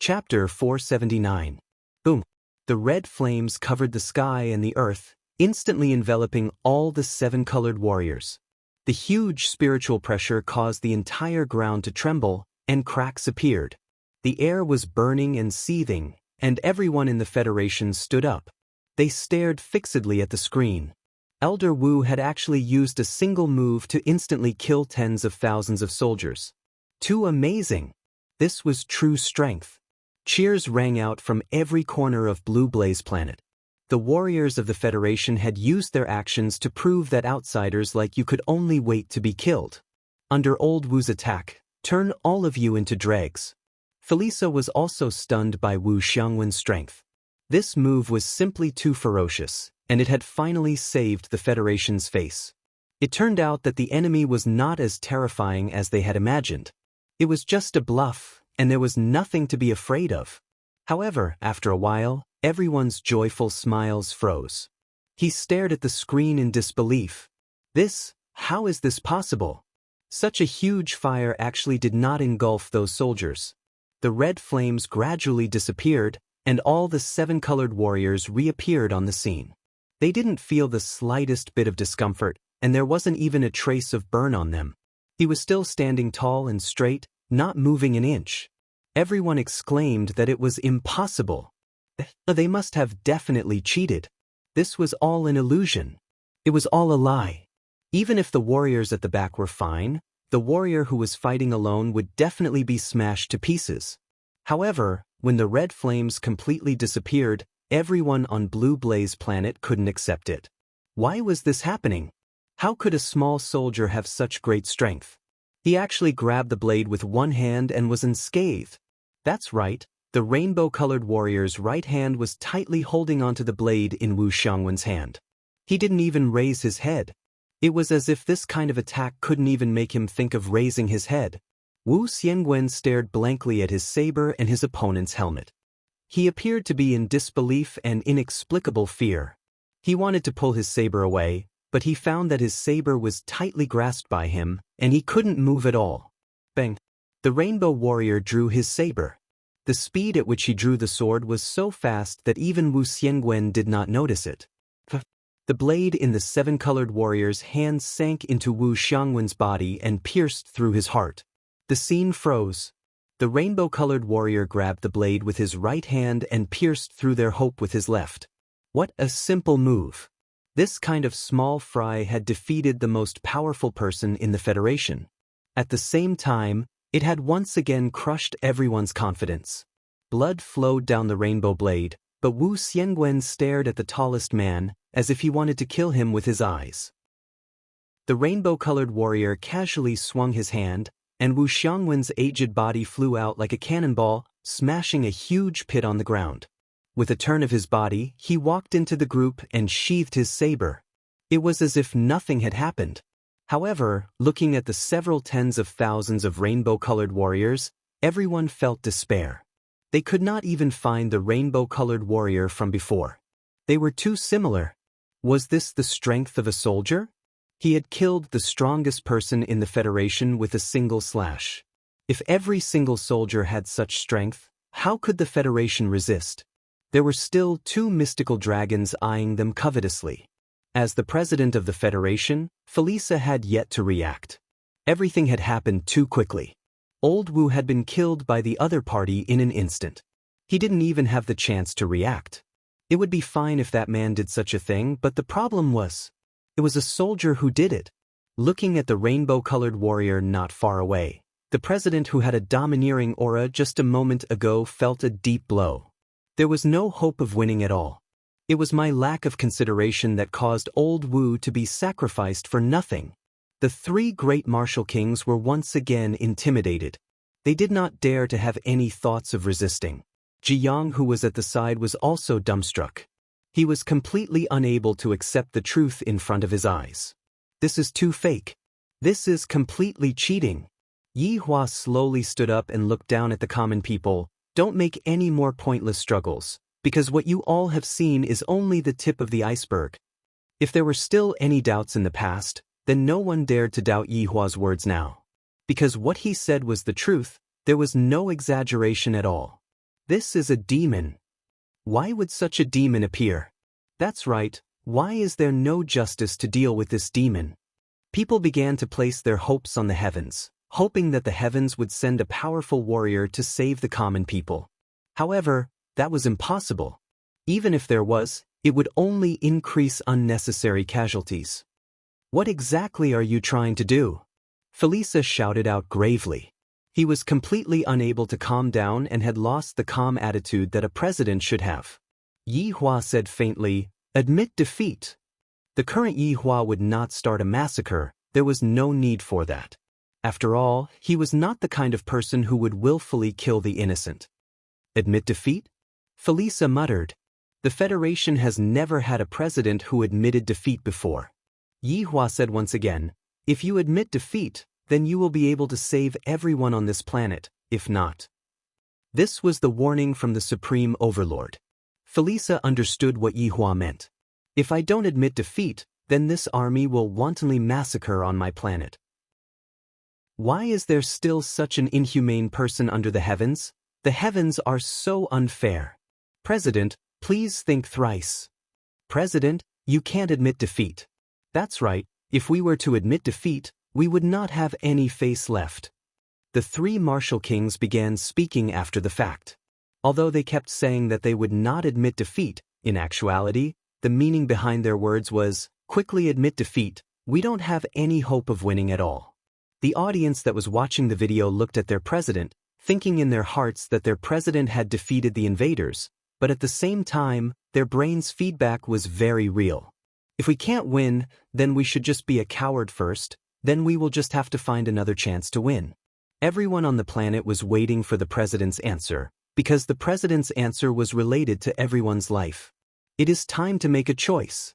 Chapter 479. Boom. The red flames covered the sky and the earth, instantly enveloping all the seven-colored warriors. The huge spiritual pressure caused the entire ground to tremble, and cracks appeared. The air was burning and seething, and everyone in the Federation stood up. They stared fixedly at the screen. Elder Wu had actually used a single move to instantly kill tens of thousands of soldiers. Too amazing! This was true strength. Cheers rang out from every corner of Blue Blaze Planet. The warriors of the Federation had used their actions to prove that outsiders like you could only wait to be killed. Under Old Wu's attack, turn all of you into dregs. Felisa was also stunned by Wu Xiangwen's strength. This move was simply too ferocious, and it had finally saved the Federation's face. It turned out that the enemy was not as terrifying as they had imagined. It was just a bluff, and there was nothing to be afraid of. However, after a while, everyone's joyful smiles froze. He stared at the screen in disbelief. How is this possible? Such a huge fire actually did not engulf those soldiers. The red flames gradually disappeared, and all the seven-colored warriors reappeared on the scene. They didn't feel the slightest bit of discomfort, and there wasn't even a trace of burn on them. He was still standing tall and straight, not moving an inch. Everyone exclaimed that it was impossible. They must have definitely cheated. This was all an illusion. It was all a lie. Even if the warriors at the back were fine, the warrior who was fighting alone would definitely be smashed to pieces. However, when the red flames completely disappeared, everyone on Blue Blaze Planet couldn't accept it. Why was this happening? How could a small soldier have such great strength? He actually grabbed the blade with one hand and was unscathed. That's right, the rainbow-colored warrior's right hand was tightly holding onto the blade in Wu Xiangwen's hand. He didn't even raise his head. It was as if this kind of attack couldn't even make him think of raising his head. Wu Xiangwen stared blankly at his saber and his opponent's helmet. He appeared to be in disbelief and inexplicable fear. He wanted to pull his saber away, but he found that his saber was tightly grasped by him, and he couldn't move at all. Bang! The rainbow warrior drew his saber. The speed at which he drew the sword was so fast that even Wu Xiangwen did not notice it. The blade in the seven-colored warrior's hand sank into Wu Xiangwen's body and pierced through his heart. The scene froze. The rainbow-colored warrior grabbed the blade with his right hand and pierced through their hope with his left. What a simple move! This kind of small fry had defeated the most powerful person in the Federation. At the same time, it had once again crushed everyone's confidence. Blood flowed down the rainbow blade, but Wu Xiangwen stared at the tallest man, as if he wanted to kill him with his eyes. The rainbow-colored warrior casually swung his hand, and Wu Xiangwen's aged body flew out like a cannonball, smashing a huge pit on the ground. With a turn of his body, he walked into the group and sheathed his saber. It was as if nothing had happened. However, looking at the several tens of thousands of rainbow-colored warriors, everyone felt despair. They could not even find the rainbow-colored warrior from before. They were too similar. Was this the strength of a soldier? He had killed the strongest person in the Federation with a single slash. If every single soldier had such strength, how could the Federation resist? There were still two mystical dragons eyeing them covetously. As the president of the Federation, Felisa had yet to react. Everything had happened too quickly. Old Wu had been killed by the other party in an instant. He didn't even have the chance to react. It would be fine if that man did such a thing, but the problem was, it was a soldier who did it. Looking at the rainbow-colored warrior not far away, the president who had a domineering aura just a moment ago felt a deep blow. There was no hope of winning at all. It was my lack of consideration that caused Old Wu to be sacrificed for nothing. The three great martial kings were once again intimidated. They did not dare to have any thoughts of resisting. Ziyang, who was at the side, was also dumbstruck. He was completely unable to accept the truth in front of his eyes. This is too fake. This is completely cheating. Yi Hua slowly stood up and looked down at the common people. Don't make any more pointless struggles, because what you all have seen is only the tip of the iceberg. If there were still any doubts in the past, then no one dared to doubt Yi Hua's words now. Because what he said was the truth, there was no exaggeration at all. This is a demon. Why would such a demon appear? That's right, why is there no justice to deal with this demon? People began to place their hopes on the heavens, hoping that the heavens would send a powerful warrior to save the common people. However, that was impossible. Even if there was, it would only increase unnecessary casualties. What exactly are you trying to do? Felisa shouted out gravely. He was completely unable to calm down and had lost the calm attitude that a president should have. Yi Hua said faintly, "Admit defeat." The current Yi Hua would not start a massacre, there was no need for that. After all, he was not the kind of person who would willfully kill the innocent. Admit defeat? Felisa muttered. The Federation has never had a president who admitted defeat before. Yi Hua said once again, "If you admit defeat, then you will be able to save everyone on this planet, if not." This was the warning from the Supreme Overlord. Felisa understood what Yi Hua meant. If I don't admit defeat, then this army will wantonly massacre on my planet. Why is there still such an inhumane person under the heavens? The heavens are so unfair. President, please think thrice. President, you can't admit defeat. That's right, if we were to admit defeat, we would not have any face left. The three martial kings began speaking after the fact. Although they kept saying that they would not admit defeat, in actuality, the meaning behind their words was, quickly admit defeat, we don't have any hope of winning at all. The audience that was watching the video looked at their president, thinking in their hearts that their president had defeated the invaders, but at the same time, their brain's feedback was very real. If we can't win, then we should just be a coward first, then we will just have to find another chance to win. Everyone on the planet was waiting for the president's answer, because the president's answer was related to everyone's life. It is time to make a choice.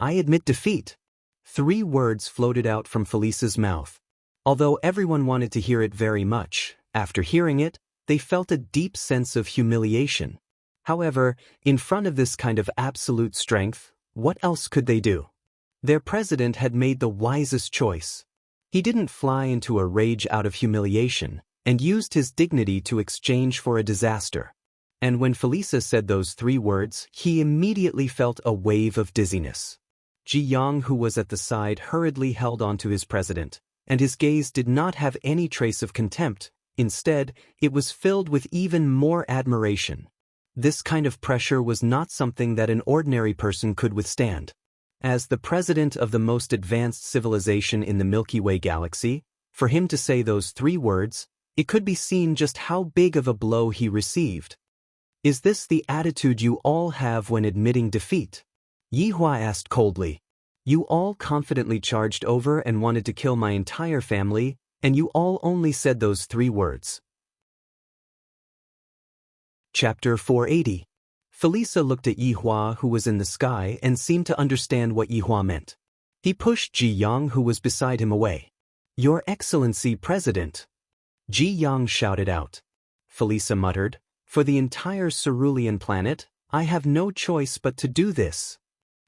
I admit defeat. 3 words floated out from Felisa's mouth. Although everyone wanted to hear it very much, after hearing it, they felt a deep sense of humiliation. However, in front of this kind of absolute strength, what else could they do? Their president had made the wisest choice. He didn't fly into a rage out of humiliation, and used his dignity to exchange for a disaster. And when Felisa said those 3 words, he immediately felt a wave of dizziness. Ji Yang, who was at the side, hurriedly held on to his president, and his gaze did not have any trace of contempt. Instead, it was filled with even more admiration. This kind of pressure was not something that an ordinary person could withstand. As the president of the most advanced civilization in the Milky Way galaxy, for him to say those 3 words, it could be seen just how big of a blow he received. Is this the attitude you all have when admitting defeat? Yi Hua asked coldly. You all confidently charged over and wanted to kill my entire family, and you all only said those 3 words. Chapter 480. Felisa looked at Yi Hua, who was in the sky, and seemed to understand what Yi Hua meant. He pushed Ji Yang, who was beside him, away. Your Excellency President. Ji Yang shouted out. Felisa muttered, for the entire cerulean planet, I have no choice but to do this.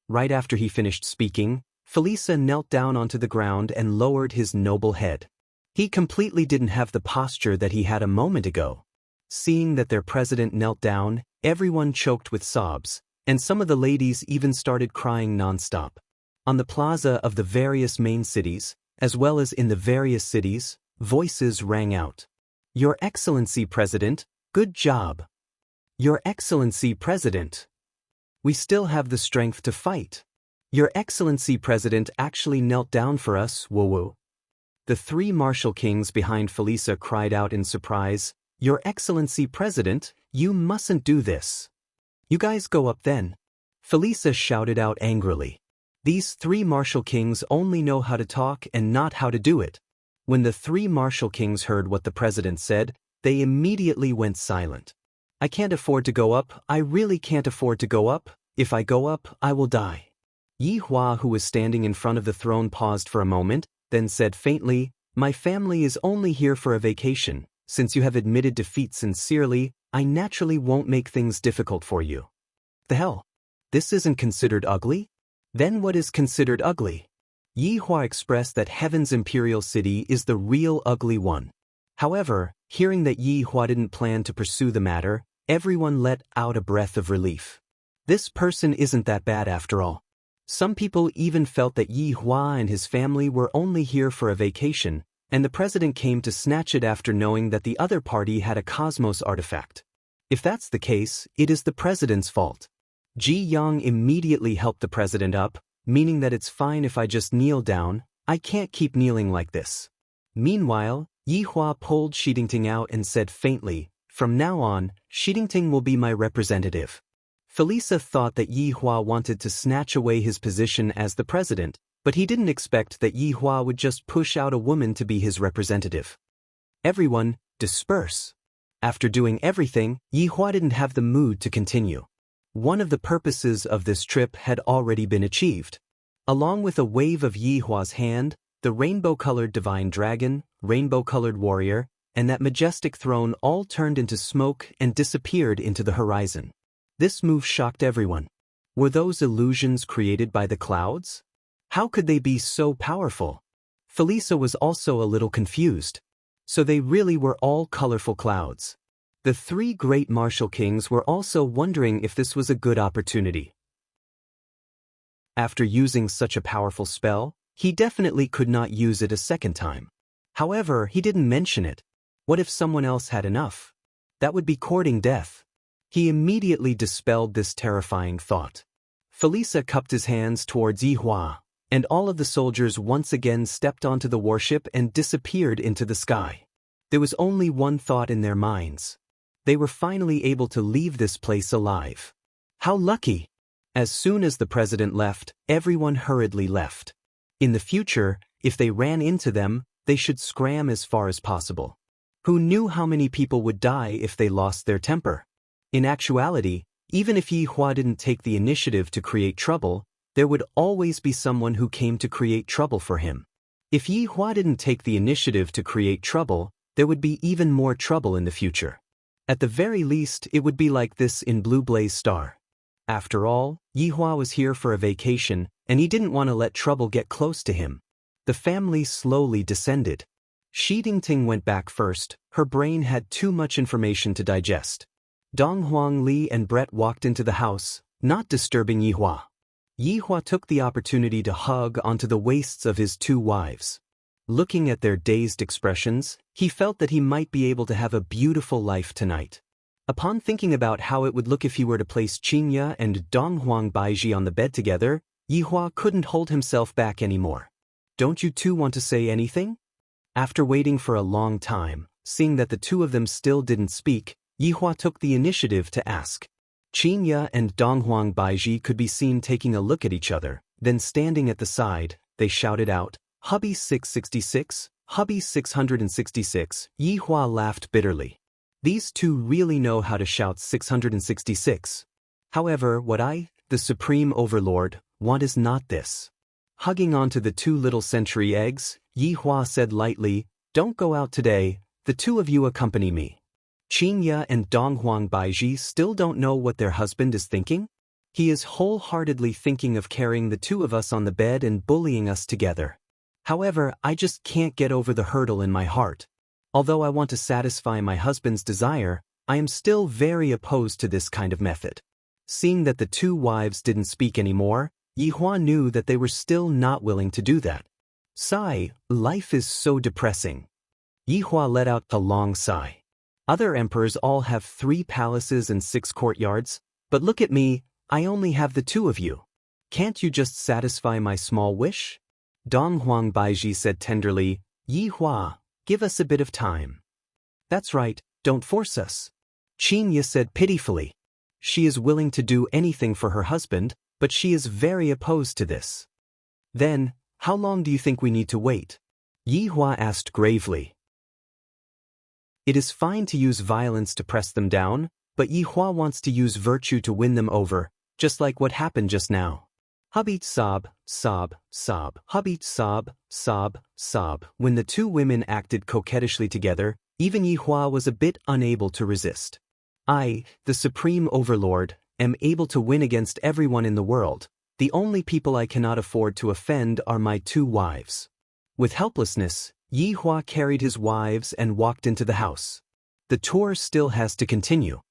Right after he finished speaking, Felisa knelt down onto the ground and lowered his noble head. He completely didn't have the posture that he had a moment ago. Seeing that their president knelt down, everyone choked with sobs, and some of the ladies even started crying nonstop. On the plaza of the various main cities, as well as in the various cities, voices rang out. Your Excellency President, good job. Your Excellency President. We still have the strength to fight. Your Excellency President actually knelt down for us, woo-woo. The 3 martial kings behind Felisa cried out in surprise, Your Excellency President, you mustn't do this. You guys go up then. Felisa shouted out angrily. These 3 martial kings only know how to talk and not how to do it. When the 3 martial kings heard what the president said, they immediately went silent. I can't afford to go up, I really can't afford to go up, if I go up, I will die. Yi Hua, who was standing in front of the throne, paused for a moment, then said faintly, My family is only here for a vacation. Since you have admitted defeat sincerely, I naturally won't make things difficult for you. The hell? This isn't considered ugly? Then what is considered ugly? Yi Hua expressed that Heaven's Imperial City is the real ugly one. However, hearing that Yi Hua didn't plan to pursue the matter, Everyone let out a breath of relief. This person isn't that bad after all. Some people even felt that Yi Hua and his family were only here for a vacation, and the president came to snatch it after knowing that the other party had a cosmos artifact. If that's the case, it is the president's fault. Ji Yang immediately helped the president up, meaning that it's fine if I just kneel down. I can't keep kneeling like this. Meanwhile, Yi Hua pulled Shidingting out and said faintly, "From now on, Shidingting will be my representative." Felisa thought that Yi Hua wanted to snatch away his position as the president, but he didn't expect that Yi Hua would just push out a woman to be his representative. Everyone, disperse. After doing everything, Yi Hua didn't have the mood to continue. One of the purposes of this trip had already been achieved. Along with a wave of Yi Hua's hand, the rainbow-colored divine dragon, rainbow-colored warrior, and that majestic throne all turned into smoke and disappeared into the horizon. This move shocked everyone. Were those illusions created by the clouds? How could they be so powerful? Felisa was also a little confused. So they really were all colorful clouds. The three great martial kings were also wondering if this was a good opportunity. After using such a powerful spell, he definitely could not use it a second time. However, he didn't mention it. What if someone else had enough? That would be courting death. He immediately dispelled this terrifying thought. Felisa cupped his hands towards Yi Hua, and all of the soldiers once again stepped onto the warship and disappeared into the sky. There was only one thought in their minds. They were finally able to leave this place alive. How lucky! As soon as the president left, everyone hurriedly left. In the future, if they ran into them, they should scram as far as possible. Who knew how many people would die if they lost their temper? In actuality, even if Yi Hua didn't take the initiative to create trouble, there would always be someone who came to create trouble for him. If Yi Hua didn't take the initiative to create trouble, there would be even more trouble in the future. At the very least, it would be like this in Blue Blaze Star. After all, Yi Hua was here for a vacation, and he didn't want to let trouble get close to him. The family slowly descended. Shidingting went back first. Her brain had too much information to digest. Dong Huang Li and Brett walked into the house, not disturbing Yi Hua. Yi Hua took the opportunity to hug onto the waists of his two wives. Looking at their dazed expressions, he felt that he might be able to have a beautiful life tonight. Upon thinking about how it would look if he were to place Qingya and Donghuang Baiji on the bed together, Yi Hua couldn't hold himself back anymore. "Don't you two want to say anything?" After waiting for a long time, seeing that the two of them still didn't speak, Yi Hua took the initiative to ask. Qingya and Donghuang Baiji could be seen taking a look at each other, then standing at the side, they shouted out, "Hubby 666, Hubby 666, Yi Hua laughed bitterly. These two really know how to shout 666. However, what I, the Supreme Overlord, want is not this. Hugging onto the two little century eggs, Yi Hua said lightly, "Don't go out today, the two of you accompany me." Qingya and Donghuang Baiji still don't know what their husband is thinking? He is wholeheartedly thinking of carrying the two of us on the bed and bullying us together. However, I just can't get over the hurdle in my heart. Although I want to satisfy my husband's desire, I am still very opposed to this kind of method. Seeing that the two wives didn't speak anymore, Yi Hua knew that they were still not willing to do that. Sigh, life is so depressing. Yi Hua let out a long sigh. Other emperors all have 3 palaces and 6 courtyards, but look at me, I only have the 2 of you. Can't you just satisfy my small wish? Donghuang Baiji said tenderly, "Yi Hua, give us a bit of time." "That's right, don't force us." Qingya said pitifully. She is willing to do anything for her husband, but she is very opposed to this. "Then, how long do you think we need to wait?" Yi Hua asked gravely. It is fine to use violence to press them down, but Yi Hua wants to use virtue to win them over, just like what happened just now. Hubbeat sob, sob, sob, hubbeat sob, sob, sob. When the two women acted coquettishly together, even Yi Hua was a bit unable to resist. "I, the Supreme Overlord, am able to win against everyone in the world. The only people I cannot afford to offend are my 2 wives." With helplessness, Yi Hua carried his wives and walked into the house. The tour still has to continue.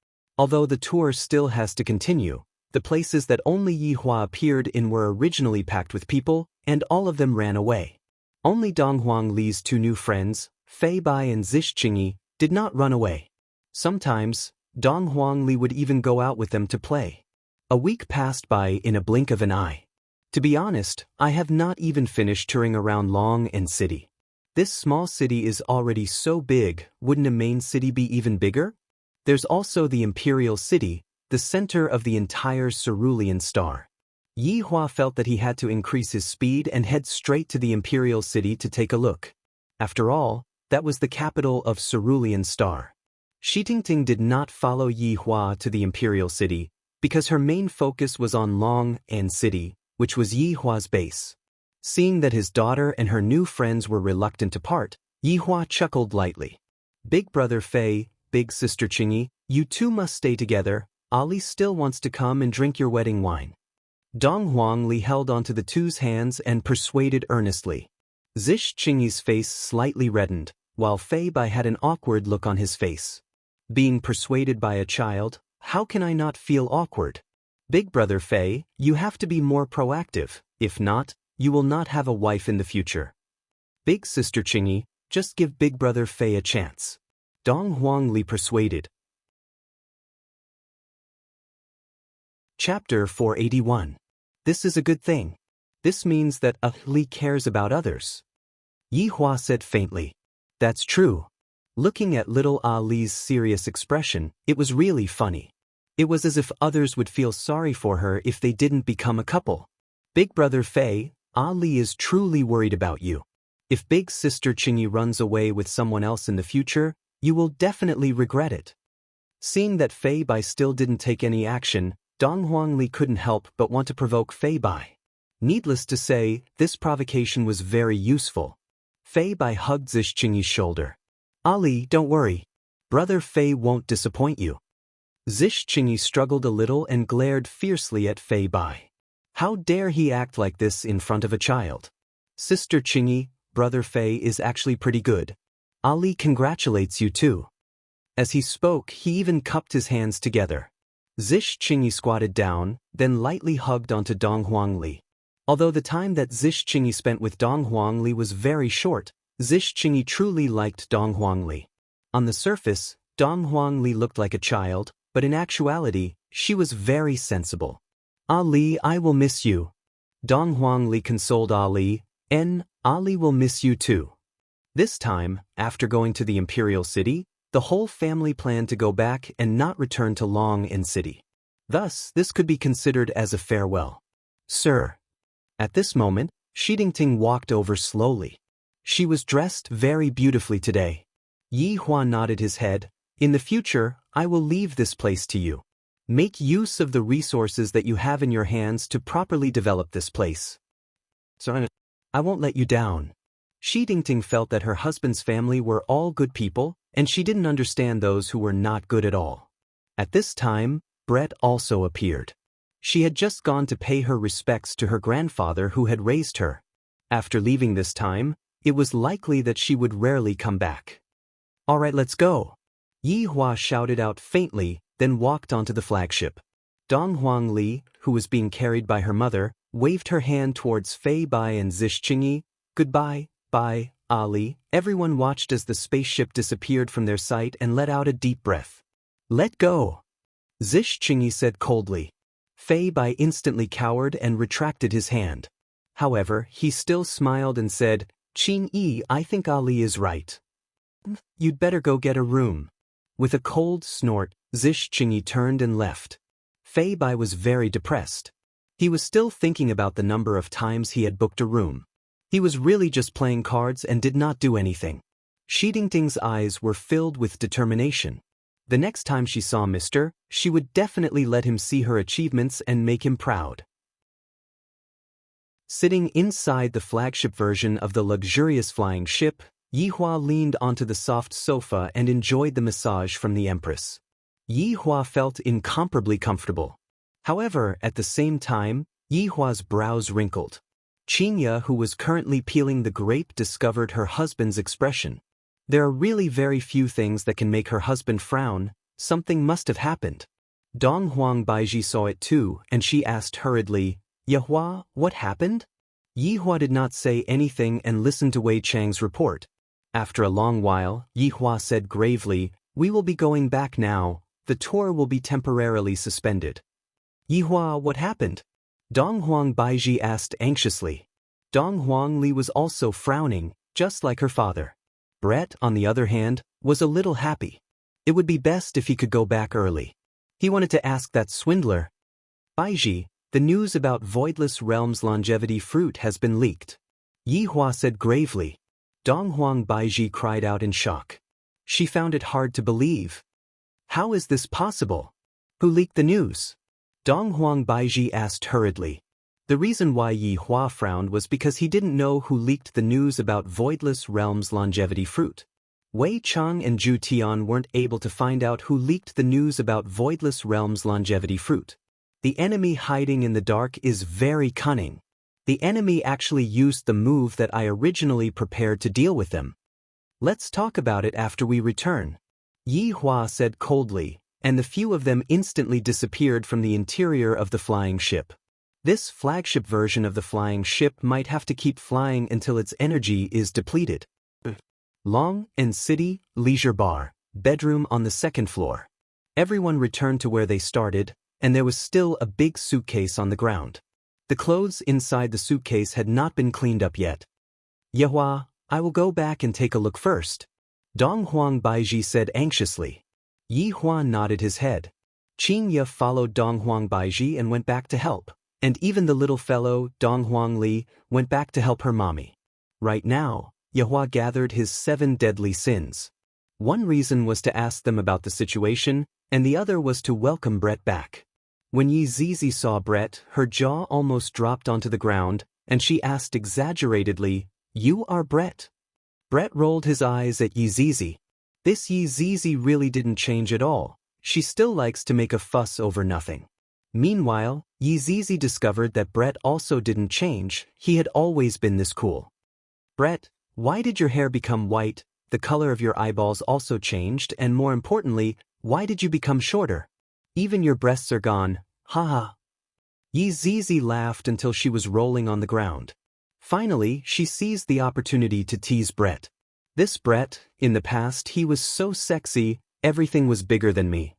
Although the tour still has to continue, the places that only Yi Hua appeared in were originally packed with people, and all of them ran away. Only Dong Huang Li's two new friends, Fei Bai and Zish Qingyi, did not run away. Sometimes, Dong Huang Li would even go out with them to play. A week passed by in a blink of an eye. To be honest, I have not even finished touring around Long and City. This small city is already so big, wouldn't a main city be even bigger? There's also the Imperial City, the center of the entire Cerulean Star. Yi Hua felt that he had to increase his speed and head straight to the Imperial City to take a look. After all, that was the capital of Cerulean Star. Shi Tingting did not follow Yi Hua to the Imperial City because her main focus was on Long and City, which was Yi Hua's base. Seeing that his daughter and her new friends were reluctant to part, Yi Hua chuckled lightly. Big brother Fei, big sister Qingyi, you two must stay together. Ali still wants to come and drink your wedding wine. Dong Huang Li held onto the two's hands and persuaded earnestly. Zish Qingyi's face slightly reddened, while Fei Bai had an awkward look on his face. Being persuaded by a child, how can I not feel awkward? Big brother Fei, you have to be more proactive. If not, you will not have a wife in the future. Big sister Qingyi, just give big brother Fei a chance. Dong Huang Li persuaded. Chapter 481. This is a good thing. This means that Li cares about others. Yi Hua said faintly. That's true. Looking at little Li's serious expression, it was really funny. It was as if others would feel sorry for her if they didn't become a couple. Big brother Fei, Ali is truly worried about you. If big sister Qingyi runs away with someone else in the future, you will definitely regret it. Seeing that Fei Bai still didn't take any action, Dong Huang Li couldn't help but want to provoke Fei Bai. Needless to say, this provocation was very useful. Fei Bai hugged Zish Qingyi's shoulder. Ali, don't worry. Brother Fei won't disappoint you. Zish Qingyi struggled a little and glared fiercely at Fei Bai. How dare he act like this in front of a child? Sister Qingyi, brother Fei is actually pretty good. Ali congratulates you too. As he spoke, he even cupped his hands together. Zish Qingyi squatted down, then lightly hugged onto Dong Huang Li. Although the time that Zish Qingyi spent with Dong Huang Li was very short, Zish Qingyi truly liked Dong Huang Li. On the surface, Dong Huang Li looked like a child, but in actuality, she was very sensible. Ali, I will miss you. Dong Huang Li consoled Ali, and Ali will miss you too. This time, after going to the Imperial City, the whole family planned to go back and not return to Long and City. Thus, this could be considered as a farewell. Sir. At this moment, Shi Tingting walked over slowly. She was dressed very beautifully today. Yi Hua nodded his head. In the future, I will leave this place to you. Make use of the resources that you have in your hands to properly develop this place. So I won't let you down. Shi Tingting felt that her husband's family were all good people, and she didn't understand those who were not good at all. At this time, Brett also appeared. She had just gone to pay her respects to her grandfather who had raised her. After leaving this time, it was likely that she would rarely come back. All right, let's go. Yi Hua shouted out faintly, then walked onto the flagship. Dong Huang Li, who was being carried by her mother, waved her hand towards Fei Bai and Zish Qingyi. Goodbye, Bai, Ali. Everyone watched as the spaceship disappeared from their sight and let out a deep breath. Let go. Zish Qingyi said coldly. Fei Bai instantly cowered and retracted his hand. However, he still smiled and said, Qingyi, I think Ali is right. You'd better go get a room. With a cold snort, Zish Qingyi turned and left. Fei Bai was very depressed. He was still thinking about the number of times he had booked a room. He was really just playing cards and did not do anything. Shi Tingting's eyes were filled with determination. The next time she saw Mr., she would definitely let him see her achievements and make him proud. Sitting inside the flagship version of the luxurious flying ship, Yi Hua leaned onto the soft sofa and enjoyed the massage from the Empress. Yi Hua felt incomparably comfortable. However, at the same time, Yi Hua's brows wrinkled. Qinya, who was currently peeling the grape, discovered her husband's expression. There are really very few things that can make her husband frown, something must have happened. Dong Huang Baiji saw it too, and she asked hurriedly, Yihua, what happened? Yihua did not say anything and listened to Wei Chang's report. After a long while, Yihua said gravely, we will be going back now, the tour will be temporarily suspended. Yihua, what happened? Dong Huang Baiji asked anxiously. Dong Huang Li was also frowning, just like her father. Brett, on the other hand, was a little happy. It would be best if he could go back early. He wanted to ask that swindler, Baiji, the news about Voidless Realm's longevity fruit has been leaked. Yihua said gravely. Dong Huang Baiji cried out in shock. She found it hard to believe. How is this possible? Who leaked the news? Dong Huang Baiji asked hurriedly. The reason why Yihua frowned was because he didn't know who leaked the news about Voidless Realm's longevity fruit. Wei Chang and Zhu Tian weren't able to find out who leaked the news about Voidless Realm's longevity fruit. The enemy hiding in the dark is very cunning. The enemy actually used the move that I originally prepared to deal with them. Let's talk about it after we return. Yihua said coldly, and the few of them instantly disappeared from the interior of the flying ship. This flagship version of the flying ship might have to keep flying until its energy is depleted. Long and City, Leisure Bar, bedroom on the second floor. Everyone returned to where they started, and there was still a big suitcase on the ground. The clothes inside the suitcase had not been cleaned up yet. Yihua, I will go back and take a look first. Dong Huang Baiji said anxiously. Yihua nodded his head. Qing Ye followed Dong Huang Baiji and went back to help, and even the little fellow, Dong Huang Li, went back to help her mommy. Right now, Yihua gathered his 7 deadly sins. One reason was to ask them about the situation, and the other was to welcome Brett back. When Yi Zizi saw Brett, her jaw almost dropped onto the ground, and she asked exaggeratedly, You are Brett? Brett rolled his eyes at Yi Zizi. This Yi Zizi really didn't change at all. She still likes to make a fuss over nothing. Meanwhile, Yi Zizi discovered that Brett also didn't change. He had always been this cool. Brett, why did your hair become white? The color of your eyeballs also changed, and more importantly, why did you become shorter? Even your breasts are gone, haha. Yi Zizi laughed until she was rolling on the ground. Finally, she seized the opportunity to tease Brett. This Brett, in the past he was so sexy, everything was bigger than me.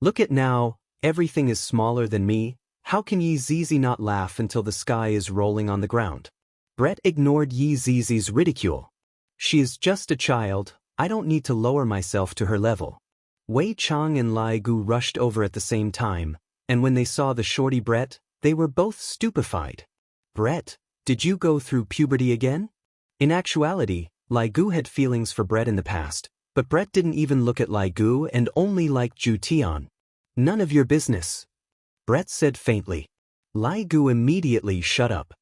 Look at now, everything is smaller than me. How can Yi Zizi not laugh until the sky is rolling on the ground? Brett ignored Yi Zizi's ridicule. She is just a child, I don't need to lower myself to her level. Wei Chang and Lai Gu rushed over at the same time, and when they saw the shorty Brett, they were both stupefied. Brett, did you go through puberty again? In actuality, Lai Gu had feelings for Brett in the past, but Brett didn't even look at Lai Gu and only liked Zhu Tian. None of your business. Brett said faintly. Lai Gu immediately shut up.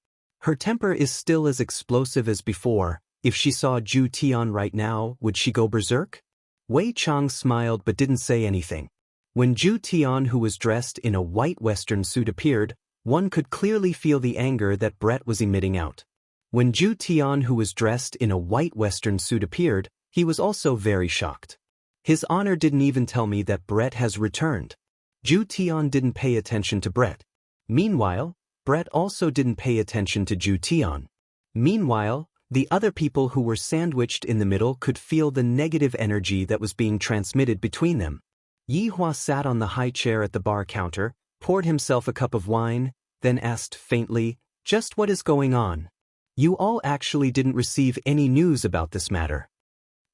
Her temper is still as explosive as before. If she saw Zhu Tian right now, would she go berserk? Wei Chang smiled but didn't say anything. When Zhu Tian, who was dressed in a white western suit, appeared, one could clearly feel the anger that Brett was emitting out. When Zhu Tian, who was dressed in a white western suit, appeared, he was also very shocked. His honor didn't even tell me that Brett has returned. Zhu Tian didn't pay attention to Brett. Meanwhile, Brett also didn't pay attention to Zhu Tian. Meanwhile, the other people who were sandwiched in the middle could feel the negative energy that was being transmitted between them. Yihua sat on the high chair at the bar counter, poured himself a cup of wine, then asked faintly, Just what is going on? You all actually didn't receive any news about this matter.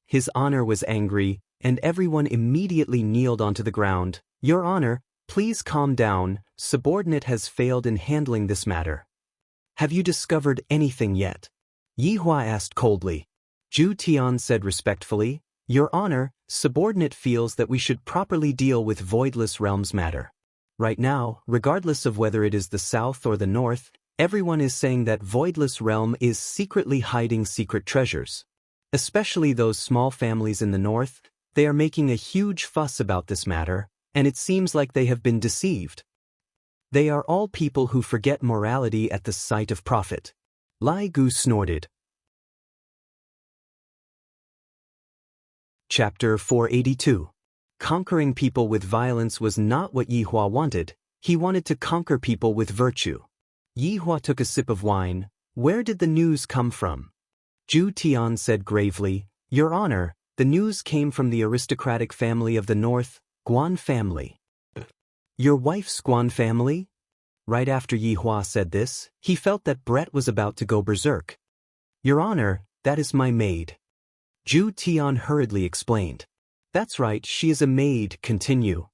His honor was angry, and everyone immediately kneeled onto the ground. Your honor, please calm down, subordinate has failed in handling this matter. Have you discovered anything yet? Yihua asked coldly. Zhu Tian said respectfully, Your honor, subordinate feels that we should properly deal with Voidless Realms matter. Right now, regardless of whether it is the south or the north, everyone is saying that Voidless Realm is secretly hiding secret treasures. Especially those small families in the north, they are making a huge fuss about this matter, and it seems like they have been deceived. They are all people who forget morality at the sight of profit. Lai Gu snorted. Chapter 482. Conquering people with violence was not what Yi Hua wanted. He wanted to conquer people with virtue. Yi Hua took a sip of wine. Where did the news come from? Zhu Tian said gravely, Your Honor, the news came from the aristocratic family of the north, Guan family. Your wife's Guan family? Right after Yi Hua said this, he felt that Brett was about to go berserk. Your Honor, that is my maid. Zhu Tian hurriedly explained. That's right, she is a maid, continue.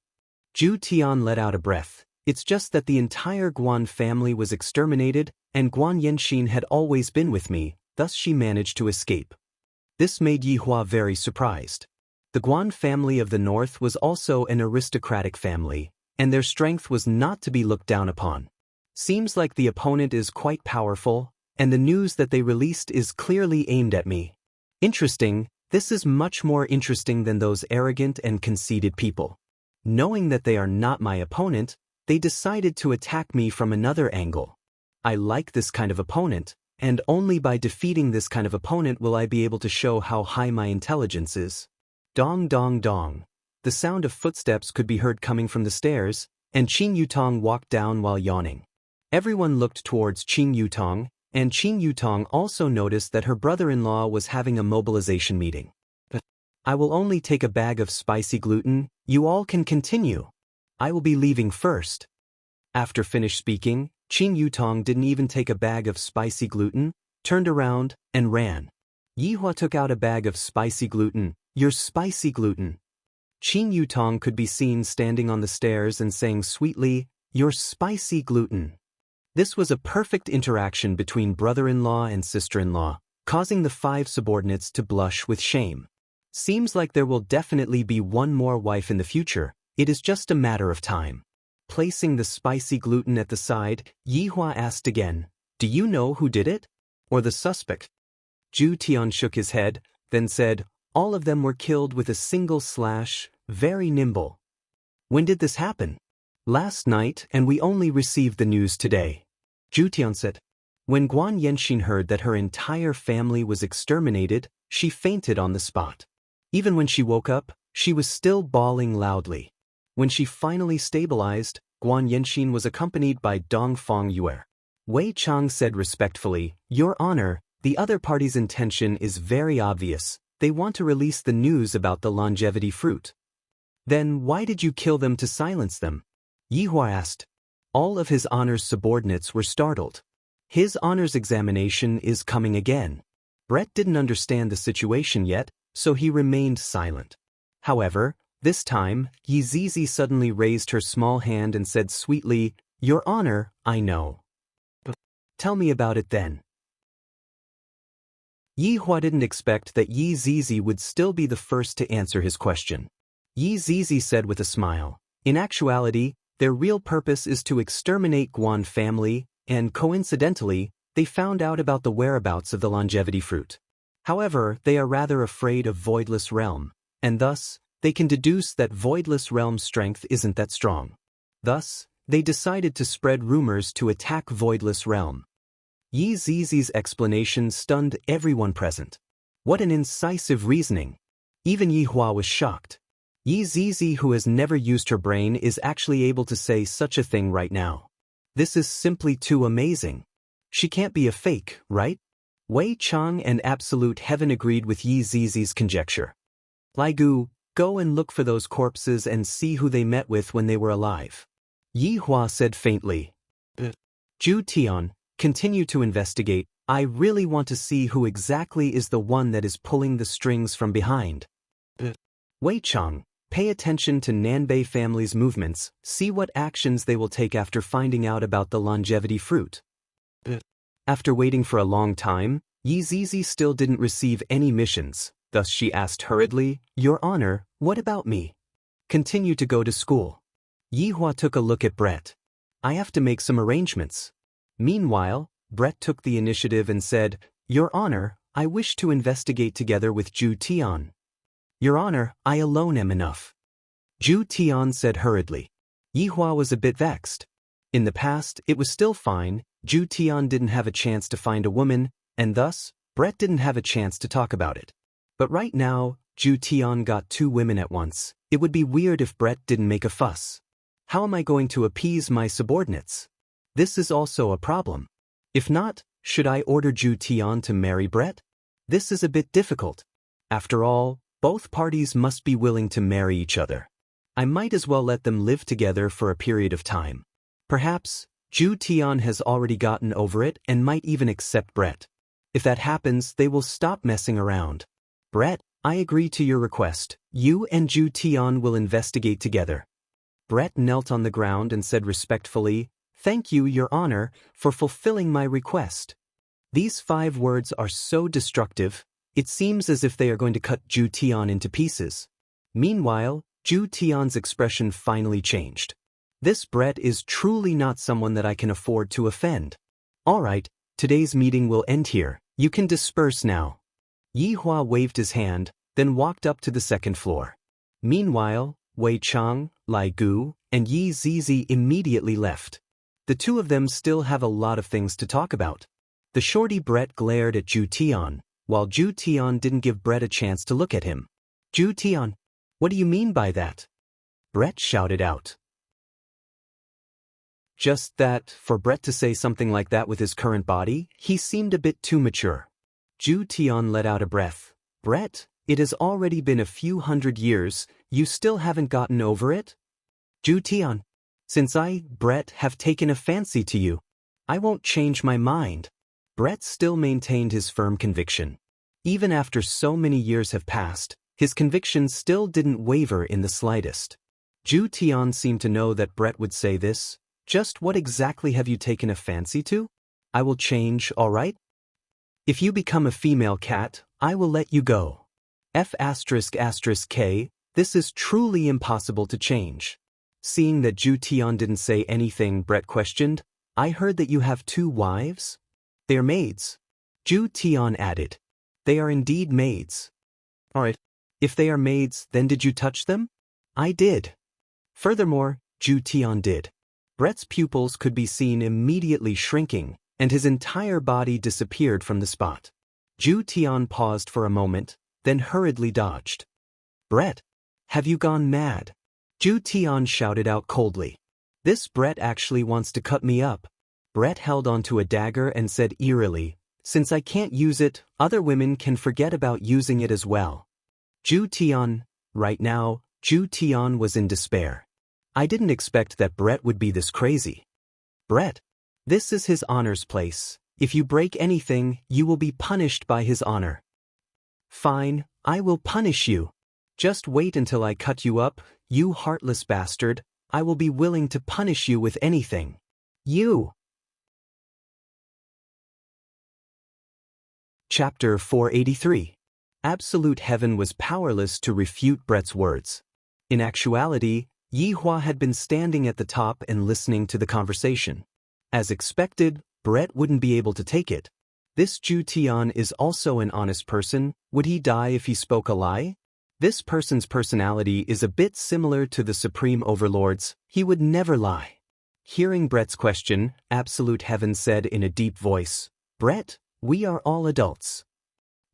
Zhu Tian let out a breath. It's just that the entire Guan family was exterminated, and Guan Yanxin had always been with me, thus she managed to escape. This made Yi Hua very surprised. The Guan family of the north was also an aristocratic family, and their strength was not to be looked down upon. Seems like the opponent is quite powerful, and the news that they released is clearly aimed at me. Interesting, this is much more interesting than those arrogant and conceited people. Knowing that they are not my opponent, they decided to attack me from another angle. I like this kind of opponent, and only by defeating this kind of opponent will I be able to show how high my intelligence is. Dong dong dong. The sound of footsteps could be heard coming from the stairs, and Qing Yutong walked down while yawning. Everyone looked towards Qing Yutong, and Qing Yutong also noticed that her brother-in-law was having a mobilization meeting. But I will only take a bag of spicy gluten, you all can continue. I will be leaving first. After finished speaking, Qing Yutong didn't even take a bag of spicy gluten, turned around, and ran. Yi Hua took out a bag of spicy gluten. Your spicy gluten. Qing Yutong could be seen standing on the stairs and saying sweetly, Your spicy gluten. This was a perfect interaction between brother-in-law and sister-in-law, causing the 5 subordinates to blush with shame. Seems like there will definitely be one more wife in the future, it is just a matter of time. Placing the spicy gluten at the side, Yi Hua asked again, Do you know who did it? Or the suspect? Zhu Tian shook his head, then said, All of them were killed with a single slash, very nimble. When did this happen? Last night, and we only received the news today. Zhu Tian said. When Guan Yanxin heard that her entire family was exterminated, she fainted on the spot. Even when she woke up, she was still bawling loudly. When she finally stabilized, Guan Yanxin was accompanied by Dongfang Yue. Wei Chang said respectfully, Your Honor, the other party's intention is very obvious. They want to release the news about the longevity fruit. Then why did you kill them to silence them? Yi Hua asked. All of his Honor's subordinates were startled. His Honor's examination is coming again. Brett didn't understand the situation yet, so he remained silent. However, this time, Yi Zizi suddenly raised her small hand and said sweetly, Your Honor, I know. Tell me about it then. Yi Hua didn't expect that Yi Zizi would still be the first to answer his question. Yi Zizi said with a smile, In actuality, their real purpose is to exterminate Guan family, and coincidentally, they found out about the whereabouts of the longevity fruit. However, they are rather afraid of Voidless Realm, and thus, they can deduce that Voidless Realm's strength isn't that strong. Thus, they decided to spread rumors to attack Voidless Realm. Yi Zizi's explanation stunned everyone present. What an incisive reasoning! Even Yi Hua was shocked. Yi Zizi, who has never used her brain, is actually able to say such a thing right now. This is simply too amazing. She can't be a fake, right? Wei Chang and Absolute Heaven agreed with Yi Zizi's conjecture. Lai Gu, go and look for those corpses and see who they met with when they were alive. Yi Hua said faintly. Zhu Tian, continue to investigate. I really want to see who exactly is the one that is pulling the strings from behind. Wei Chang, pay attention to Nanbei family's movements, see what actions they will take after finding out about the longevity fruit. After waiting for a long time, Yi Zizi still didn't receive any missions, thus she asked hurriedly, Your Honor, what about me? Continue to go to school. Yi Hua took a look at Brett. I have to make some arrangements. Meanwhile, Brett took the initiative and said, Your Honor, I wish to investigate together with Zhu Tian. Your Honor, I alone am enough. Zhu Tian said hurriedly. Yi Hua was a bit vexed. In the past, it was still fine, Zhu Tian didn't have a chance to find a woman, and thus, Brett didn't have a chance to talk about it. But right now, Ju Tian got two women at once. It would be weird if Brett didn't make a fuss. How am I going to appease my subordinates? This is also a problem. If not, should I order Ju Tian to marry Brett? This is a bit difficult. After all, both parties must be willing to marry each other. I might as well let them live together for a period of time. Perhaps, Ju Tian has already gotten over it and might even accept Brett. If that happens, they will stop messing around. Brett, I agree to your request. You and Ju Tian will investigate together. Brett knelt on the ground and said respectfully, "Thank you, Your Honor, for fulfilling my request." These 5 words are so destructive, it seems as if they are going to cut Ju Tian into pieces. Meanwhile, Ju Tian's expression finally changed. This Brett is truly not someone that I can afford to offend. All right, today's meeting will end here. You can disperse now. Yi Hua waved his hand, then walked up to the second floor. Meanwhile, Wei Chang, Lai Gu, and Yi Zizi immediately left. The two of them still have a lot of things to talk about. The shorty Brett glared at Ju Tian, while Ju Tian didn't give Brett a chance to look at him. "Ju Tian, what do you mean by that?" Brett shouted out. Just that, for Brett to say something like that with his current body, he seemed a bit too mature. Ju Tian let out a breath. "Brett, it has already been a few hundred years, you still haven't gotten over it?" "Ju Tian, since I, Brett, have taken a fancy to you, I won't change my mind." Brett still maintained his firm conviction. Even after so many years have passed, his conviction still didn't waver in the slightest. Ju Tian seemed to know that Brett would say this. "Just what exactly have you taken a fancy to?" "I will change, all right? If you become a female cat, I will let you go." F***K, this is truly impossible to change. Seeing that Ju Tian didn't say anything, Brett questioned, "I heard that you have 2 wives?" "They are maids." Ju Tian added. "They are indeed maids." "All right. If they are maids, then did you touch them?" "I did." Furthermore, Ju Tian did. Brett's pupils could be seen immediately shrinking, and his entire body disappeared from the spot. Ju Tian paused for a moment, then hurriedly dodged. "Brett, have you gone mad?" Ju Tian shouted out coldly. "This Brett actually wants to cut me up." Brett held onto a dagger and said eerily, "Since I can't use it, other women can forget about using it as well." Ju Tian, right now, Ju Tian was in despair. I didn't expect that Brett would be this crazy. "Brett, this is his honor's place. If you break anything, you will be punished by his honor." "Fine, I will punish you. Just wait until I cut you up, you heartless bastard. I will be willing to punish you with anything. You." Chapter 483. Absolute Heaven was powerless to refute Brett's words. In actuality, Yi Hua had been standing at the top and listening to the conversation. As expected, Brett wouldn't be able to take it. This Ju Tian is also an honest person. Would he die if he spoke a lie? This person's personality is a bit similar to the Supreme Overlord's. He would never lie. Hearing Brett's question, Absolute Heaven said in a deep voice, "Brett, we are all adults."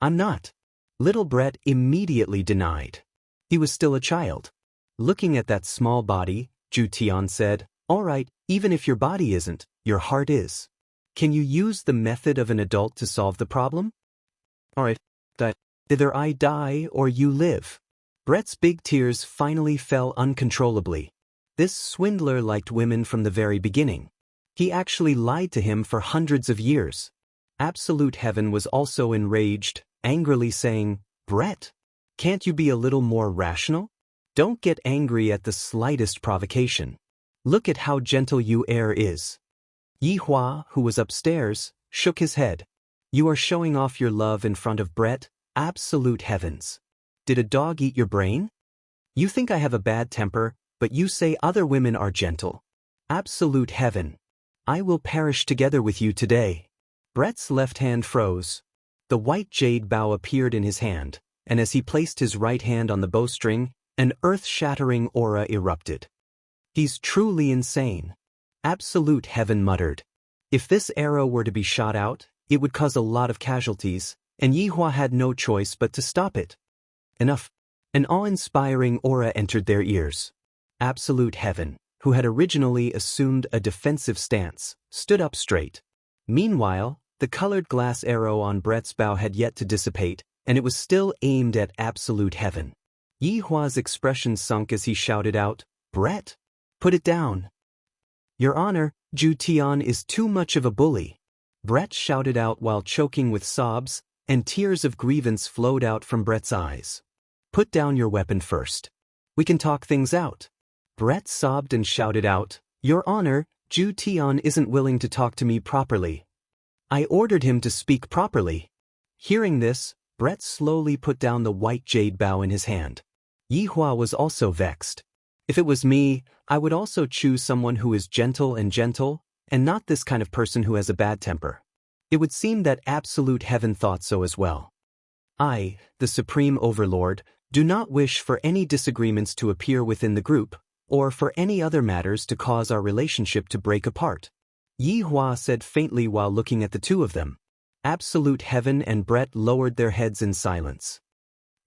"I'm not." Little Brett immediately denied. He was still a child. Looking at that small body, Ju Tian said, "All right, even if your body isn't, your heart is. Can you use the method of an adult to solve the problem?" "All right, that either I die or you live." Brett's big tears finally fell uncontrollably. This swindler liked women from the very beginning. He actually lied to him for hundreds of years. Absolute Heaven was also enraged, angrily saying, "Brett, can't you be a little more rational? Don't get angry at the slightest provocation. Look at how gentle your air is." Yi Hua, who was upstairs, shook his head. "You are showing off your love in front of Brett? Absolute Heavens. Did a dog eat your brain? You think I have a bad temper, but you say other women are gentle. Absolute Heaven. I will perish together with you today." Brett's left hand froze. The white jade bow appeared in his hand, and as he placed his right hand on the bowstring, an earth-shattering aura erupted. "He's truly insane." Absolute Heaven muttered. If this arrow were to be shot out, it would cause a lot of casualties, and Yi Hua had no choice but to stop it. Enough. An awe-inspiring aura entered their ears. Absolute Heaven, who had originally assumed a defensive stance, stood up straight. Meanwhile, the colored glass arrow on Brett's bow had yet to dissipate, and it was still aimed at Absolute Heaven. Yi Hua's expression sunk as he shouted out, "Brett, put it down." "Your Honor, Zhu Tian is too much of a bully," Brett shouted out while choking with sobs, and tears of grievance flowed out from Brett's eyes. "Put down your weapon first. We can talk things out." Brett sobbed and shouted out, "Your Honor, Zhu Tian isn't willing to talk to me properly. I ordered him to speak properly." Hearing this, Brett slowly put down the white jade bow in his hand. Yi Hua was also vexed. "If it was me, I would also choose someone who is gentle, and not this kind of person who has a bad temper." It would seem that Absolute Heaven thought so as well. "I, the Supreme Overlord, do not wish for any disagreements to appear within the group, or for any other matters to cause our relationship to break apart," Yi Hua said faintly while looking at the two of them. Absolute Heaven and Brett lowered their heads in silence.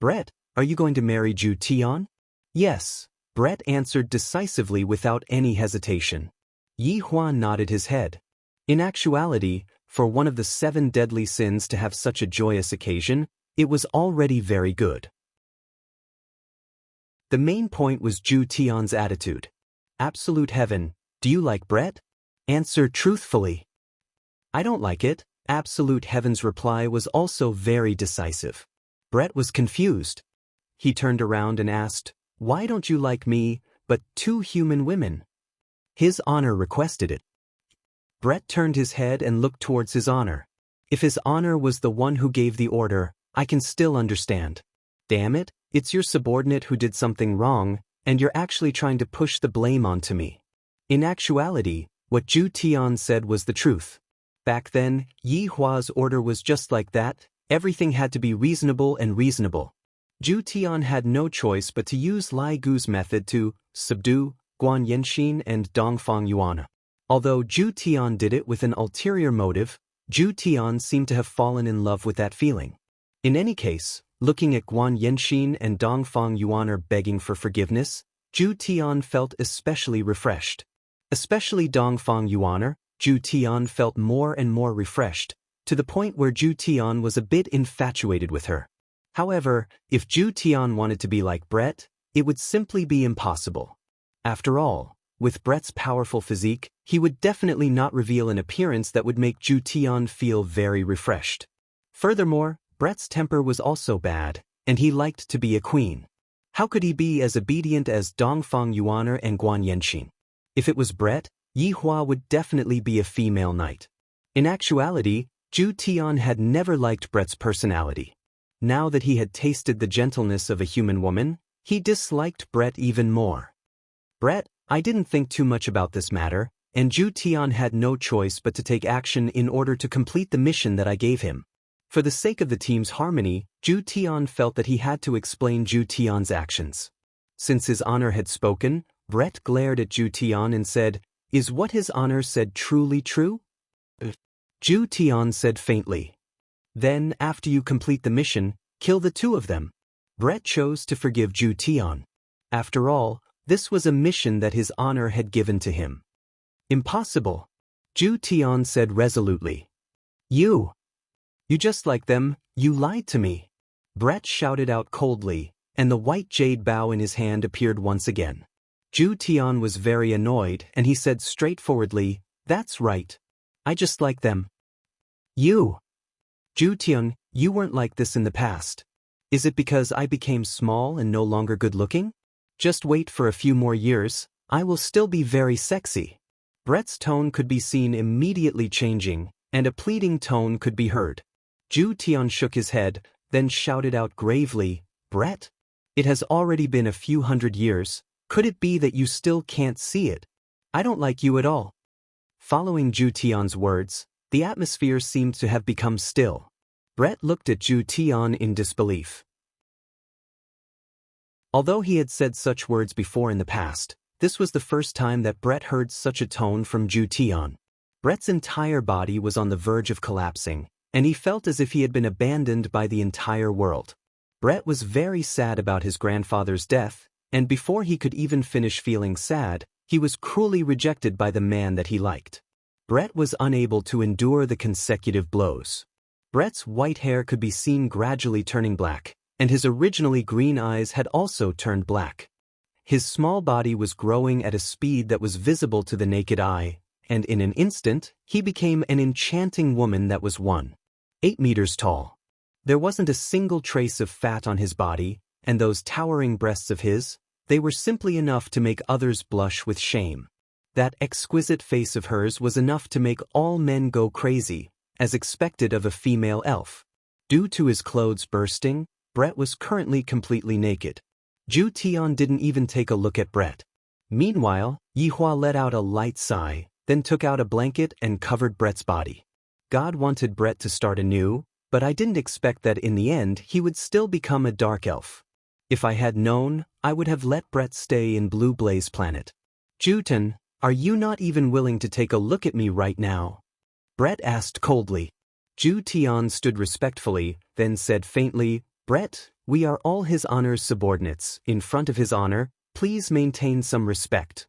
"Brett, are you going to marry Zhu Tian?" "Yes," Brett answered decisively without any hesitation. Yi Hua nodded his head. In actuality, for one of the 7 deadly sins to have such a joyous occasion, it was already very good. The main point was Zhu Tian's attitude. "Absolute Heaven, do you like Brett? Answer truthfully." "I don't like it." Absolute Heaven's reply was also very decisive. Brett was confused. He turned around and asked, "Why don't you like me, but 2 human women?" "His Honor requested it." Brett turned his head and looked towards His Honor. "If His Honor was the one who gave the order, I can still understand. Damn it, it's your subordinate who did something wrong, and you're actually trying to push the blame onto me." In actuality, what Zhu Tian said was the truth. Back then, Yi Hua's order was just like that. Everything had to be reasonable and reasonable. Zhu Tian had no choice but to use Lai Gu's method to subdue Guan Yanxin and Dongfang Yuan. Although Zhu Tian did it with an ulterior motive, Zhu Tian seemed to have fallen in love with that feeling. In any case, looking at Guan Yanxin and Dongfang Yuan begging for forgiveness, Zhu Tian felt especially refreshed. Especially Dongfang Yuan, Zhu Tian felt more and more refreshed, to the point where Zhu Tian was a bit infatuated with her. However, if Zhu Tian wanted to be like Brett, it would simply be impossible. After all, with Brett's powerful physique, he would definitely not reveal an appearance that would make Zhu Tian feel very refreshed. Furthermore, Brett's temper was also bad, and he liked to be a queen. How could he be as obedient as Dongfang Yuan and Guan Yanxin? If it was Brett, Yi Hua would definitely be a female knight. In actuality, Zhu Tian had never liked Brett's personality. Now that he had tasted the gentleness of a human woman, he disliked Brett even more. "Brett, I didn't think too much about this matter, and Zhu Tian had no choice but to take action in order to complete the mission that I gave him." For the sake of the team's harmony, Zhu Tian felt that he had to explain Zhu Tian's actions. Since His Honor had spoken, Brett glared at Zhu Tian and said, "Is what His Honor said truly true?" Zhu Tian said faintly. "Then, after you complete the mission, kill the 2 of them." Brett chose to forgive Zhu Tian. After all, this was a mission that His Honor had given to him. "Impossible," Zhu Tian said resolutely. You just like them, you lied to me." Brett shouted out coldly, and the white jade bow in his hand appeared once again. Zhu Tian was very annoyed, and he said straightforwardly, "That's right. I just like them." "You, Zhu Tian, you weren't like this in the past. Is it because I became small and no longer good-looking? Just wait for a few more years, I will still be very sexy." Brett's tone could be seen immediately changing, and a pleading tone could be heard. Zhu Tian shook his head, then shouted out gravely, "Brett, it has already been a few hundred years. Could it be that you still can't see it? I don't like you at all." Following Zhu Tian's words, the atmosphere seemed to have become still. Brett looked at Zhu Tian in disbelief. Although he had said such words before in the past, this was the first time that Brett heard such a tone from Zhu Tian. Brett's entire body was on the verge of collapsing, and he felt as if he had been abandoned by the entire world. Brett was very sad about his grandfather's death, and before he could even finish feeling sad, he was cruelly rejected by the man that he liked. Brett was unable to endure the consecutive blows. Brett's white hair could be seen gradually turning black, and his originally green eyes had also turned black. His small body was growing at a speed that was visible to the naked eye, and in an instant, he became an enchanting woman that was 1.8 meters tall. There wasn't a single trace of fat on his body, and those towering breasts of his, they were simply enough to make others blush with shame. That exquisite face of hers was enough to make all men go crazy, as expected of a female elf. Due to his clothes bursting, Brett was currently completely naked. Ju Tian didn't even take a look at Brett. Meanwhile, Yihua let out a light sigh, then took out a blanket and covered Brett's body. God wanted Brett to start anew, but I didn't expect that in the end he would still become a dark elf. If I had known, I would have let Brett stay in Blue Blaze Planet. Juten, are you not even willing to take a look at me right now? Brett asked coldly. Ju Tian stood respectfully, then said faintly, Brett, we are all His Honor's subordinates. In front of His Honor, please maintain some respect.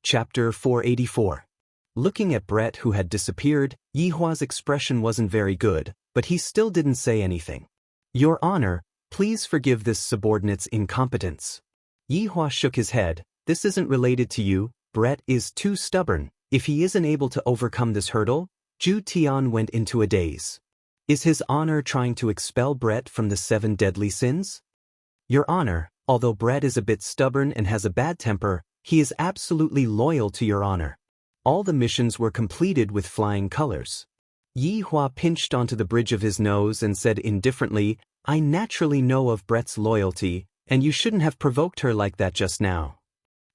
Chapter 484. Looking at Brett, who had disappeared, Yihua's expression wasn't very good, but he still didn't say anything. Your Honor, please forgive this subordinate's incompetence. Yihua shook his head. This isn't related to you. Brett is too stubborn. If he isn't able to overcome this hurdle, Ju Tian went into a daze. Is His Honor trying to expel Brett from the 7 deadly sins? Your Honor, although Brett is a bit stubborn and has a bad temper, he is absolutely loyal to Your Honor. All the missions were completed with flying colors. Yihua pinched onto the bridge of his nose and said indifferently, I naturally know of Brett's loyalty, and you shouldn't have provoked her like that just now.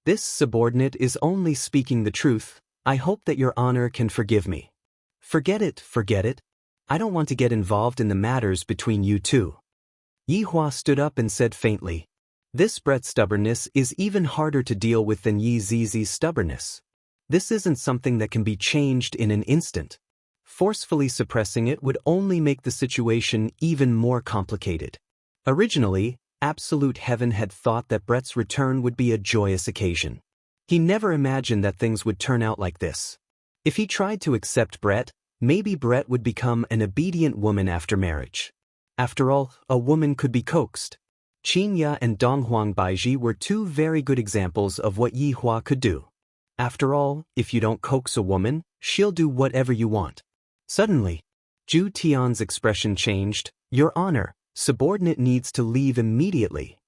This subordinate is only speaking the truth. I hope that Your Honor can forgive me. Forget it, forget it. I don't want to get involved in the matters between you two. Yihua stood up and said faintly, this Brett's stubbornness is even harder to deal with than Yi Zizi's stubbornness. This isn't something that can be changed in an instant. Forcefully suppressing it would only make the situation even more complicated. Originally, Absolute Heaven had thought that Brett's return would be a joyous occasion. He never imagined that things would turn out like this. If he tried to accept Brett, maybe Brett would become an obedient woman after marriage. After all, a woman could be coaxed. Qinya and Donghuang Baiji were 2 very good examples of what Yihua could do. After all, if you don't coax a woman, she'll do whatever you want. Suddenly, Ju Tian's expression changed. Your Honor, subordinate needs to leave immediately.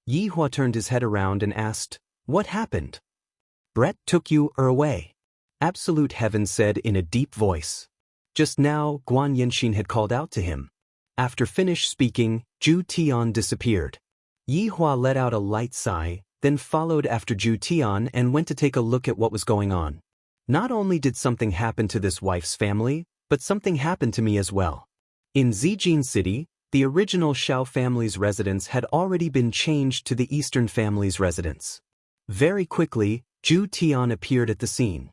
Yihua turned his head around and asked, what happened? Brett took you away. Absolute Heaven said in a deep voice. Just now, Guan Yenshin had called out to him. After finished speaking, Ju Tian disappeared. Yihua let out a light sigh, then followed after Ju Tian and went to take a look at what was going on. Not only did something happen to this wife's family, but something happened to me as well. In Zijin City, the original Xiao family's residence had already been changed to the Eastern family's residence. Very quickly, Ju Tian appeared at the scene.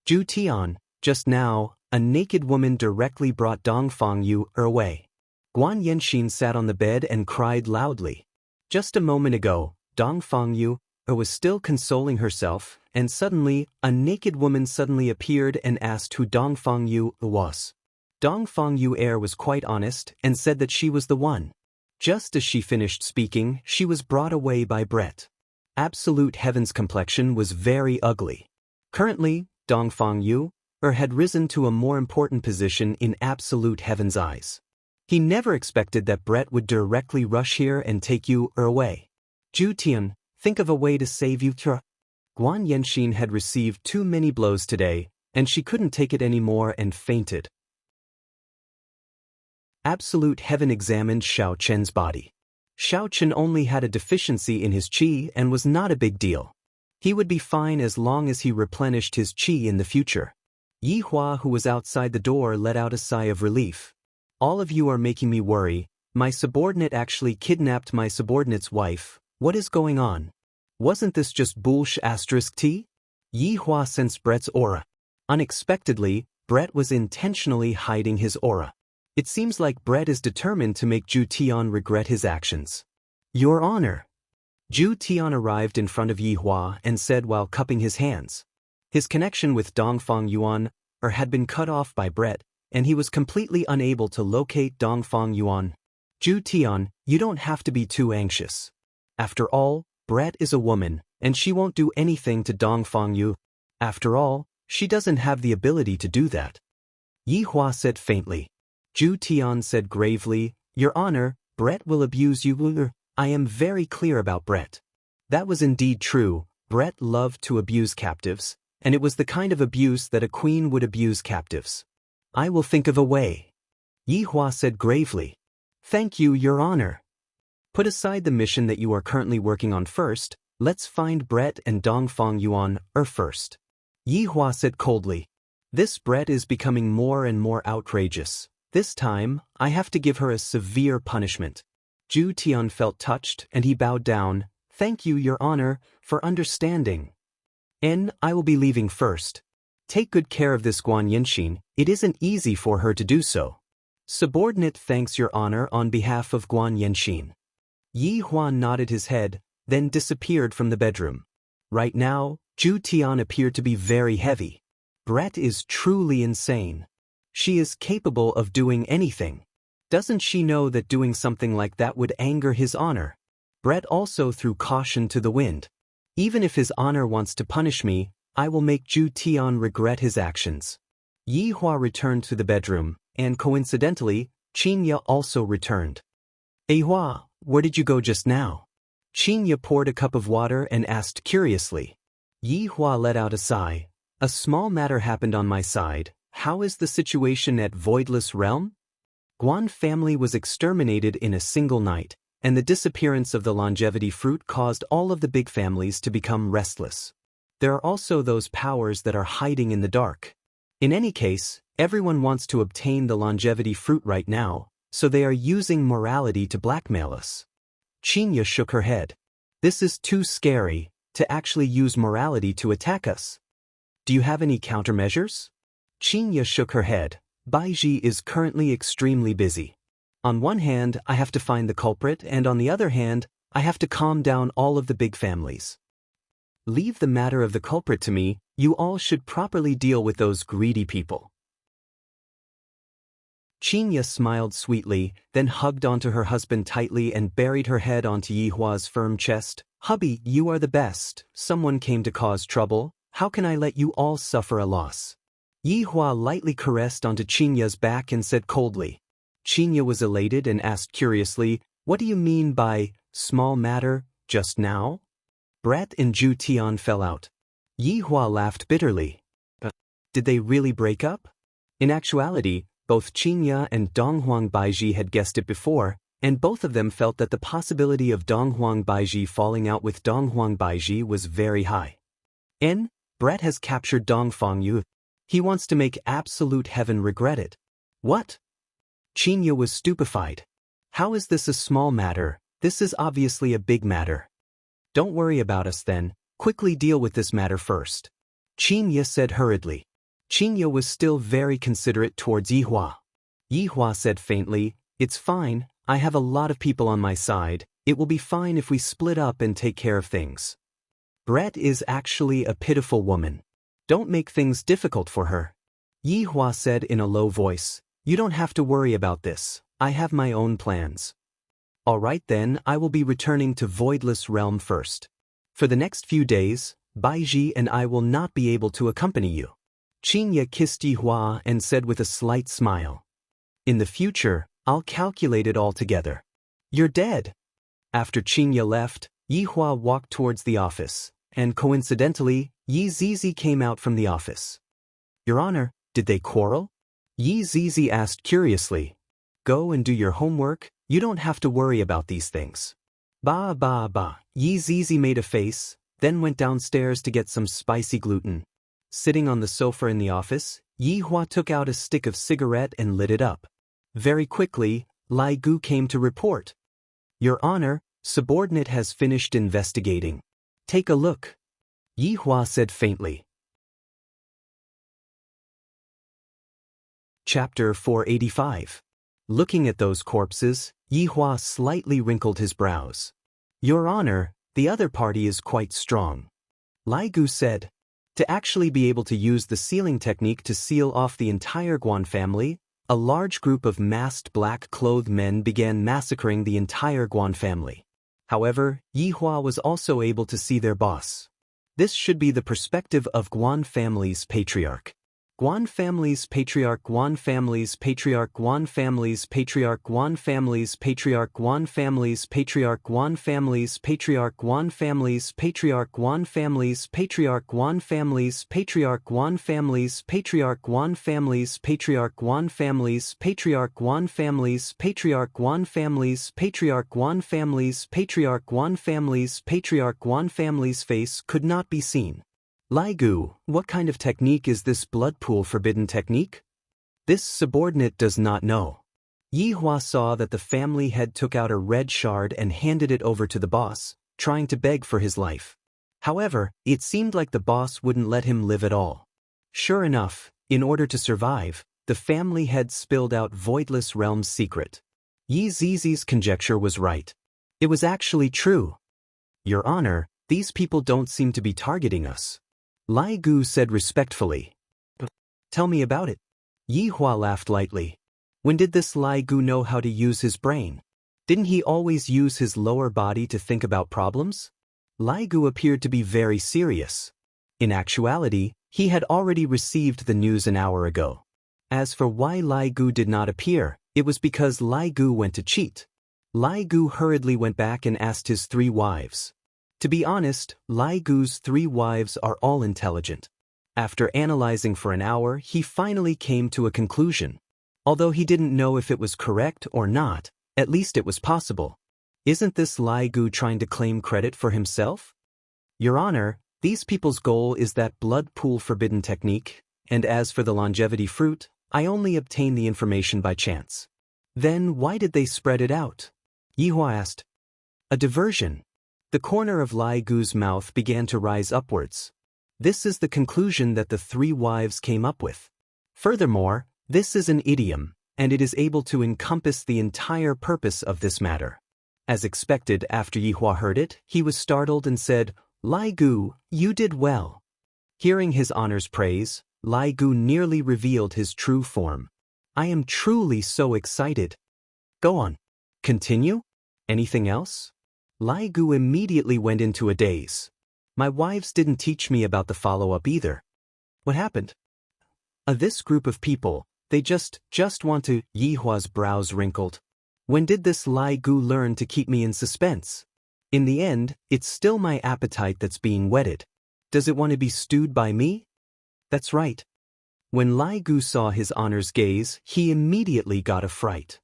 Ju Tian, just now, a naked woman directly brought Dongfang Yu away. Guan Yenshin sat on the bed and cried loudly. Just a moment ago, Dongfang Yu was still consoling herself, and suddenly, a naked woman suddenly appeared and asked who Dongfang Yu was. Dongfang Yu was quite honest and said that she was the one. Just as she finished speaking, she was brought away by Brett. Absolute Heaven's complexion was very ugly. Currently, Dongfang Yu had risen to a more important position in Absolute Heaven's eyes. He never expected that Brett would directly rush here and take you away. Ju Tian, think of a way to save you. Guan Yenshin had received too many blows today, and she couldn't take it anymore and fainted. Absolute Heaven examined Xiao Chen's body. Xiao Chen only had a deficiency in his qi and was not a big deal. He would be fine as long as he replenished his qi in the future. Yihua, who was outside the door, let out a sigh of relief. All of you are making me worry. My subordinate actually kidnapped my subordinate's wife. What is going on? Wasn't this just bullsh*t? Yihua sensed Brett's aura. Unexpectedly, Brett was intentionally hiding his aura. It seems like Brett is determined to make Zhu Tian regret his actions. Your Honor. Zhu Tian arrived in front of Yi Hua and said while cupping his hands. His connection with Dongfang Yuan had been cut off by Brett, and he was completely unable to locate Dongfang Yuan. Zhu Tian, you don't have to be too anxious. After all, Brett is a woman, and she won't do anything to Dongfang Yu. After all, she doesn't have the ability to do that. Yi Hua said faintly. Zhu Tian said gravely, Your Honor, Brett will abuse you. I am very clear about Brett. That was indeed true. Brett loved to abuse captives, and it was the kind of abuse that a queen would abuse captives. I will think of a way. Yi Hua said gravely. Thank you, Your Honor. Put aside the mission that you are currently working on first. Let's find Brett and Dongfang Yuan first. Yi Hua said coldly. This Brett is becoming more and more outrageous. This time, I have to give her a severe punishment. Zhu Tian felt touched and he bowed down. Thank you, Your Honor, for understanding. I will be leaving first. Take good care of this Guan Yinxin. It isn't easy for her to do so. Subordinate thanks Your Honor on behalf of Guan Yinxin. Yi Hua nodded his head, then disappeared from the bedroom. Right now, Zhu Tian appeared to be very heavy. Brett is truly insane. She is capable of doing anything. Doesn't she know that doing something like that would anger his honor? Brett also threw caution to the wind. Even if his honor wants to punish me, I will make Zhu Tian regret his actions. Yi Hua returned to the bedroom, and coincidentally, Qinya also returned. Hua, where did you go just now? Qinya poured a cup of water and asked curiously. Yi Hua let out a sigh. A small matter happened on my side. How is the situation at Voidless Realm? Guan family was exterminated in a single night, and the disappearance of the longevity fruit caused all of the big families to become restless. There are also those powers that are hiding in the dark. In any case, everyone wants to obtain the longevity fruit right now, so they are using morality to blackmail us. Qinya shook her head. This is too scary, to actually use morality to attack us. Do you have any countermeasures? Qinya shook her head. Baiji is currently extremely busy. On one hand, I have to find the culprit, and on the other hand, I have to calm down all of the big families. Leave the matter of the culprit to me. You all should properly deal with those greedy people. Qinya smiled sweetly, then hugged onto her husband tightly and buried her head onto Yi Hua's firm chest. Hubby, you are the best. Someone came to cause trouble. How can I let you all suffer a loss? Yi Hua lightly caressed onto Qinya's back and said coldly. Qinya was elated and asked curiously, What do you mean by small matter, just now? Brett and Zhu Tian fell out. Yi Hua laughed bitterly. Did they really break up? In actuality, both Qinya and Donghuang Baiji had guessed it before, and both of them felt that the possibility of Donghuang Baiji falling out with Donghuang Baiji was very high. Brett has captured Dongfang Yu. He wants to make absolute heaven regret it. What? Qinya was stupefied. How is this a small matter? This is obviously a big matter. Don't worry about us then. Quickly deal with this matter first. Qinya said hurriedly. Qinya was still very considerate towards Yi Hua. Yi Hua said faintly, It's fine, I have a lot of people on my side. It will be fine if we split up and take care of things. Brett is actually a pitiful woman. Don't make things difficult for her. Yi Hua said in a low voice, You don't have to worry about this. I have my own plans. All right then, I will be returning to Voidless Realm first. For the next few days, Baiji and I will not be able to accompany you. Qinya kissed Yi Hua and said with a slight smile. In the future, I'll calculate it all together. You're dead. After Qinya left, Yi Hua walked towards the office, and coincidentally, Yi Zizi came out from the office. Your Honor, did they quarrel? Yi Zizi asked curiously. Go and do your homework, you don't have to worry about these things. Ba. Yi Zizi made a face, then went downstairs to get some spicy gluten. Sitting on the sofa in the office, Yi Hua took out a stick of cigarette and lit it up. Very quickly, Lai Gu came to report. Your Honor, subordinate has finished investigating. Take a look. Yi Hua said faintly. Chapter 485. Looking at those corpses, Yihua slightly wrinkled his brows. Your Honor, the other party is quite strong. Lai Gu said. To actually be able to use the sealing technique to seal off the entire Guan family, a large group of masked black-clothed men began massacring the entire Guan family. However, Yihua was also able to see their boss. This should be the perspective of Guan family's patriarch. Guan family's patriarch, Guan family's patriarch, Guan family's patriarch, Guan family's patriarch, Guan family's patriarch, Guan family's patriarch, Guan family's patriarch, Guan family's patriarch, Guan family's patriarch, Guan family's patriarch, Guan family's patriarch, Guan family's patriarch, Guan family's patriarch, Guan family's patriarch, Guan family's patriarch, Guan family's patriarch, Guan family's face could not be seen. Lai Gu, what kind of technique is this blood pool forbidden technique? This subordinate does not know. Yihua saw that the family head took out a red shard and handed it over to the boss, trying to beg for his life. However, it seemed like the boss wouldn't let him live at all. Sure enough, in order to survive, the family head spilled out Voidless Realm's secret. Yi Zizi's conjecture was right. It was actually true. Your Honor, these people don't seem to be targeting us. Lai Gu said respectfully. Tell me about it. Yihua laughed lightly. When did this Lai Gu know how to use his brain? Didn't he always use his lower body to think about problems? Lai Gu appeared to be very serious. In actuality, he had already received the news an hour ago. As for why Lai Gu did not appear, it was because Lai Gu went to cheat. Lai Gu hurriedly went back and asked his 3 wives. To be honest, Lai Gu's 3 wives are all intelligent. After analyzing for an hour, he finally came to a conclusion. Although he didn't know if it was correct or not, at least it was possible. Isn't this Lai Gu trying to claim credit for himself? Your Honor, these people's goal is that blood pool forbidden technique, and as for the longevity fruit, I only obtained the information by chance. Then why did they spread it out? Yihua asked. A diversion. The corner of Lai Gu's mouth began to rise upwards. This is the conclusion that the 3 wives came up with. Furthermore, this is an idiom, and it is able to encompass the entire purpose of this matter. As expected, after Yihua heard it, he was startled and said, Lai Gu, you did well. Hearing his honor's praise, Lai Gu nearly revealed his true form. I am truly so excited. Go on. Continue? Anything else? Lai Gu immediately went into a daze. My wives didn't teach me about the follow-up either. What happened? This group of people, they just want to. Yihua's brows wrinkled. When did this Lai Gu learn to keep me in suspense? In the end, it's still my appetite that's being whetted. Does it want to be stewed by me? That's right. When Lai Gu saw his honor's gaze, he immediately got a fright.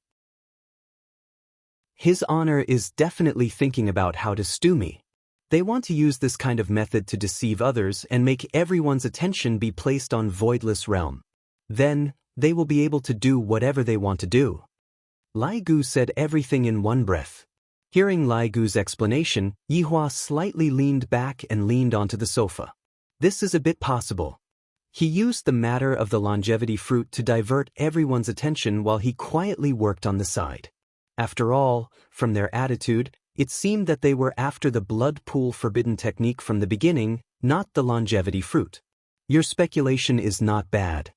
His honor is definitely thinking about how to stew me. They want to use this kind of method to deceive others and make everyone's attention be placed on Voidless Realm. Then, they will be able to do whatever they want to do. Lai Gu said everything in one breath. Hearing Lai Gu's explanation, Yihua slightly leaned back and leaned onto the sofa. This is a bit possible. He used the matter of the longevity fruit to divert everyone's attention while he quietly worked on the side. After all, from their attitude, it seemed that they were after the blood pool forbidden technique from the beginning, not the longevity fruit. Your speculation is not bad.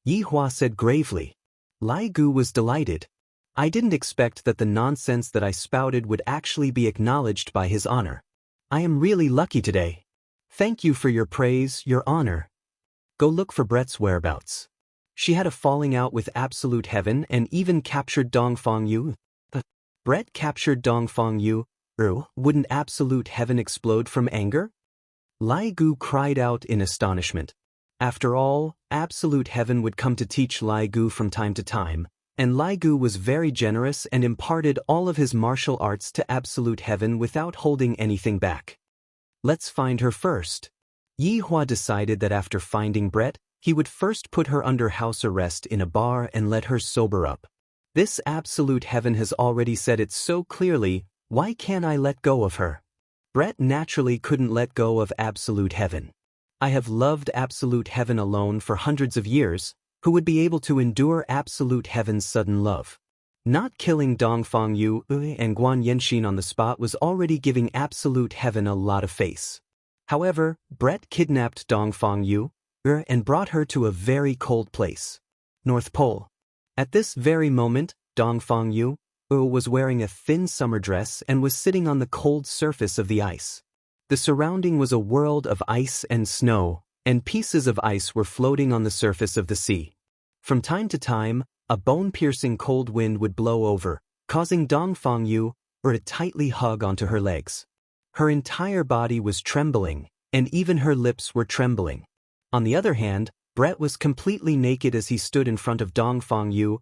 Yihua said gravely. Lai Gu was delighted. I didn't expect that the nonsense that I spouted would actually be acknowledged by his honor. I am really lucky today. Thank you for your praise, your honor. Go look for Brett's whereabouts. She had a falling out with Absolute Heaven and even captured Dongfang Yu. Brett captured Dongfang Yu. Wouldn't Absolute Heaven explode from anger? Lai Gu cried out in astonishment. After all, Absolute Heaven would come to teach Lai Gu from time to time, and Lai Gu was very generous and imparted all of his martial arts to Absolute Heaven without holding anything back. Let's find her first. Yihua decided that after finding Brett, he would first put her under house arrest in a bar and let her sober up. This Absolute Heaven has already said it so clearly, why can't I let go of her? Brett naturally couldn't let go of Absolute Heaven. I have loved Absolute Heaven alone for hundreds of years. Who would be able to endure Absolute Heaven's sudden love? Not killing Dongfang Yu and Guan Yenxin on the spot was already giving absolute heaven a lot of face. However, Brett kidnapped Dongfang Yu and brought her to a very cold place, North Pole. At this very moment, Dongfang Yu was wearing a thin summer dress and was sitting on the cold surface of the ice. The surrounding was a world of ice and snow, and pieces of ice were floating on the surface of the sea. From time to time, a bone-piercing cold wind would blow over, causing Dongfang Yu to tightly hug onto her legs. Her entire body was trembling, and even her lips were trembling. On the other hand, Brett was completely naked as he stood in front of Dongfang Yu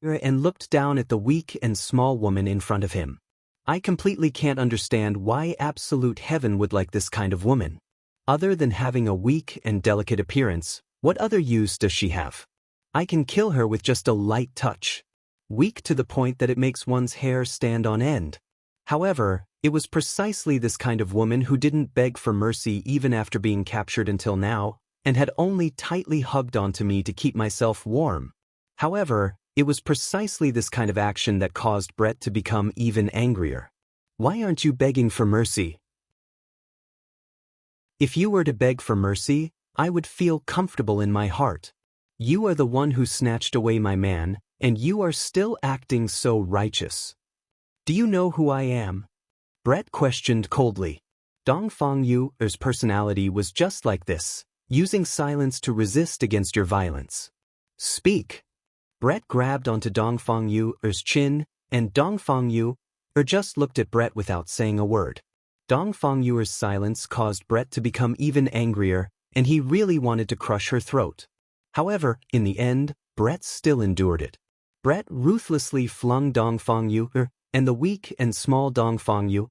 and looked down at the weak and small woman in front of him. I completely can't understand why absolute heaven would like this kind of woman. Other than having a weak and delicate appearance, what other use does she have? I can kill her with just a light touch. Weak to the point that it makes one's hair stand on end. However, it was precisely this kind of woman who didn't beg for mercy even after being captured until now, and had only tightly hugged onto me to keep myself warm. However, it was precisely this kind of action that caused Brett to become even angrier. Why aren't you begging for mercy? If you were to beg for mercy, I would feel comfortable in my heart. You are the one who snatched away my man, and you are still acting so righteous. Do you know who I am? Brett questioned coldly. Dongfang Yu's personality was just like this, using silence to resist against your violence. Speak. Brett grabbed onto Dongfang Yu's chin, and Dongfang Yu just looked at Brett without saying a word. Dongfang Yu's silence caused Brett to become even angrier, and he really wanted to crush her throat. However, in the end, Brett still endured it. Brett ruthlessly flung Dongfang Yu, and the weak and small Dongfang Yu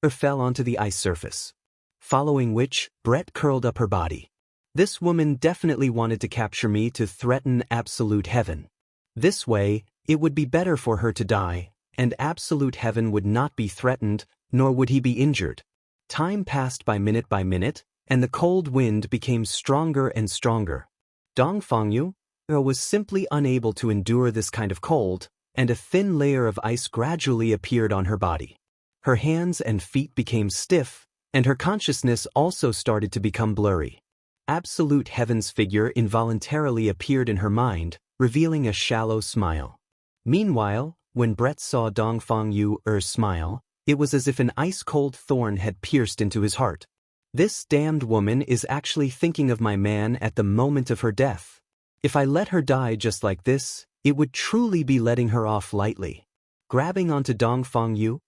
fell onto the ice surface. Following which, Brett curled up her body. This woman definitely wanted to capture me to threaten absolute heaven. This way, it would be better for her to die, and absolute heaven would not be threatened, nor would he be injured. Time passed by minute, and the cold wind became stronger and stronger. Dongfang Yu was simply unable to endure this kind of cold, and a thin layer of ice gradually appeared on her body. Her hands and feet became stiff, and her consciousness also started to become blurry. Absolute heaven's figure involuntarily appeared in her mind, revealing a shallow smile. Meanwhile, when Brett saw Dongfang Yu's smile, it was as if an ice-cold thorn had pierced into his heart. This damned woman is actually thinking of my man at the moment of her death. If I let her die just like this, it would truly be letting her off lightly. Grabbing onto Dongfang Yu,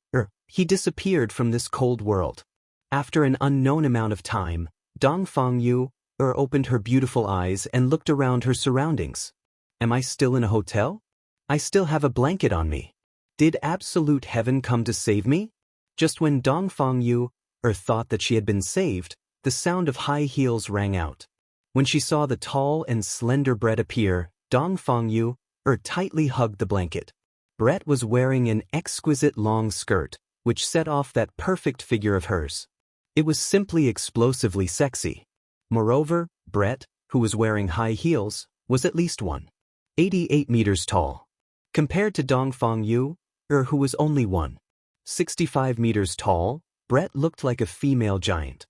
he disappeared from this cold world. After an unknown amount of time, Dongfang Yu opened her beautiful eyes and looked around her surroundings. Am I still in a hotel? I still have a blanket on me. Did absolute heaven come to save me? Just when Dongfang Yu thought that she had been saved, the sound of high heels rang out. When she saw the tall and slender Brett appear, Dongfang Yu tightly hugged the blanket. Brett was wearing an exquisite long skirt, which set off that perfect figure of hers. It was simply explosively sexy. Moreover, Brett, who was wearing high heels, was at least 1.88 meters tall. Compared to Dongfang Yu, who was only 1.65 meters tall, Brett looked like a female giant.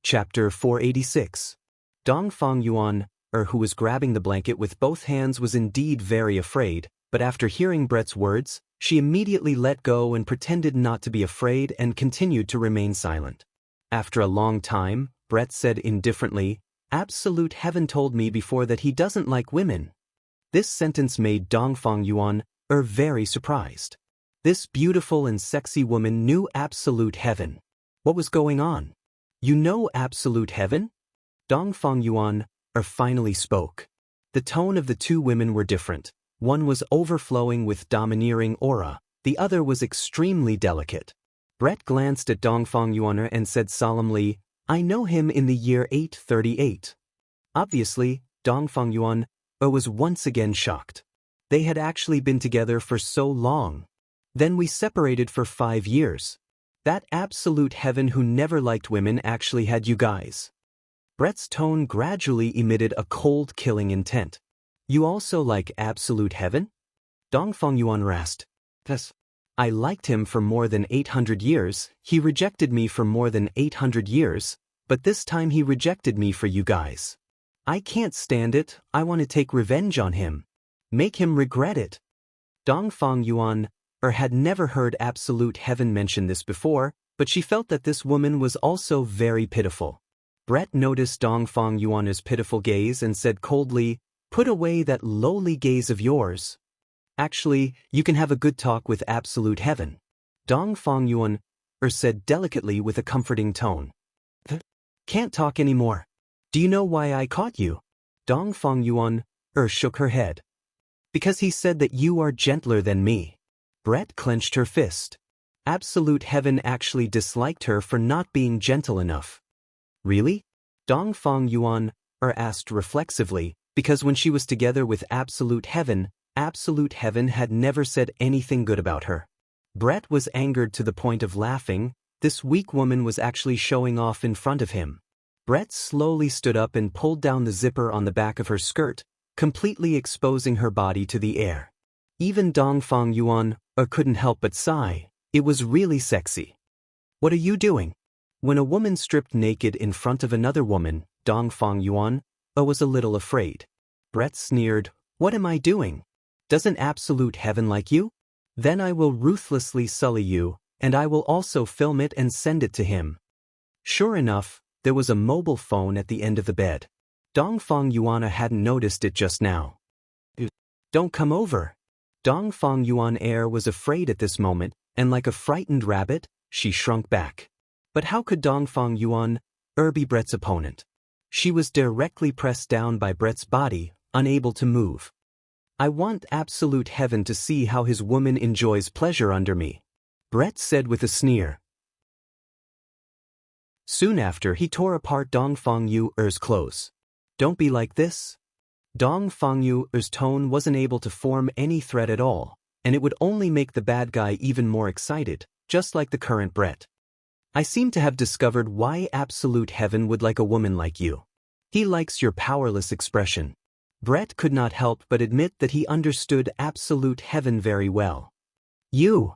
Chapter 486. Dongfang Yuan, who was grabbing the blanket with both hands, was indeed very afraid, but after hearing Brett's words, she immediately let go and pretended not to be afraid and continued to remain silent. After a long time, Brett said indifferently, "Absolute heaven told me before that he doesn't like women." This sentence made Dongfang Yuan very surprised. This beautiful and sexy woman knew absolute heaven. What was going on? You know absolute heaven? Dongfang Yuan finally spoke. The tone of the two women were different. One was overflowing with domineering aura, the other was extremely delicate. Brett glanced at Dongfang Yuan and said solemnly, "I know him in the year 838. Obviously, Dongfang Yuan was once again shocked. They had actually been together for so long. Then we separated for 5 years. That absolute heaven who never liked women actually had you guys." Brett's tone gradually emitted a cold, killing intent. You also like absolute heaven? Dongfang Yuan asked. Yes. I liked him for more than 800 years, he rejected me for more than 800 years, but this time he rejected me for you guys. I can't stand it, I want to take revenge on him. Make him regret it. Dongfang Yuan had never heard absolute heaven mention this before, but she felt that this woman was also very pitiful. Brett noticed Dongfang Yuan's pitiful gaze and said coldly, "Put away that lowly gaze of yours. Actually, you can have a good talk with absolute heaven." Dongfang Yuan said delicately with a comforting tone. "Can't talk anymore. Do you know why I caught you?" Dongfang Yuan shook her head. "Because he said that you are gentler than me." Brett clenched her fist. Absolute heaven actually disliked her for not being gentle enough. Really? Dongfang Yuan asked reflexively, because when she was together with absolute heaven had never said anything good about her. Brett was angered to the point of laughing. This weak woman was actually showing off in front of him. Brett slowly stood up and pulled down the zipper on the back of her skirt, completely exposing her body to the air. Even Dongfang Yuan couldn't help but sigh. It was really sexy. "What are you doing?" When a woman stripped naked in front of another woman, Dongfang Yuan was a little afraid. Brett sneered, "What am I doing? Doesn't absolute heaven like you? Then I will ruthlessly sully you, and I will also film it and send it to him." Sure enough, there was a mobile phone at the end of the bed. Dongfang Yuan hadn't noticed it just now. "Don't come over." Dongfang Yuan was afraid at this moment, and like a frightened rabbit, she shrunk back. But how could Dongfang Yuan be Brett's opponent? She was directly pressed down by Brett's body, unable to move. "I want absolute heaven to see how his woman enjoys pleasure under me," Brett said with a sneer. Soon after, he tore apart Dongfang Yu's clothes. "Don't be like this." Dongfang Yu's tone wasn't able to form any threat at all, and it would only make the bad guy even more excited, just like the current Brett. "I seem to have discovered why absolute heaven would like a woman like you. He likes your powerless expression." Brett could not help but admit that he understood absolute heaven very well. "You."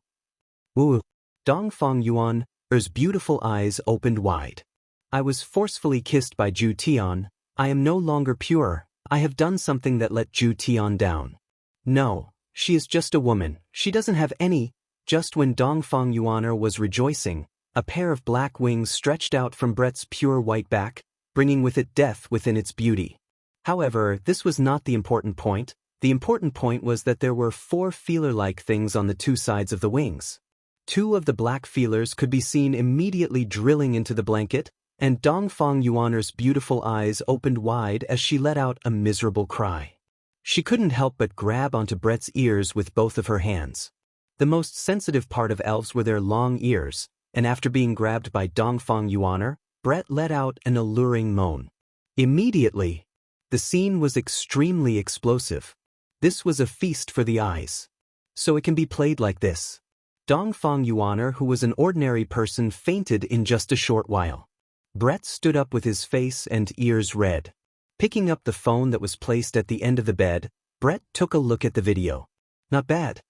Ooh. Dongfang Yuan's beautiful eyes opened wide. "I was forcefully kissed by Ju Tian. I am no longer pure. I have done something that let Ju Tian down." "No, she is just a woman. She doesn't have any." Just when Dongfang Yuan was rejoicing, a pair of black wings stretched out from Brett's pure white back, bringing with it death within its beauty. However, this was not the important point. The important point was that there were 4 feeler-like things on the 2 sides of the wings. 2 of the black feelers could be seen immediately drilling into the blanket, and Dongfang Yuan's beautiful eyes opened wide as she let out a miserable cry. She couldn't help but grab onto Brett's ears with both of her hands. The most sensitive part of elves were their long ears, and after being grabbed by Dongfang Yuan, Brett let out an alluring moan. Immediately, the scene was extremely explosive. This was a feast for the eyes. So it can be played like this. Dongfang Yuan, who was an ordinary person, fainted in just a short while. Brett stood up with his face and ears red. Picking up the phone that was placed at the end of the bed, Brett took a look at the video. Not bad.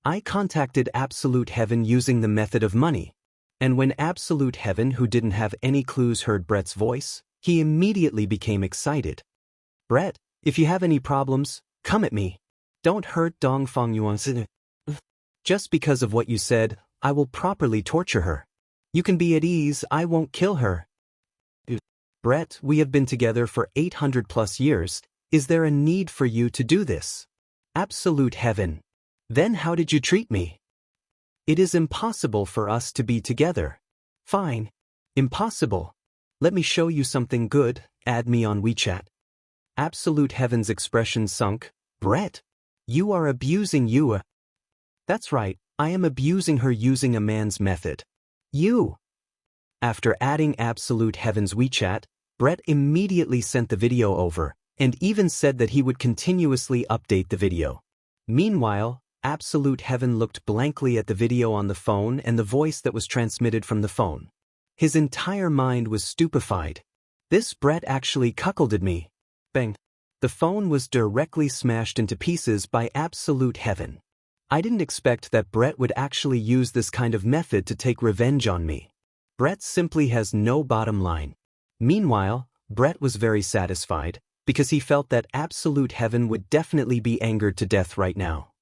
I contacted Absolute Heaven using the method of money. And when Absolute Heaven, who didn't have any clues, heard Brett's voice, he immediately became excited. "Brett, if you have any problems, come at me. Don't hurt Dongfang Yuan. Just because of what you said, I will properly torture her. You can be at ease, I won't kill her." "Brett, we have been together for 800 plus years. Is there a need for you to do this?" "Absolute Heaven. Then how did you treat me?" "It is impossible for us to be together." "Fine. Impossible. Let me show you something good, add me on WeChat." Absolute Heaven's expression sunk. "Brett, you are abusing you." "That's right, I am abusing her using a man's method." "You." After adding Absolute Heaven's WeChat, Brett immediately sent the video over, and even said that he would continuously update the video. Meanwhile, Absolute Heaven looked blankly at the video on the phone and the voice that was transmitted from the phone. His entire mind was stupefied. This Brett actually cuckolded me. Bang. The phone was directly smashed into pieces by absolute heaven. I didn't expect that Brett would actually use this kind of method to take revenge on me. Brett simply has no bottom line. Meanwhile, Brett was very satisfied, because he felt that absolute heaven would definitely be angered to death right now.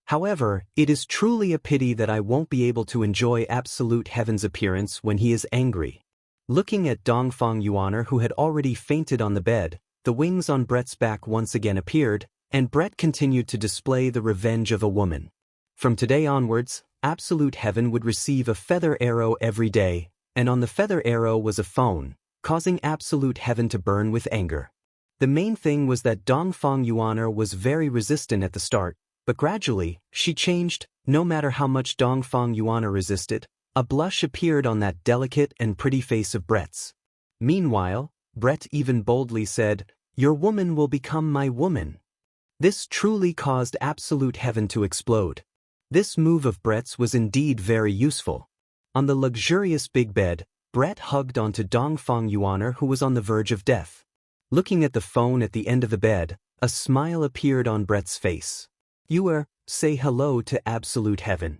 However, it is truly a pity that I won't be able to enjoy absolute heaven's appearance when he is angry. Looking at Dongfang Yuaner, who had already fainted on the bed, the wings on Brett's back once again appeared, and Brett continued to display the revenge of a woman. From today onwards, absolute heaven would receive a feather arrow every day, and on the feather arrow was a phone, causing absolute heaven to burn with anger. The main thing was that Dongfang Yuaner was very resistant at the start, but gradually, she changed. No matter how much Dongfang Yuaner resisted, a blush appeared on that delicate and pretty face of Brett's. Meanwhile, Brett even boldly said, "Your woman will become my woman." This truly caused absolute heaven to explode. This move of Brett's was indeed very useful. On the luxurious big bed, Brett hugged onto Dongfang Yuaner, who was on the verge of death. Looking at the phone at the end of the bed, a smile appeared on Brett's face. "You say hello to absolute heaven."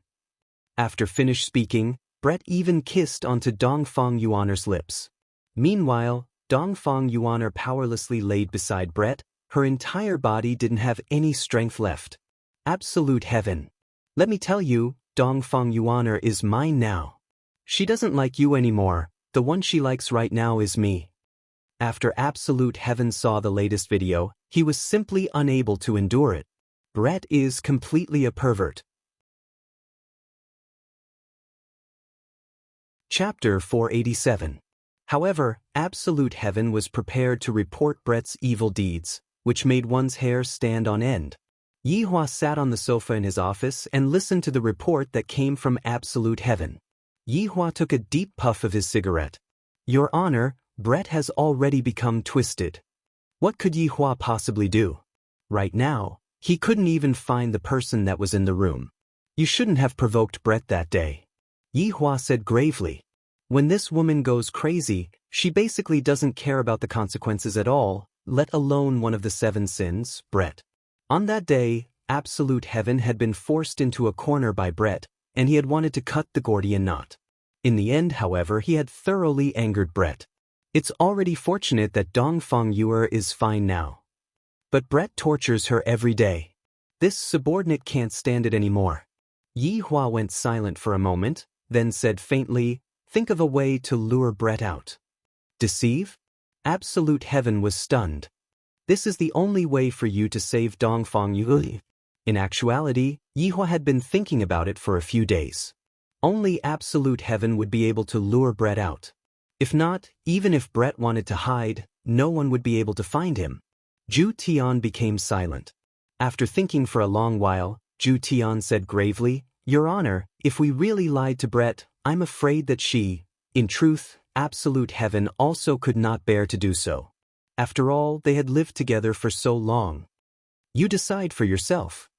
After finished speaking, Brett even kissed onto Dongfang Yuaner's lips. Meanwhile, Dongfang Yuaner powerlessly laid beside Brett. Her entire body didn't have any strength left. Absolute heaven. "Let me tell you, Dongfang Yuaner is mine now. She doesn't like you anymore. The one she likes right now is me." After absolute heaven saw the latest video, he was simply unable to endure it. Brett is completely a pervert. Chapter 487. However, absolute heaven was prepared to report Brett's evil deeds, which made one's hair stand on end. Yihua sat on the sofa in his office and listened to the report that came from absolute heaven. Yihua took a deep puff of his cigarette. "Your Honor, Brett has already become twisted." What could Yihua possibly do? Right now, he couldn't even find the person that was in the room. "You shouldn't have provoked Brett that day," Yihua said gravely. "When this woman goes crazy, she basically doesn't care about the consequences at all, let alone one of the 7 sins, Brett." On that day, absolute heaven had been forced into a corner by Brett, and he had wanted to cut the Gordian knot. In the end, however, he had thoroughly angered Brett. It's already fortunate that Dongfang Yuer is fine now. But Brett tortures her every day. This subordinate can't stand it anymore. Yihua went silent for a moment, then said faintly, "Think of a way to lure Brett out." "Deceive?" Absolute heaven was stunned. "This is the only way for you to save Dongfang Yuer." In actuality, Yihua had been thinking about it for a few days. Only absolute heaven would be able to lure Brett out. If not, even if Brett wanted to hide, no one would be able to find him. Zhu Tian became silent. After thinking for a long while, Zhu Tian said gravely, "Your Honor, if we really lied to Brett, I'm afraid that in truth, absolute heaven also could not bear to do so. After all, they had lived together for so long. You decide for yourself."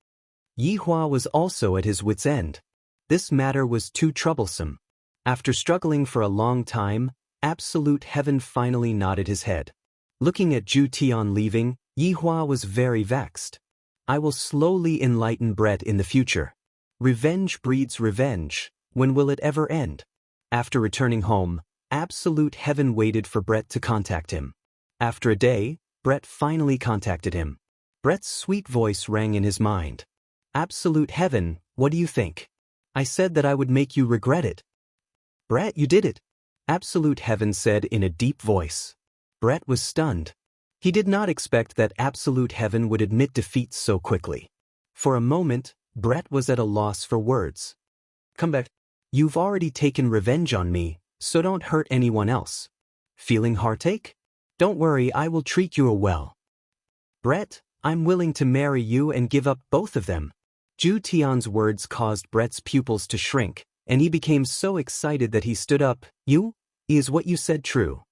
Yihua was also at his wit's end. This matter was too troublesome. After struggling for a long time, absolute heaven finally nodded his head. Looking at Zhu Tian leaving, Yihua was very vexed. "I will slowly enlighten Brett in the future. Revenge breeds revenge. When will it ever end?" After returning home, absolute heaven waited for Brett to contact him. After a day, Brett finally contacted him. Brett's sweet voice rang in his mind. "Absolute heaven, what do you think? I said that I would make you regret it." "Brett, you did it," absolute heaven said in a deep voice. Brett was stunned. He did not expect that absolute heaven would admit defeat so quickly. For a moment, Brett was at a loss for words. "Come back. You've already taken revenge on me, so don't hurt anyone else. Feeling heartache? Don't worry, I will treat you well. Brett, I'm willing to marry you and give up both of them." Zhu Tian's words caused Brett's pupils to shrink, and he became so excited that he stood up. Is what you said true?"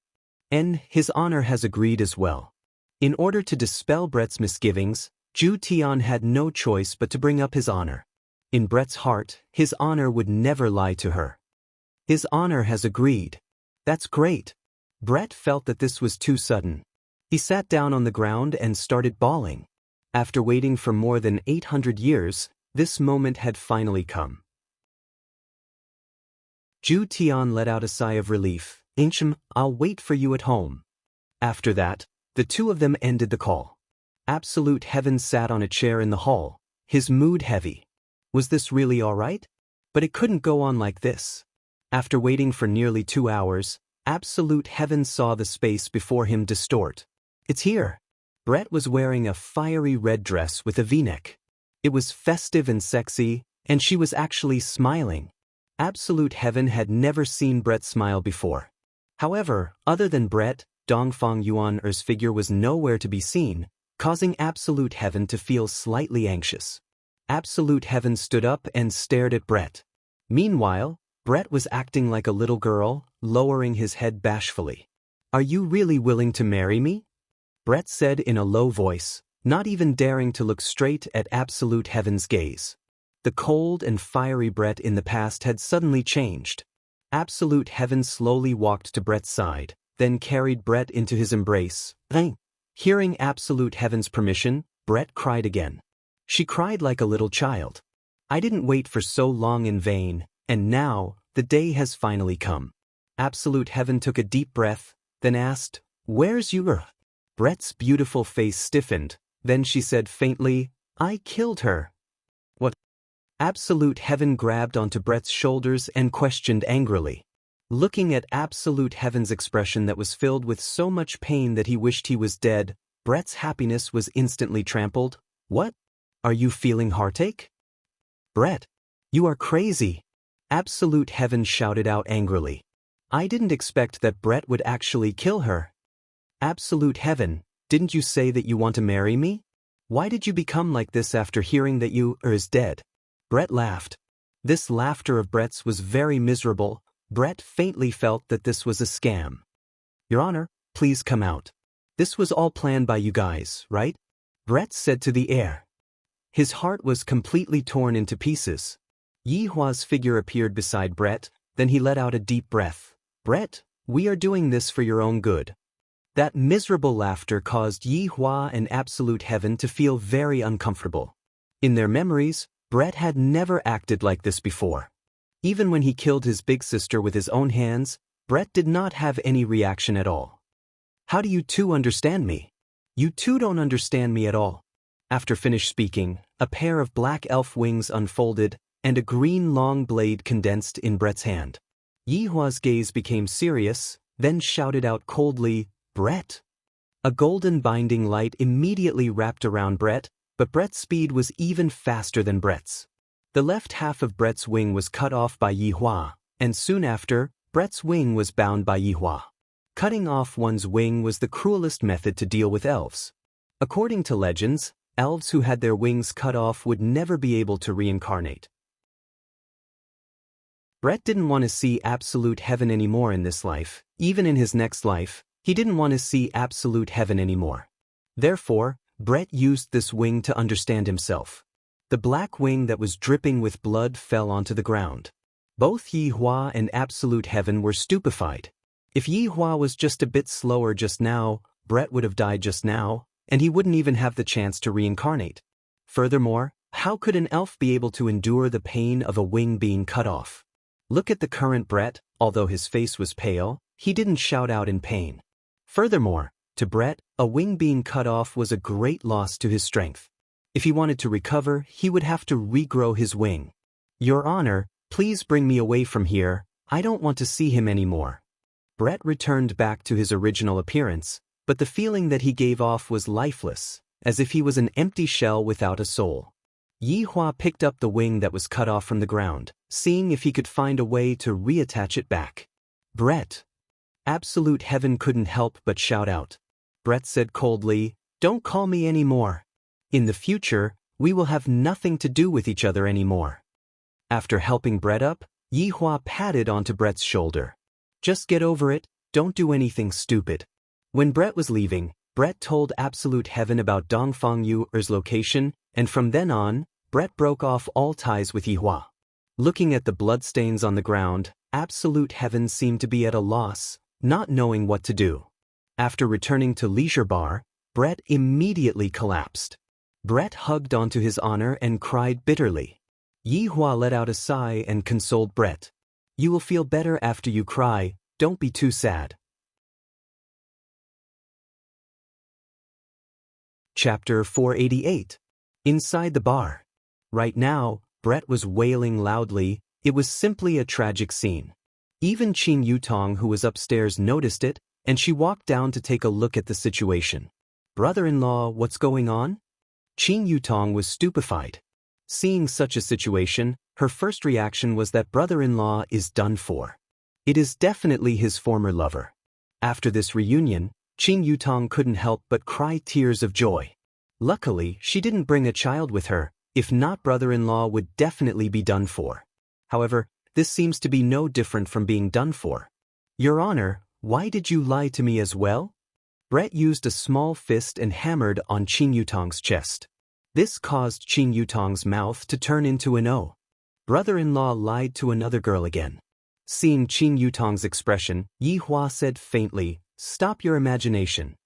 And his honor has agreed as well. In order to dispel Brett's misgivings, Zhu Tian had no choice but to bring up his honor. In Brett's heart, his honor would never lie to her. His honor has agreed. That's great. Brett felt that this was too sudden. He sat down on the ground and started bawling. After waiting for more than 800 years, this moment had finally come. Ju Tian let out a sigh of relief. "Ancient, I'll wait for you at home." After that, the two of them ended the call. Absolute Heaven sat on a chair in the hall, his mood heavy. Was this really all right? But it couldn't go on like this. After waiting for nearly 2 hours, Absolute Heaven saw the space before him distort. It's here. Brett was wearing a fiery red dress with a V-neck. It was festive and sexy, and she was actually smiling. Absolute Heaven had never seen Brett smile before. However, other than Brett, Dongfang Yuan'er's figure was nowhere to be seen, causing Absolute Heaven to feel slightly anxious. Absolute Heaven stood up and stared at Brett. Meanwhile, Brett was acting like a little girl, lowering his head bashfully. "Are you really willing to marry me?" Brett said in a low voice, not even daring to look straight at Absolute Heaven's gaze. The cold and fiery Brett in the past had suddenly changed. Absolute Heaven slowly walked to Brett's side, then carried Brett into his embrace. Hearing Absolute Heaven's permission, Brett cried again. She cried like a little child. "I didn't wait for so long in vain, and now, the day has finally come." Absolute Heaven took a deep breath, then asked, "Where's your?" Brett's beautiful face stiffened, then she said faintly, "I killed her." "What?" Absolute Heaven grabbed onto Brett's shoulders and questioned angrily. Looking at Absolute Heaven's expression that was filled with so much pain that he wished he was dead, Brett's happiness was instantly trampled. "What? Are you feeling heartache?" "Brett, you are crazy!" Absolute Heaven shouted out angrily. "I didn't expect that Brett would actually kill her." "Absolute Heaven, didn't you say that you want to marry me? Why did you become like this after hearing that you is dead?" Brett laughed. This laughter of Brett's was very miserable. Brett faintly felt that this was a scam. "Your Honor, please come out. This was all planned by you guys, right?" Brett said to the air. His heart was completely torn into pieces. Yi Hua's figure appeared beside Brett, then he let out a deep breath. "Brett, we are doing this for your own good." That miserable laughter caused Yi Hua and Absolute Heaven to feel very uncomfortable. In their memories, Brett had never acted like this before. Even when he killed his big sister with his own hands, Brett did not have any reaction at all. "How do you two understand me? You two don't understand me at all." After finished speaking, a pair of black elf wings unfolded, and a green long blade condensed in Brett's hand. Yi Hua's gaze became serious, then shouted out coldly, "Brett!" A golden binding light immediately wrapped around Brett, but Brett's speed was even faster than Brett's. The left half of Brett's wing was cut off by Yi Hua, and soon after, Brett's wing was bound by Yi Hua. Cutting off one's wing was the cruelest method to deal with elves. According to legends, elves who had their wings cut off would never be able to reincarnate. Brett didn't want to see Absolute Heaven anymore in this life. Even in his next life, he didn't want to see Absolute Heaven anymore. Therefore, Brett used this wing to understand himself. The black wing that was dripping with blood fell onto the ground. Both Yi Hua and Absolute Heaven were stupefied. If Yi Hua was just a bit slower just now, Brett would have died just now, and he wouldn't even have the chance to reincarnate. Furthermore, how could an elf be able to endure the pain of a wing being cut off? Look at the current Brett. Although his face was pale, he didn't shout out in pain. Furthermore, to Brett, a wing being cut off was a great loss to his strength. If he wanted to recover, he would have to regrow his wing. "Your Honor, please bring me away from here. I don't want to see him anymore." Brett returned back to his original appearance, but the feeling that he gave off was lifeless, as if he was an empty shell without a soul. Yi Hua picked up the wing that was cut off from the ground, seeing if he could find a way to reattach it back. "Brett!" Absolute Heaven couldn't help but shout out. Brett said coldly, "Don't call me anymore. In the future, we will have nothing to do with each other anymore." After helping Brett up, Yi Hua patted onto Brett's shoulder. "Just get over it, don't do anything stupid." When Brett was leaving, Brett told Absolute Heaven about Dongfang Yuer's location, and from then on, Brett broke off all ties with Yi Hua. Looking at the bloodstains on the ground, Absolute Heaven seemed to be at a loss, not knowing what to do. After returning to Leisure Bar, Brett immediately collapsed. Brett hugged onto his honor and cried bitterly. Yi Hua let out a sigh and consoled Brett. You will feel better after you cry, don't be too sad. Chapter 488. Inside the bar. Right now, Brett was wailing loudly. It was simply a tragic scene. Even Qin Yutong, who was upstairs, noticed it, and she walked down to take a look at the situation. Brother-in-law, what's going on? Qin Yutong was stupefied. Seeing such a situation, her first reaction was that brother-in-law is done for. It is definitely his former lover. After this reunion, Qin Yutong couldn't help but cry tears of joy. Luckily, she didn't bring a child with her. If not, brother-in-law would definitely be done for. However, this seems to be no different from being done for. Your Honor, why did you lie to me as well? Brett used a small fist and hammered on Qin Yutong's chest. This caused Qin Yutong's mouth to turn into an O. Brother-in-law lied to another girl again. Seeing Qin Yutong's expression, Yi Hua said faintly, "Stop your imagination."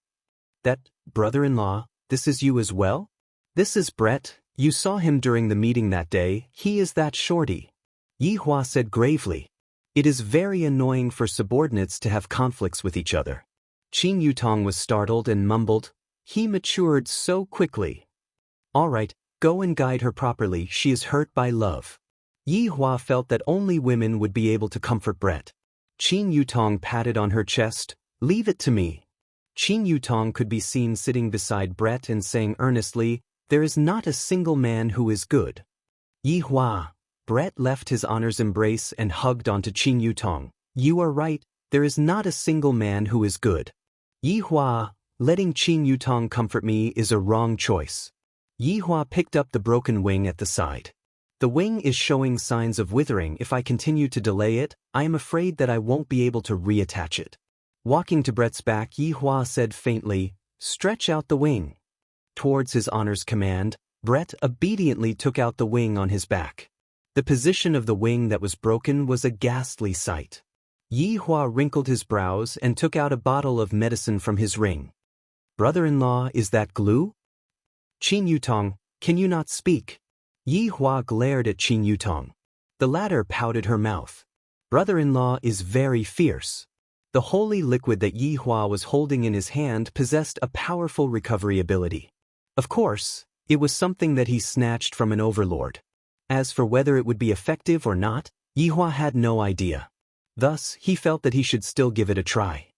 That, brother-in-law, this is you as well? This is Brett, you saw him during the meeting that day, he is that shorty. Yi Hua said gravely. It is very annoying for subordinates to have conflicts with each other. Qin Yutong was startled and mumbled, he matured so quickly. All right, go and guide her properly, she is hurt by love. Yi Hua felt that only women would be able to comfort Brett. Qin Yutong patted on her chest, leave it to me. Qin Yutong could be seen sitting beside Brett and saying earnestly, there is not a single man who is good. Yi Hua. Brett left his honor's embrace and hugged onto Qin Yutong. You are right, there is not a single man who is good. Yi Hua, letting Qin Yutong comfort me is a wrong choice. Yi Hua picked up the broken wing at the side. The wing is showing signs of withering. If I continue to delay it, I am afraid that I won't be able to reattach it. Walking to Brett's back, Yi Hua said faintly, stretch out the wing. Towards his honor's command, Brett obediently took out the wing on his back. The position of the wing that was broken was a ghastly sight. Yi Hua wrinkled his brows and took out a bottle of medicine from his ring. Brother-in-law, is that glue? Qin Yutong, can you not speak? Yi Hua glared at Qin Yutong. The latter pouted her mouth. Brother-in-law is very fierce. The holy liquid that Yi Hua was holding in his hand possessed a powerful recovery ability. Of course, it was something that he snatched from an overlord. As for whether it would be effective or not, Yi Hua had no idea. Thus, he felt that he should still give it a try.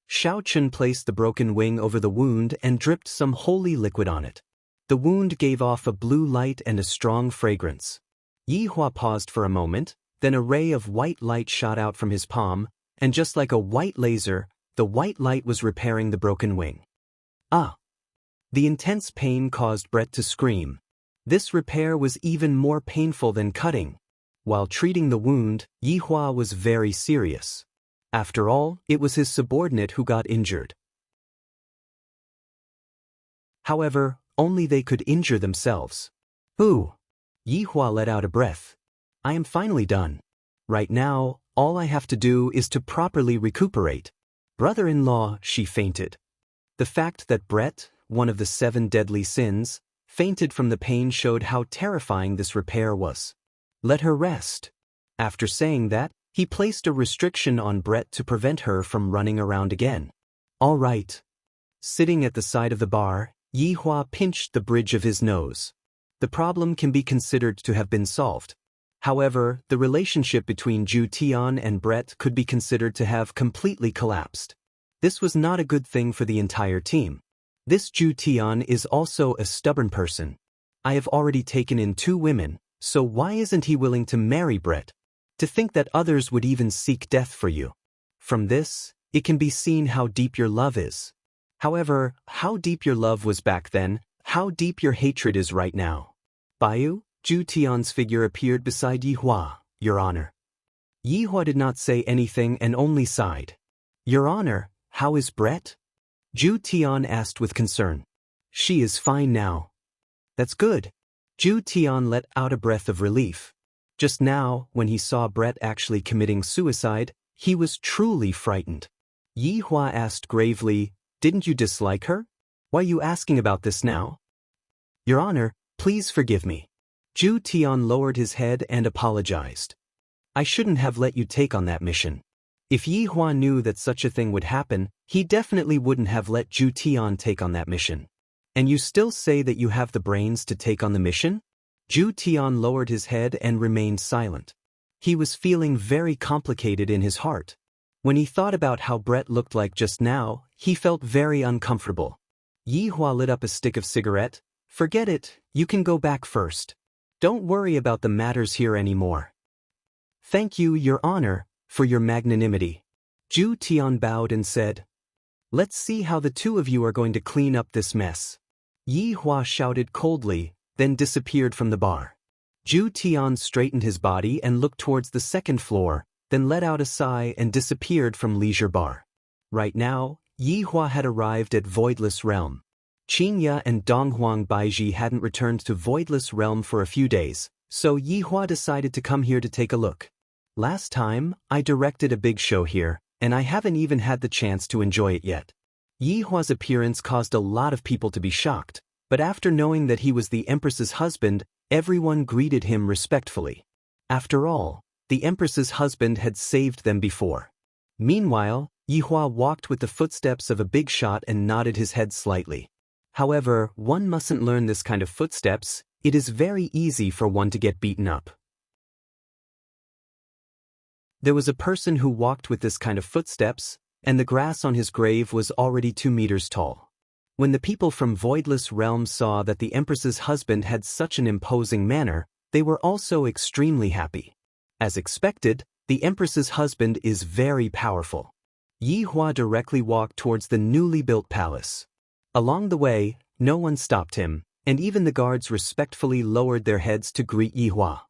Xiao Chun placed the broken wing over the wound and dripped some holy liquid on it. The wound gave off a blue light and a strong fragrance. Yi Hua paused for a moment, then a ray of white light shot out from his palm, and just like a white laser, the white light was repairing the broken wing. Ah! The intense pain caused Brett to scream. This repair was even more painful than cutting. While treating the wound, Yi Hua was very serious. After all, it was his subordinate who got injured. However, only they could injure themselves. Ooh! Yi Hua let out a breath. I am finally done. Right now, all I have to do is to properly recuperate. Brother-in-law, she fainted. The fact that Brett, one of the 7 deadly sins, fainted from the pain showed how terrifying this repair was. Let her rest. After saying that, he placed a restriction on Brett to prevent her from running around again. All right. Sitting at the side of the bar, Yi Hua pinched the bridge of his nose. The problem can be considered to have been solved. However, the relationship between Zhu Tian and Brett could be considered to have completely collapsed. This was not a good thing for the entire team. This Zhu Tian is also a stubborn person. I have already taken in 2 women, so why isn't he willing to marry Brett? To think that others would even seek death for you. From this, it can be seen how deep your love is. However, how deep your love was back then, how deep your hatred is right now. Baiyu, Zhu Tian's figure appeared beside Yi Hua, Your Honor. Yi Hua did not say anything and only sighed. Your Honor, how is Brett? Zhu Tian asked with concern. She is fine now. That's good. Zhu Tian let out a breath of relief. Just now, when he saw Brett actually committing suicide, he was truly frightened. Yi Hua asked gravely, Didn't you dislike her? Why are you asking about this now? Your Honor, please forgive me. Zhu Tian lowered his head and apologized. I shouldn't have let you take on that mission. If Yi Hua knew that such a thing would happen, he definitely wouldn't have let Zhu Tian take on that mission. And you still say that you have the brains to take on the mission? Zhu Tian lowered his head and remained silent. He was feeling very complicated in his heart. When he thought about how Brett looked like just now, he felt very uncomfortable. Yi Hua lit up a stick of cigarette. Forget it, you can go back first. Don't worry about the matters here anymore. Thank you, Your Honor, for your magnanimity. Zhu Tian bowed and said, Let's see how the two of you are going to clean up this mess. Yi Hua shouted coldly, then disappeared from the bar. Zhu Tian straightened his body and looked towards the second floor, then let out a sigh and disappeared from Leisure Bar. Right now, Yi Hua had arrived at Voidless Realm. Qingya and Donghuang Baiji hadn't returned to Voidless Realm for a few days, so Yi Hua decided to come here to take a look. Last time, I directed a big show here, and I haven't even had the chance to enjoy it yet. Yi Hua's appearance caused a lot of people to be shocked, but after knowing that he was the Empress's husband, everyone greeted him respectfully. After all, the Empress's husband had saved them before. Meanwhile, Yi Hua walked with the footsteps of a big shot and nodded his head slightly. However, one mustn't learn this kind of footsteps. It is very easy for one to get beaten up. There was a person who walked with this kind of footsteps, and the grass on his grave was already 2 meters tall. When the people from Voidless Realm saw that the Empress's husband had such an imposing manner, they were also extremely happy. As expected, the Empress's husband is very powerful. Yi Hua directly walked towards the newly built palace. Along the way, no one stopped him, and even the guards respectfully lowered their heads to greet Yi Hua.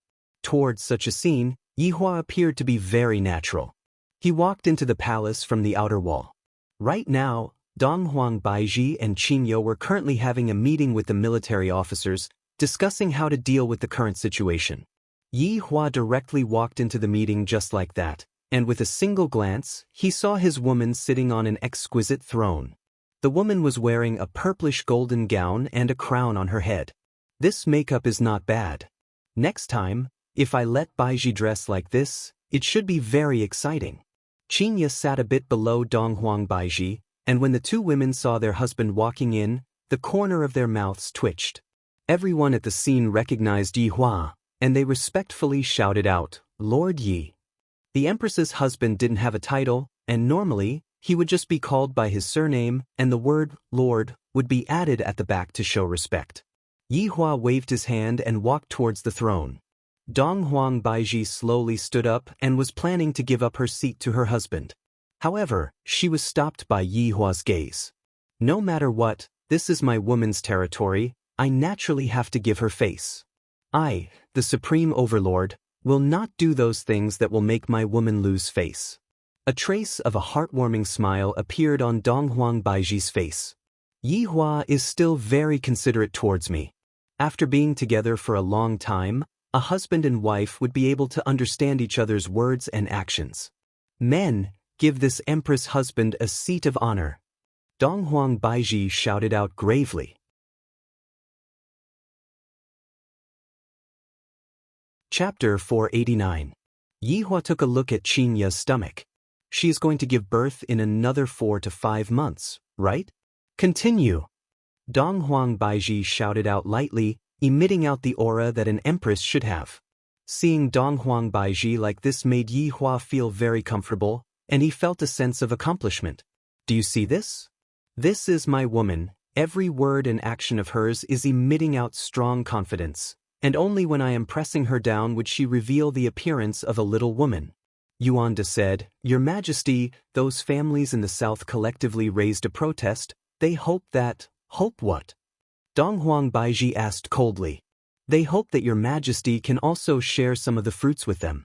Towards such a scene, Yi Hua appeared to be very natural. He walked into the palace from the outer wall. Right now, Donghuang Baiji and Qingyo were currently having a meeting with the military officers, discussing how to deal with the current situation. Yi Hua directly walked into the meeting just like that, and with a single glance, he saw his woman sitting on an exquisite throne. The woman was wearing a purplish golden gown and a crown on her head. This makeup is not bad. Next time, if I let Baiji dress like this, it should be very exciting. Qingya sat a bit below Donghuang Baiji, and when the two women saw their husband walking in, the corner of their mouths twitched. Everyone at the scene recognized Yi Hua, and they respectfully shouted out, Lord Yi. The Empress's husband didn't have a title, and normally, he would just be called by his surname, and the word, Lord, would be added at the back to show respect. Yi Hua waved his hand and walked towards the throne. Donghuang Baiji slowly stood up and was planning to give up her seat to her husband. However, she was stopped by Yi Hua's gaze. No matter what, this is my woman's territory, I naturally have to give her face. I, the Supreme Overlord, will not do those things that will make my woman lose face. A trace of a heartwarming smile appeared on Donghuang Baiji's face. Yi Hua is still very considerate towards me. After being together for a long time, a husband and wife would be able to understand each other's words and actions. Men, give this Empress husband a seat of honor. Donghuang Baiji shouted out gravely. Chapter 489. Yi Hua took a look at Qingya's stomach. She is going to give birth in another 4 to 5 months, right? Continue. Donghuang Baiji shouted out lightly, emitting out the aura that an empress should have. Seeing Donghuang Baiji like this made Yi Hua feel very comfortable, and he felt a sense of accomplishment. Do you see this? This is my woman. Every word and action of hers is emitting out strong confidence, and only when I am pressing her down would she reveal the appearance of a little woman. Yuanda said, Your Majesty, those families in the south collectively raised a protest. They hope that, hope what? Donghuang Baiji asked coldly. They hope that Your Majesty can also share some of the fruits with them.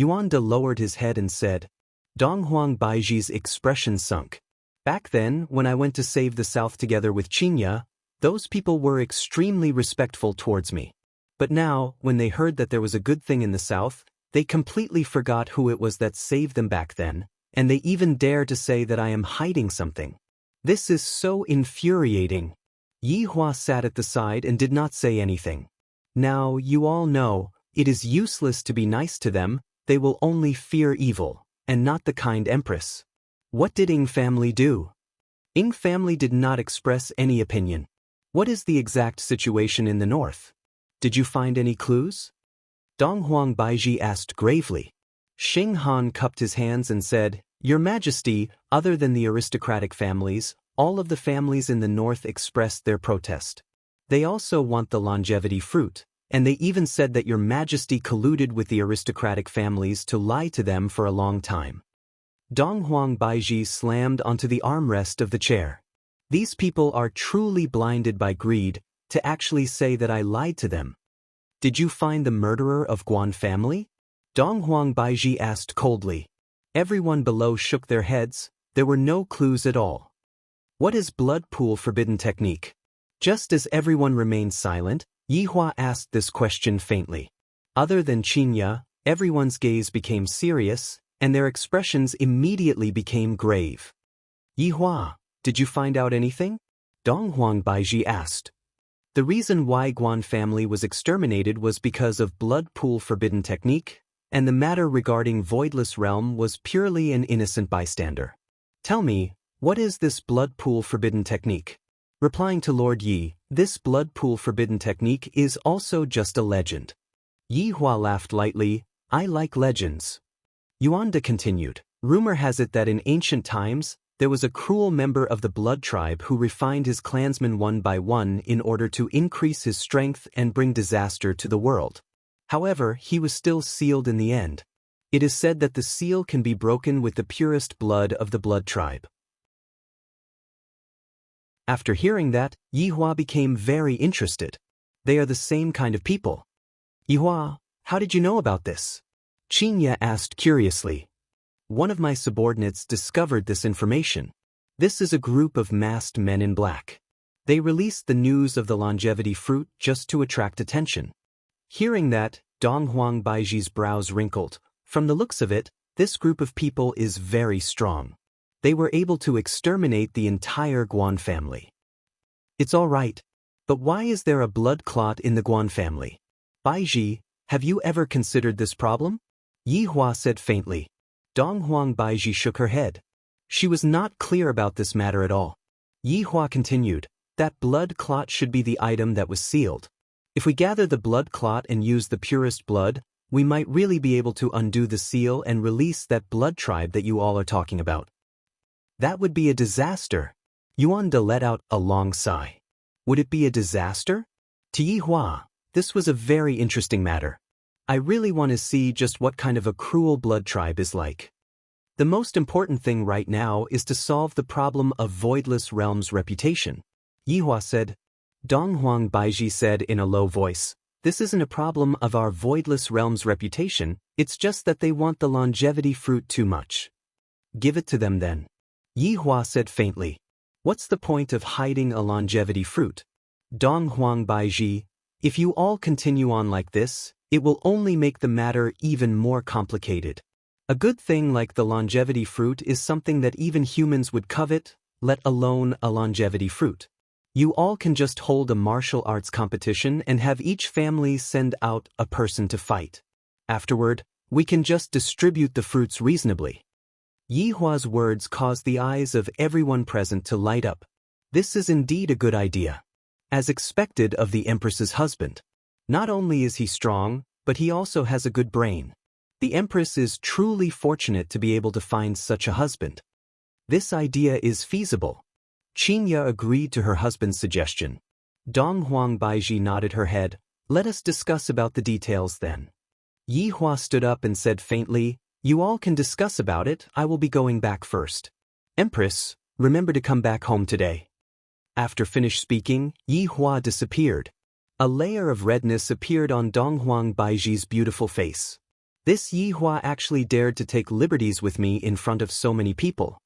Yuanda lowered his head and said. Donghuang Baiji's expression sunk. Back then, when I went to save the south together with Qingya, those people were extremely respectful towards me. But now, when they heard that there was a good thing in the south, they completely forgot who it was that saved them back then, and they even dare to say that I am hiding something. This is so infuriating. Yi Hua sat at the side and did not say anything. Now, you all know, it is useless to be nice to them, they will only fear evil, and not the kind empress. What did Ying family do? Ying family did not express any opinion. What is the exact situation in the north? Did you find any clues? Donghuang Baiji asked gravely. Xing Han cupped his hands and said, Your Majesty, other than the aristocratic families, all of the families in the north expressed their protest. They also want the longevity fruit, and they even said that Your Majesty colluded with the aristocratic families to lie to them for a long time. Donghuang Baiji slammed onto the armrest of the chair. These people are truly blinded by greed to actually say that I lied to them. Did you find the murderer of Guan family? Donghuang Baiji asked coldly. Everyone below shook their heads, there were no clues at all. What is blood pool forbidden technique? Just as everyone remained silent, Yi Hua asked this question faintly. Other than Qinya, everyone's gaze became serious, and their expressions immediately became grave. Yi Hua, did you find out anything? Donghuang Baiji asked. The reason why Guan family was exterminated was because of blood pool forbidden technique, and the matter regarding voidless realm was purely an innocent bystander. Tell me, what is this blood pool forbidden technique? Replying to Lord Yi, this blood pool forbidden technique is also just a legend. Yi Hua laughed lightly, I like legends. Yuanda continued, rumor has it that in ancient times, there was a cruel member of the blood tribe who refined his clansmen one by one in order to increase his strength and bring disaster to the world. However, he was still sealed in the end. It is said that the seal can be broken with the purest blood of the blood tribe. After hearing that, Yi Hua became very interested. They are the same kind of people. Yi Hua, how did you know about this? Qinya asked curiously. One of my subordinates discovered this information. This is a group of masked men in black. They released the news of the longevity fruit just to attract attention. Hearing that, Donghuang Baiji's brows wrinkled. From the looks of it, this group of people is very strong. They were able to exterminate the entire Guan family. It's all right. But why is there a blood clot in the Guan family? Baiji, have you ever considered this problem? Yi Hua said faintly. Donghuang Baiji shook her head. She was not clear about this matter at all. Yi Hua continued, that blood clot should be the item that was sealed. If we gather the blood clot and use the purest blood, we might really be able to undo the seal and release that blood tribe that you all are talking about. That would be a disaster. Yuanda let out a long sigh. Would it be a disaster? To Yi Hua, this was a very interesting matter. I really want to see just what kind of a cruel blood tribe is like. The most important thing right now is to solve the problem of Voidless Realm's reputation. Yi Hua said. Donghuang Baiji said in a low voice, this isn't a problem of our Voidless Realm's reputation, it's just that they want the longevity fruit too much. Give it to them then. Yi Hua said faintly. What's the point of hiding a longevity fruit? Donghuang Baiji, if you all continue on like this, it will only make the matter even more complicated. A good thing like the longevity fruit is something that even humans would covet, let alone a longevity fruit. You all can just hold a martial arts competition and have each family send out a person to fight. Afterward, we can just distribute the fruits reasonably. Yi Hua's words caused the eyes of everyone present to light up. This is indeed a good idea. As expected of the Empress's husband. Not only is he strong, but he also has a good brain. The Empress is truly fortunate to be able to find such a husband. This idea is feasible. Qinya agreed to her husband's suggestion. Donghuang Baiji nodded her head. Let us discuss about the details then. Yi Hua stood up and said faintly, you all can discuss about it, I will be going back first. Empress, remember to come back home today. After finished speaking, Yi Hua disappeared. A layer of redness appeared on Donghuang Baiji's beautiful face. This Yi Hua actually dared to take liberties with me in front of so many people.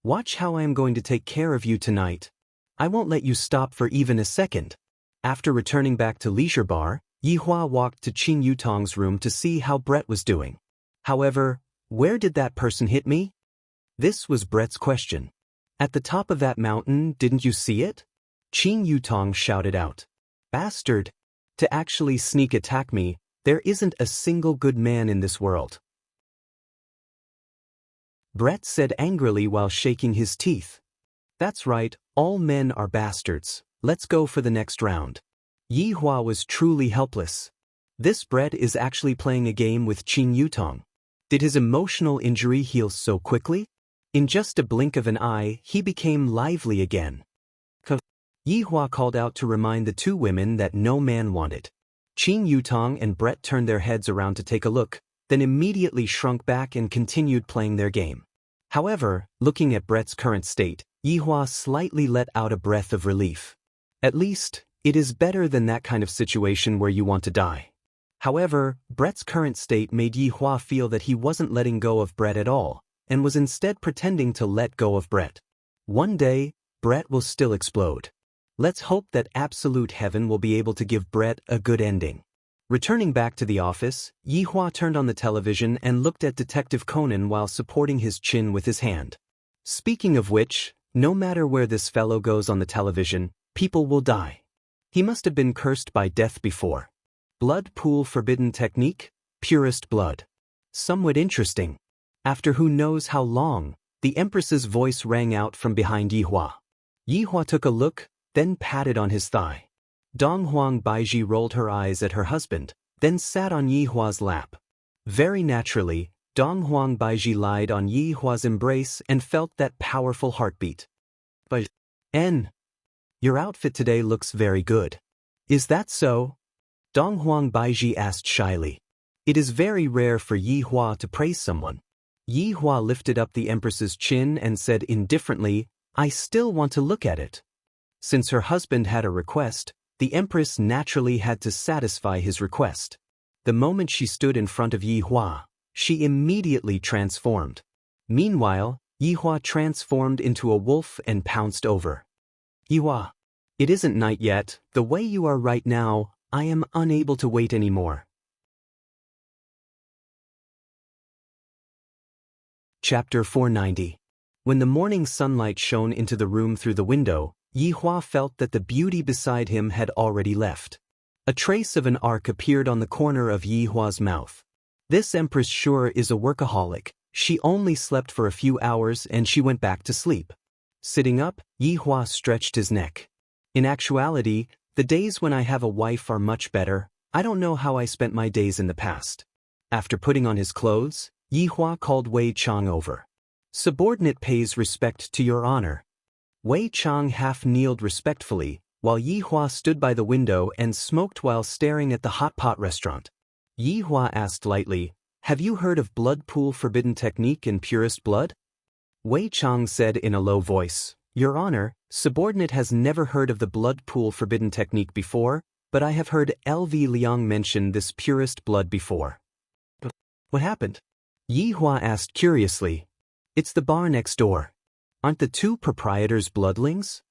Watch how I am going to take care of you tonight. I won't let you stop for even a second. After returning back to Leisure Bar, Yi Hua walked to Qing Yutong's room to see how Brett was doing. However, where did that person hit me? This was Brett's question. At the top of that mountain, didn't you see it? Qing Yutong shouted out. Bastard! To actually sneak attack me, there isn't a single good man in this world. Brett said angrily while shaking his teeth. That's right, all men are bastards. Let's go for the next round. Yi Hua was truly helpless. This Brett is actually playing a game with Qing Yutong. Did his emotional injury heal so quickly? In just a blink of an eye, he became lively again. Yi Hua called out to remind the two women that no man wanted. Qing Yutong and Brett turned their heads around to take a look, then immediately shrunk back and continued playing their game. However, looking at Brett's current state, Yi Hua slightly let out a breath of relief. At least, it is better than that kind of situation where you want to die. However, Brett's current state made Yi Hua feel that he wasn't letting go of Brett at all, and was instead pretending to let go of Brett. One day, Brett will still explode. Let's hope that absolute heaven will be able to give Brett a good ending. Returning back to the office, Yi Hua turned on the television and looked at Detective Conan while supporting his chin with his hand. Speaking of which, no matter where this fellow goes on the television, people will die. He must have been cursed by death before. Blood pool forbidden technique, purest blood. Somewhat interesting. After who knows how long, the Empress's voice rang out from behind Yi Hua. Yi Hua took a look, then patted on his thigh. Dong Huang Baiji rolled her eyes at her husband, then sat on Yi Hua's lap. Very naturally, Dong Huang Baiji lied on Yi Hua's embrace and felt that powerful heartbeat. But, your outfit today looks very good. Is that so? Dong Huang Baiji asked shyly. It is very rare for Yi Hua to praise someone. Yi Hua lifted up the Empress's chin and said indifferently, I still want to look at it. Since her husband had a request, the Empress naturally had to satisfy his request. The moment she stood in front of Yi Hua, she immediately transformed. Meanwhile, Yi Hua transformed into a wolf and pounced over. Yi Hua, it isn't night yet. The way you are right now, I am unable to wait anymore. Chapter 490. When the morning sunlight shone into the room through the window, Yi Hua felt that the beauty beside him had already left. A trace of an arc appeared on the corner of Yi Hua's mouth. This Empress sure is a workaholic. She only slept for a few hours and she went back to sleep. Sitting up, Yi Hua stretched his neck. In actuality, the days when I have a wife are much better. I don't know how I spent my days in the past. After putting on his clothes, Yi Hua called Wei Chang over. Subordinate pays respect to your honor. Wei Chang half-kneeled respectfully, while Yi Hua stood by the window and smoked while staring at the hot pot restaurant. Yi Hua asked lightly, have you heard of blood pool forbidden technique in purest blood? Wei Chang said in a low voice, Your Honor, subordinate has never heard of the blood pool forbidden technique before, but I have heard L.V. Liang mention this purest blood before. What happened? Yi Hua asked curiously. It's the bar next door. Aren't the two proprietors bloodlings?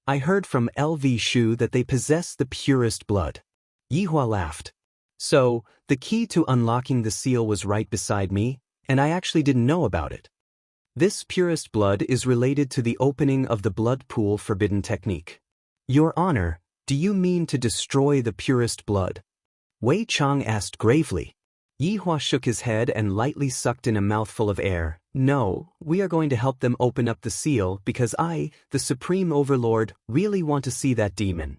I heard from L.V. Shu that they possess the purest blood. Yi Hua laughed. So, the key to unlocking the seal was right beside me, and I actually didn't know about it. This purest blood is related to the opening of the blood pool forbidden technique. Your Honor, do you mean to destroy the purest blood? Wei Chang asked gravely. Yi Hua shook his head and lightly sucked in a mouthful of air. No, we are going to help them open up the seal because I, the Supreme Overlord, really want to see that demon.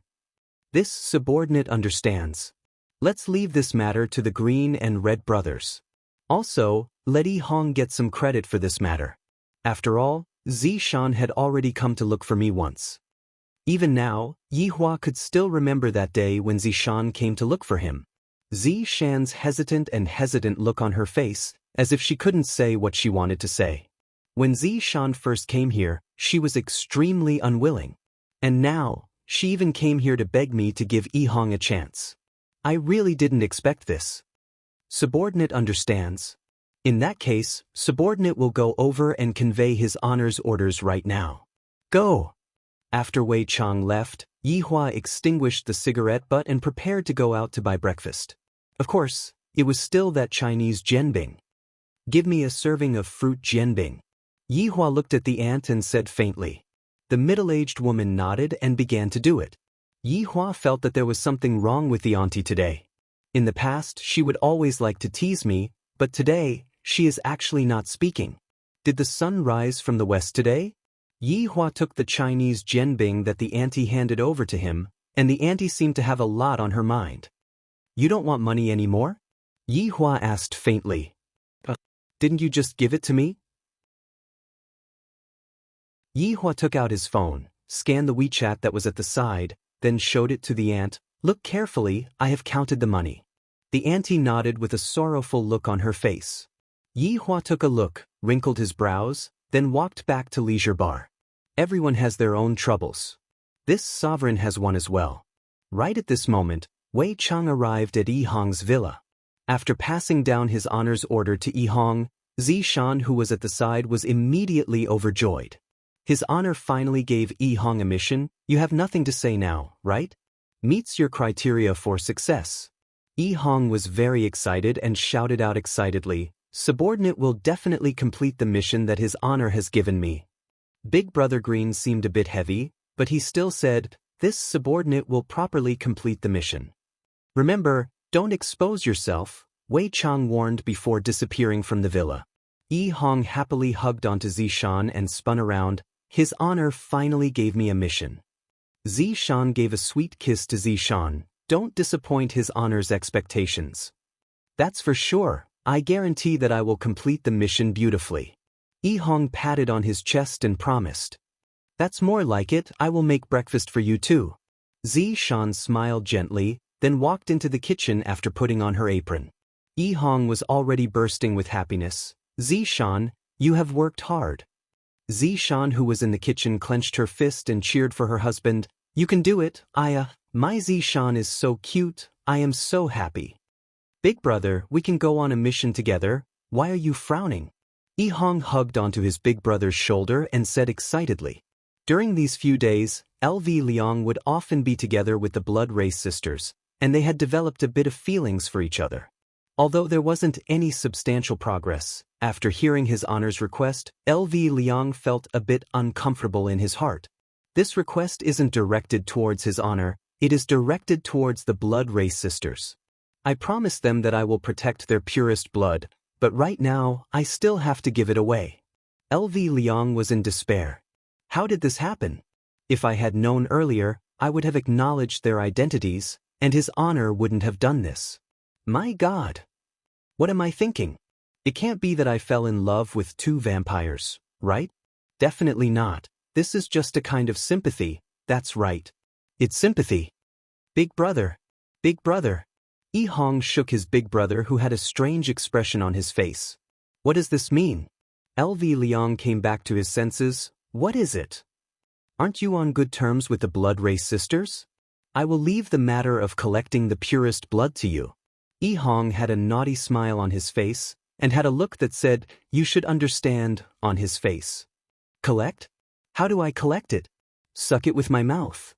This subordinate understands. Let's leave this matter to the Green and Red brothers. Also, let Yi Hong get some credit for this matter. After all, Zishan had already come to look for me once. Even now, Yi Hua could still remember that day when Zishan came to look for him. Zishan's hesitant look on her face, as if she couldn't say what she wanted to say. When Zishan first came here, she was extremely unwilling. And now, she even came here to beg me to give Yi Hong a chance. I really didn't expect this. Subordinate understands. In that case, subordinate will go over and convey his honor's orders right now. Go! After Wei Chang left, Yi Hua extinguished the cigarette butt and prepared to go out to buy breakfast. Of course, it was still that Chinese jianbing. Give me a serving of fruit jianbing. Yi Hua looked at the ant and said faintly. The middle-aged woman nodded and began to do it. Yi Hua felt that there was something wrong with the auntie today. In the past, she would always like to tease me, but today, she is actually not speaking. Did the sun rise from the west today? Yi Hua took the Chinese jianbing that the auntie handed over to him, and the auntie seemed to have a lot on her mind. You don't want money anymore? Yi Hua asked faintly. Didn't you just give it to me? Yi Hua took out his phone, scanned the WeChat that was at the side, then showed it to the aunt. Look carefully, I have counted the money. The auntie nodded with a sorrowful look on her face. Yi Hua took a look, wrinkled his brows, then walked back to Leisure Bar. Everyone has their own troubles. This sovereign has one as well. Right at this moment, Wei Chang arrived at Yi Hong's villa. After passing down his honor's order to Yi Hong, Zishan, who was at the side, was immediately overjoyed. His honor finally gave Yi Hong a mission. You have nothing to say now, right? Meets your criteria for success. Yi Hong was very excited and shouted out excitedly, subordinate will definitely complete the mission that his honor has given me. Big Brother Green seemed a bit heavy, but he still said, this subordinate will properly complete the mission. Remember, don't expose yourself, Wei Chang warned before disappearing from the villa. Yi Hong happily hugged onto Zishan and spun around. His honor finally gave me a mission. Zishan gave a sweet kiss to Zishan. Don't disappoint his honor's expectations. That's for sure. I guarantee that I will complete the mission beautifully. Yi Hong patted on his chest and promised. That's more like it, I will make breakfast for you too. Zishan smiled gently, then walked into the kitchen after putting on her apron. Yi Hong was already bursting with happiness. Zishan, you have worked hard. Zishan, who was in the kitchen, clenched her fist and cheered for her husband. You can do it, Aya. My Zishan is so cute, I am so happy. Big brother, we can go on a mission together, why are you frowning? Yi Hong hugged onto his big brother's shoulder and said excitedly. During these few days, LV Liang would often be together with the blood race sisters, and they had developed a bit of feelings for each other. Although there wasn't any substantial progress, after hearing his honor's request, LV Liang felt a bit uncomfortable in his heart. This request isn't directed towards his honor, it is directed towards the blood race sisters. I promised them that I will protect their purest blood, but right now, I still have to give it away. LV Liang was in despair. How did this happen? If I had known earlier, I would have acknowledged their identities, and his honor wouldn't have done this. My God! What am I thinking? It can't be that I fell in love with two vampires, right? Definitely not. This is just a kind of sympathy, that's right. It's sympathy. Big brother. Big brother. Yi Hong shook his big brother, who had a strange expression on his face. What does this mean? LV Liang came back to his senses. What is it? Aren't you on good terms with the blood race sisters? I will leave the matter of collecting the purest blood to you. Yi Hong had a naughty smile on his face, and had a look that said, you should understand, on his face. Collect? How do I collect it? Suck it with my mouth.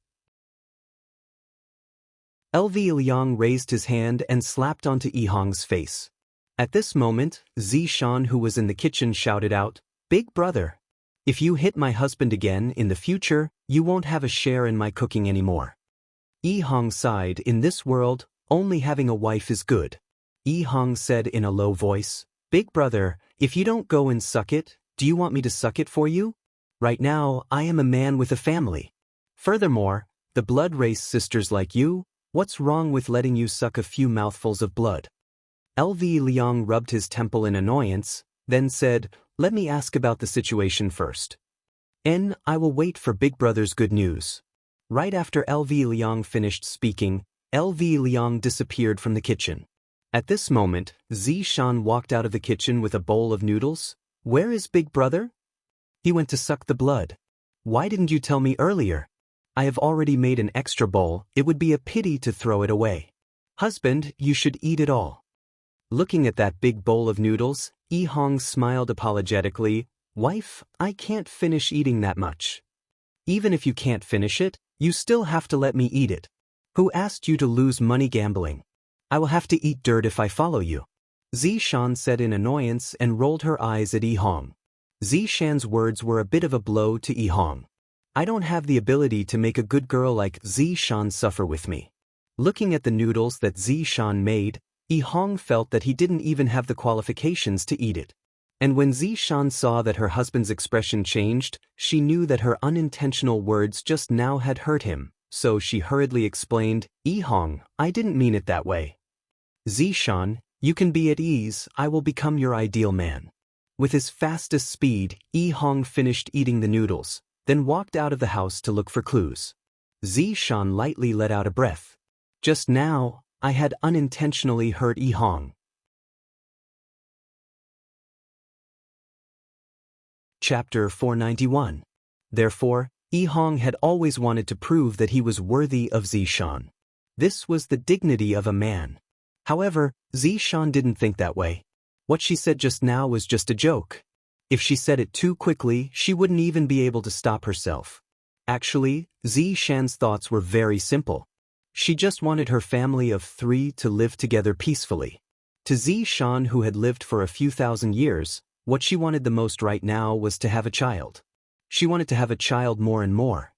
LV Liang raised his hand and slapped onto Yi Hong's face. At this moment, Zishan, who was in the kitchen, shouted out, Big brother, if you hit my husband again in the future, you won't have a share in my cooking anymore. Yi Hong sighed. In this world, only having a wife is good. Yi Hong said in a low voice, Big brother, if you don't go and suck it, do you want me to suck it for you? Right now, I am a man with a family. Furthermore, the blood race sisters like you, what's wrong with letting you suck a few mouthfuls of blood? LV Liang rubbed his temple in annoyance, then said, let me ask about the situation first. I will wait for Big Brother's good news. Right after LV Liang finished speaking, LV Liang disappeared from the kitchen. At this moment, Zishan walked out of the kitchen with a bowl of noodles. Where is Big Brother? He went to suck the blood. Why didn't you tell me earlier? I have already made an extra bowl, it would be a pity to throw it away. Husband, you should eat it all. Looking at that big bowl of noodles, Yi Hong smiled apologetically. Wife, I can't finish eating that much. Even if you can't finish it, you still have to let me eat it. Who asked you to lose money gambling? I will have to eat dirt if I follow you. Zishan said in annoyance and rolled her eyes at Yi Hong. Zishan's words were a bit of a blow to Yi Hong. I don't have the ability to make a good girl like Zishan suffer with me. Looking at the noodles that Zishan made, Yi Hong felt that he didn't even have the qualifications to eat it. And when Zishan saw that her husband's expression changed, she knew that her unintentional words just now had hurt him, so she hurriedly explained, Yi Hong, I didn't mean it that way. Zishan, you can be at ease, I will become your ideal man. With his fastest speed, Yi Hong finished eating the noodles, then walked out of the house to look for clues. Zishan lightly let out a breath. Just now, I had unintentionally hurt Yi Hong. Chapter 491. Therefore, Yi Hong had always wanted to prove that he was worthy of Zishan. This was the dignity of a man. However, Zishan didn't think that way. What she said just now was just a joke. If she said it too quickly, she wouldn't even be able to stop herself. Actually, Zishan's thoughts were very simple. She just wanted her family of 3 to live together peacefully. To Zishan, who had lived for a few thousand years, what she wanted the most right now was to have a child. She wanted to have a child more and more.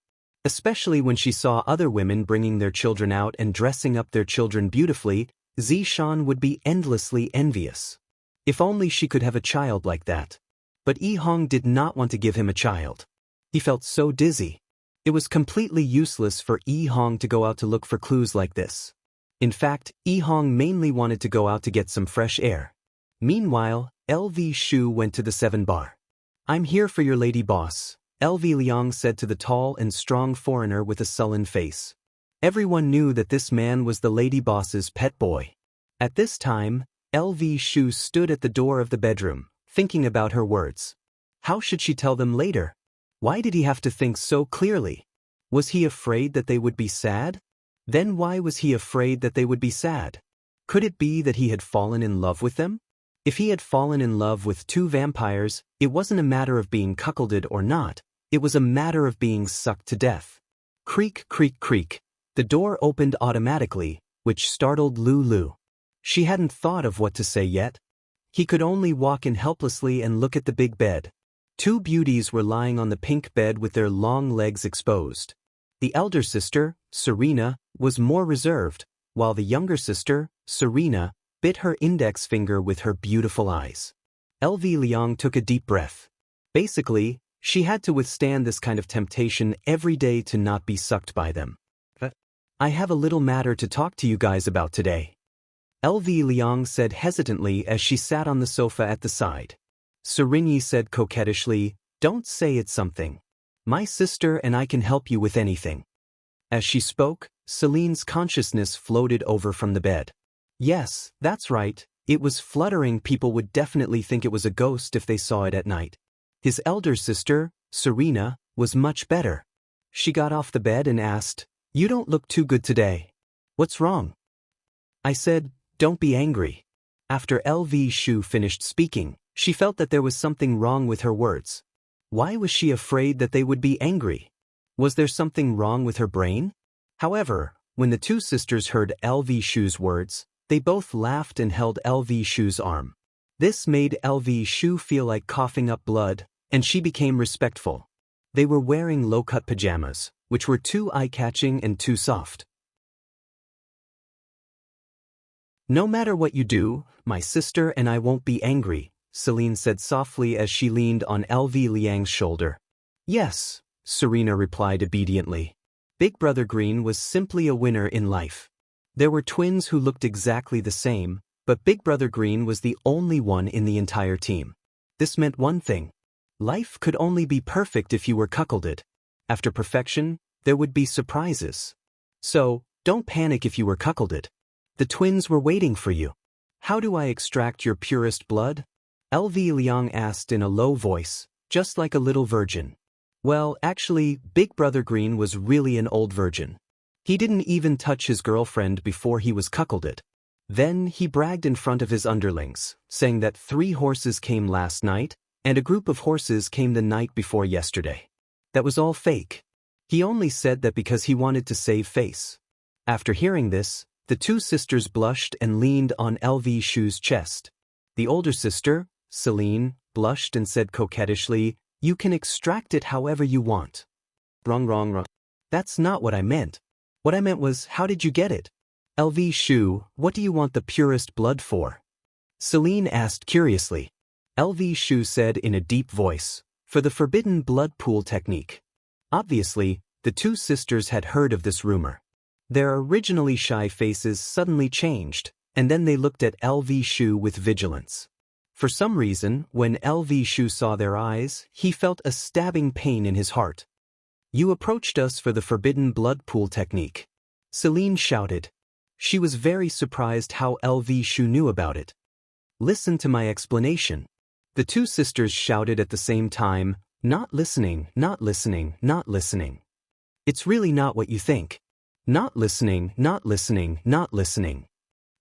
Especially when she saw other women bringing their children out and dressing up their children beautifully, Zishan would be endlessly envious. If only she could have a child like that. But Yi Hong did not want to give him a child. He felt so dizzy. It was completely useless for Yi Hong to go out to look for clues like this. In fact, Yi Hong mainly wanted to go out to get some fresh air. Meanwhile, LV Shu went to the 7 bar. I'm here for your lady boss, LV Liang said to the tall and strong foreigner with a sullen face. Everyone knew that this man was the lady boss's pet boy. At this time, LV Shu stood at the door of the bedroom, thinking about her words. How should she tell them later? Why did he have to think so clearly? Was he afraid that they would be sad? Then why was he afraid that they would be sad? Could it be that he had fallen in love with them? If he had fallen in love with 2 vampires, it wasn't a matter of being cuckolded or not, it was a matter of being sucked to death. Creak, creak, creak. The door opened automatically, which startled Lulu. She hadn't thought of what to say yet. He could only walk in helplessly and look at the big bed. 2 beauties were lying on the pink bed with their long legs exposed. The elder sister, Serena, was more reserved, while the younger sister, Serena, bit her index finger with her beautiful eyes. LV Liang took a deep breath. Basically, she had to withstand this kind of temptation every day to not be sucked by them. I have a little matter to talk to you guys about today. LV Liang said hesitantly as she sat on the sofa at the side. Serena said coquettishly, Don't say it's something. My sister and I can help you with anything. As she spoke, Celine's consciousness floated over from the bed. Yes, that's right, it was fluttering. People would definitely think it was a ghost if they saw it at night. His elder sister, Serena, was much better. She got off the bed and asked, You don't look too good today. What's wrong? I said, Don't be angry. After LV Shu finished speaking, she felt that there was something wrong with her words. Why was she afraid that they would be angry? Was there something wrong with her brain? However, when the 2 sisters heard LV Shu's words, they both laughed and held LV Shu's arm. This made LV Shu feel like coughing up blood, and she became respectful. They were wearing low-cut pajamas, which were too eye-catching and too soft. No matter what you do, my sister and I won't be angry, Celine said softly as she leaned on LV Liang's shoulder. Yes, Serena replied obediently. Big Brother Green was simply a winner in life. There were twins who looked exactly the same, but Big Brother Green was the only one in the entire team. This meant one thing. Life could only be perfect if you were cuckolded. After perfection, there would be surprises. So, don't panic if you were cuckolded. The twins were waiting for you. How do I extract your purest blood? LV Liang asked in a low voice, just like a little virgin. Well, actually, Big Brother Green was really an old virgin. He didn't even touch his girlfriend before he was cuckolded. Then he bragged in front of his underlings, saying that 3 horses came last night, and a group of horses came the night before yesterday. That was all fake. He only said that because he wanted to save face. After hearing this, the 2 sisters blushed and leaned on LV Shu's chest. The older sister, Celine, blushed and said coquettishly, You can extract it however you want. Wrong. That's not what I meant. What I meant was, how did you get it? LV Shu, what do you want the purest blood for? Celine asked curiously. LV Shu said in a deep voice, for the forbidden blood pool technique. Obviously, the two sisters had heard of this rumor. Their originally shy faces suddenly changed, and then they looked at LV Shu with vigilance. For some reason, when LV Shu saw their eyes, he felt a stabbing pain in his heart. You approached us for the forbidden blood pool technique. Celine shouted. She was very surprised how LV Shu knew about it. Listen to my explanation. The two sisters shouted at the same time, not listening. It's really not what you think. Not listening.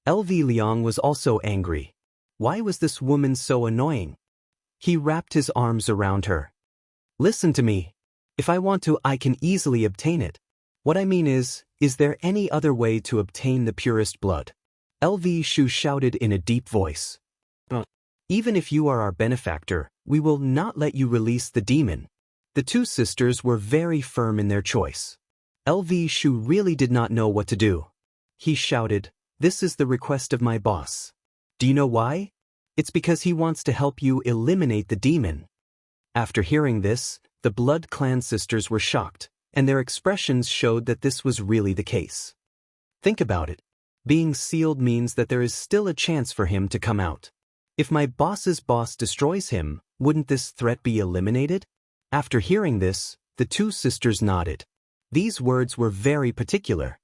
LV Liang was also angry. Why was this woman so annoying? He wrapped his arms around her. Listen to me. If I want to, I can easily obtain it. What I mean is there any other way to obtain the purest blood? LV Shu shouted in a deep voice. Even if you are our benefactor, we will not let you release the demon. The two sisters were very firm in their choice. LV Shu really did not know what to do. He shouted, this is the request of my boss. Do you know why? It's because he wants to help you eliminate the demon. After hearing this, the Blood Clan sisters were shocked, and their expressions showed that this was really the case. Think about it. Being sealed means that there is still a chance for him to come out. If my boss's boss destroys him, wouldn't this threat be eliminated? After hearing this, the two sisters nodded. These words were very particular.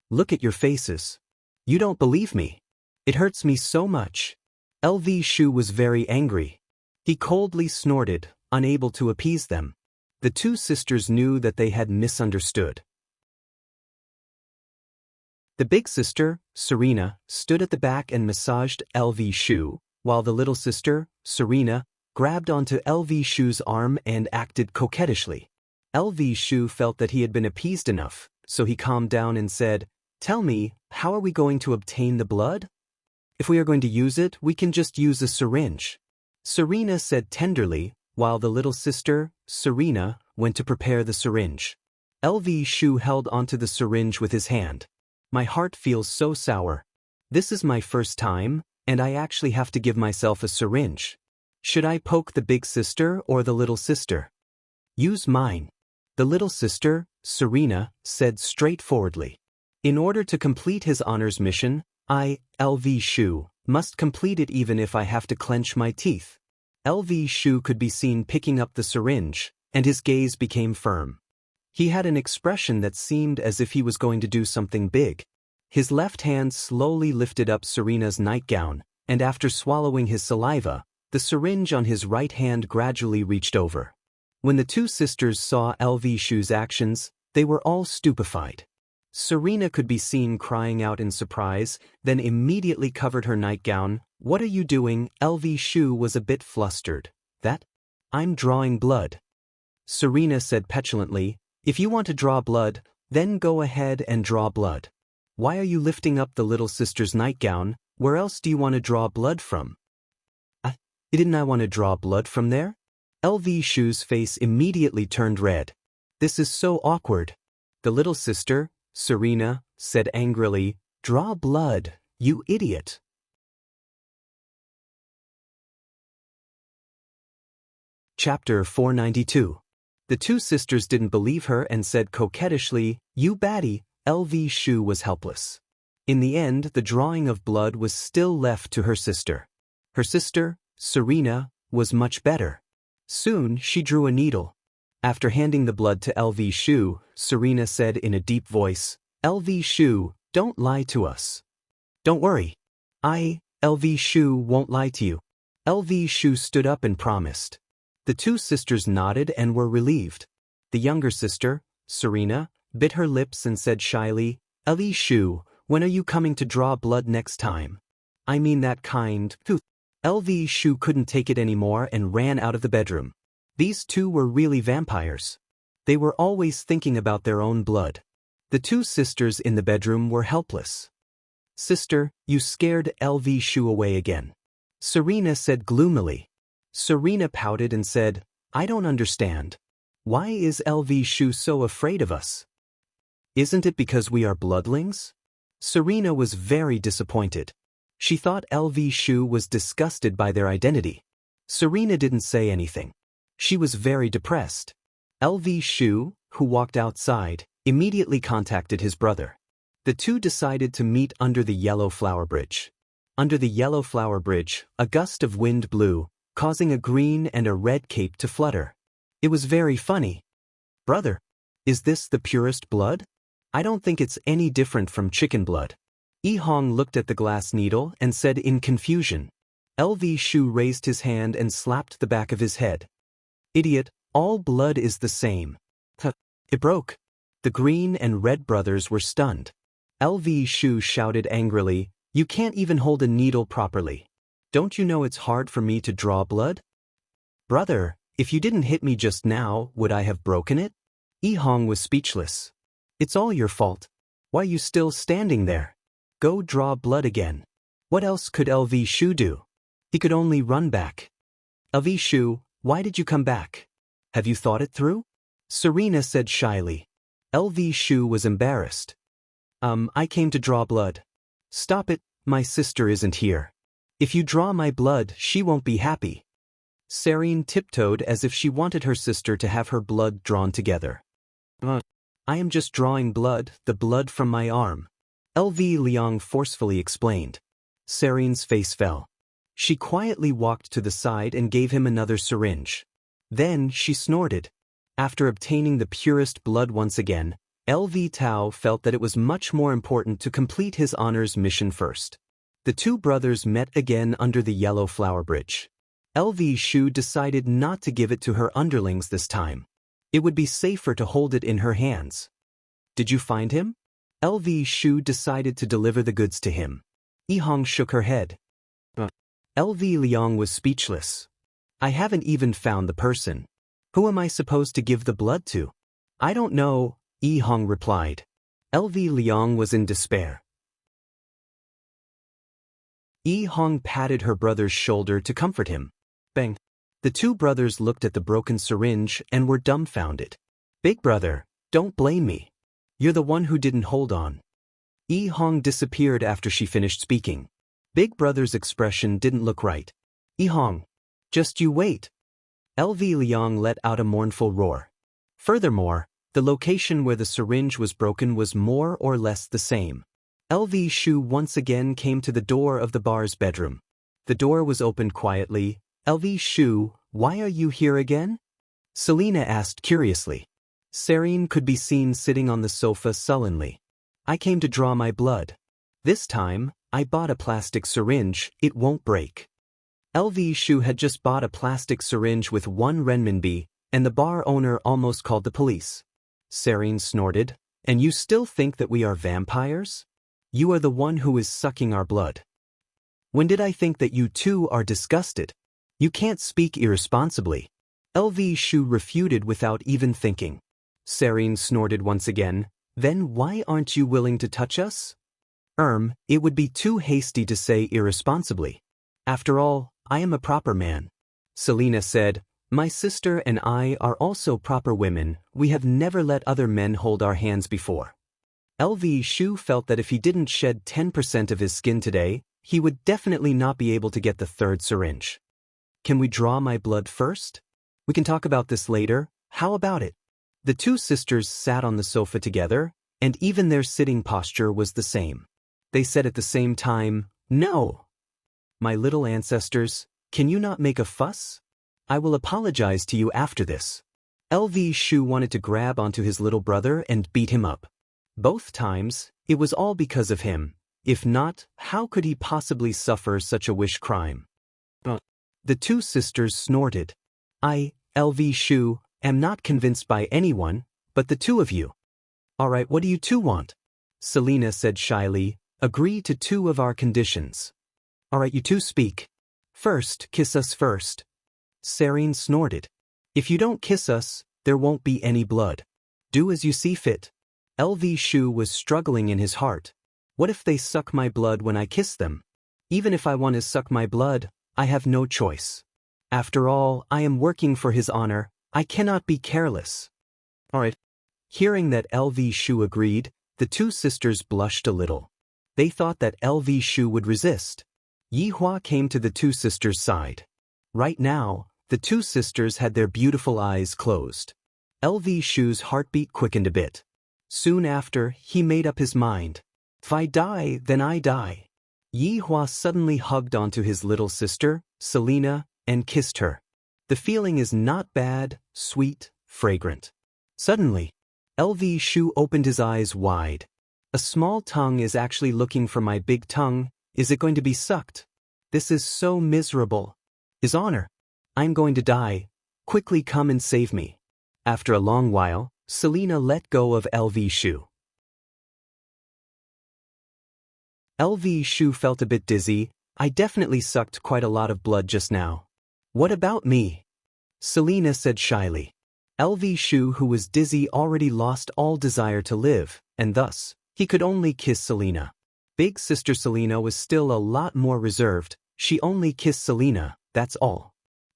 Look at your faces. You don't believe me. It hurts me so much. LV Shu was very angry. He coldly snorted, unable to appease them. The two sisters knew that they had misunderstood. The big sister, Serena, stood at the back and massaged LV Shu, while the little sister, Serena, grabbed onto LV Shu's arm and acted coquettishly. LV Shu felt that he had been appeased enough, so he calmed down and said, tell me, how are we going to obtain the blood? If we are going to use it, we can just use a syringe. Serena said tenderly, while the little sister, Serena, went to prepare the syringe. LV Shu held onto the syringe with his hand. My heart feels so sour. This is my first time, and I actually have to give myself a syringe. Should I poke the big sister or the little sister? Use mine. The little sister, Serena, said straightforwardly. In order to complete his honors mission, I, LV Shu, must complete it even if I have to clench my teeth. LV Shu could be seen picking up the syringe, and his gaze became firm. He had an expression that seemed as if he was going to do something big. His left hand slowly lifted up Serena's nightgown, and after swallowing his saliva, the syringe on his right hand gradually reached over. When the two sisters saw LV Shu's actions, they were all stupefied. Serena could be seen crying out in surprise, then immediately covered her nightgown. What are you doing? LV Shu was a bit flustered. That? I'm drawing blood. Serena said petulantly, if you want to draw blood, then go ahead and draw blood. Why are you lifting up the little sister's nightgown? Where else do you want to draw blood from? Didn't I want to draw blood from there? LV Shu's face immediately turned red. This is so awkward. The little sister, Serena, said angrily, draw blood, you idiot. Chapter 492. The two sisters didn't believe her and said coquettishly, you baddie. LV Shu was helpless. In the end, the drawing of blood was still left to her sister. Her sister, Serena, was much better. Soon she drew a needle. After handing the blood to LV Shu, Serena said in a deep voice, LV Shu, don't lie to us. Don't worry. LV Shu, won't lie to you. LV Shu stood up and promised. The two sisters nodded and were relieved. The younger sister, Serena, bit her lips and said shyly, LV Shu, when are you coming to draw blood next time? I mean that kind. LV Shu couldn't take it anymore and ran out of the bedroom. These two were really vampires. They were always thinking about their own blood. The two sisters in the bedroom were helpless. Sister, you scared LV Shu away again. Serena said gloomily. Serena pouted and said, I don't understand. Why is LV Shu so afraid of us? Isn't it because we are bloodlings? Serena was very disappointed. She thought LV Shu was disgusted by their identity. Serena didn't say anything. She was very depressed. LV Shu, who walked outside, immediately contacted his brother. The two decided to meet under the Yellow Flower Bridge. Under the Yellow Flower Bridge, a gust of wind blew, causing a green and a red cape to flutter. It was very funny. Brother, is this the purest blood? I don't think it's any different from chicken blood. Yi Hong looked at the glass needle and said in confusion. LV Shu raised his hand and slapped the back of his head. Idiot, all blood is the same. It broke. The green and red brothers were stunned. LV Shu shouted angrily, "You can't even hold a needle properly. Don't you know it's hard for me to draw blood? Brother, if you didn't hit me just now, would I have broken it?" Yi Hong was speechless. "It's all your fault. Why are you still standing there? Go draw blood again." What else could LV Shu do? He could only run back. "LV Shu, why did you come back? Have you thought it through?" Serena said shyly. LV Shu was embarrassed. I came to draw blood." "Stop it, my sister isn't here. If you draw my blood, she won't be happy." Serene tiptoed as if she wanted her sister to have her blood drawn together. "I am just drawing blood, the blood from my arm," LV Liang forcefully explained. Serene's face fell. She quietly walked to the side and gave him another syringe. Then she snorted. After obtaining the purest blood once again, LV Tao felt that it was much more important to complete his honors mission first. The two brothers met again under the Yellow Flower Bridge. LV Shu decided not to give it to her underlings this time. It would be safer to hold it in her hands. "Did you find him?" LV Shu decided to deliver the goods to him. Yi Hong shook her head. LV Liang was speechless. "I haven't even found the person. Who am I supposed to give the blood to?" "I don't know," Yi Hong replied. LV Liang was in despair. Yi Hong patted her brother's shoulder to comfort him. Bang! The two brothers looked at the broken syringe and were dumbfounded. "Big brother, don't blame me. You're the one who didn't hold on." Yi Hong disappeared after she finished speaking. Big brother's expression didn't look right. "Yi Hong, just you wait." LV Liang let out a mournful roar. Furthermore, the location where the syringe was broken was more or less the same. LV Shu once again came to the door of the bar's bedroom. The door was opened quietly. "LV Shu, why are you here again?" Selena asked curiously. Serene could be seen sitting on the sofa sullenly. "I came to draw my blood. This time, I bought a plastic syringe, it won't break." LV Shu had just bought a plastic syringe with 1 renminbi, and the bar owner almost called the police. Serene snorted. "And you still think that we are vampires? You are the one who is sucking our blood. When did I think that you two are disgusted? You can't speak irresponsibly." LV Shu refuted without even thinking. Serene snorted once again. "Then why aren't you willing to touch us?" It would be too hasty to say irresponsibly. After all, I am a proper man." Selena said, "My sister and I are also proper women. We have never let other men hold our hands before." LV Shu felt that if he didn't shed 10% of his skin today, he would definitely not be able to get the 3rd syringe. "Can we draw my blood first? We can talk about this later. How about it?" The two sisters sat on the sofa together, and even their sitting posture was the same. They said at the same time, "No." "My little ancestors, can you not make a fuss? I will apologize to you after this." LV Shu wanted to grab onto his little brother and beat him up. Both times, it was all because of him. If not, how could he possibly suffer such a wish crime? The two sisters snorted. "I, LV Shu, am not convinced by anyone, but the two of you." "All right, what do you two want?" Selena said shyly. "Agree to 2 of our conditions." "All right, you two speak. First, kiss us first." Serene snorted. "If you don't kiss us, there won't be any blood. Do as you see fit." LV Shu was struggling in his heart. What if they suck my blood when I kiss them? Even if I want to suck my blood, I have no choice. After all, I am working for his honor. I cannot be careless. Alright. Hearing that LV Shu agreed, the two sisters blushed a little. They thought that LV Shu would resist. Yi Hua came to the two sisters' side. Right now, the two sisters had their beautiful eyes closed. LV Shu's heartbeat quickened a bit. Soon after, he made up his mind. If I die, then I die. Yi Hua suddenly hugged onto his little sister, Selena, and kissed her. The feeling is not bad, sweet, fragrant. Suddenly, LV Shu opened his eyes wide. A small tongue is actually looking for my big tongue. Is it going to be sucked? This is so miserable. His Honor, I'm going to die. Quickly come and save me. After a long while, Selena let go of LV Shu. LV Shu felt a bit dizzy. I definitely sucked quite a lot of blood just now. What about me? Selena said shyly. LV Shu, who was dizzy, already lost all desire to live, and thus, he could only kiss Selena. Big sister Selena was still a lot more reserved. She only kissed Selena, that's all.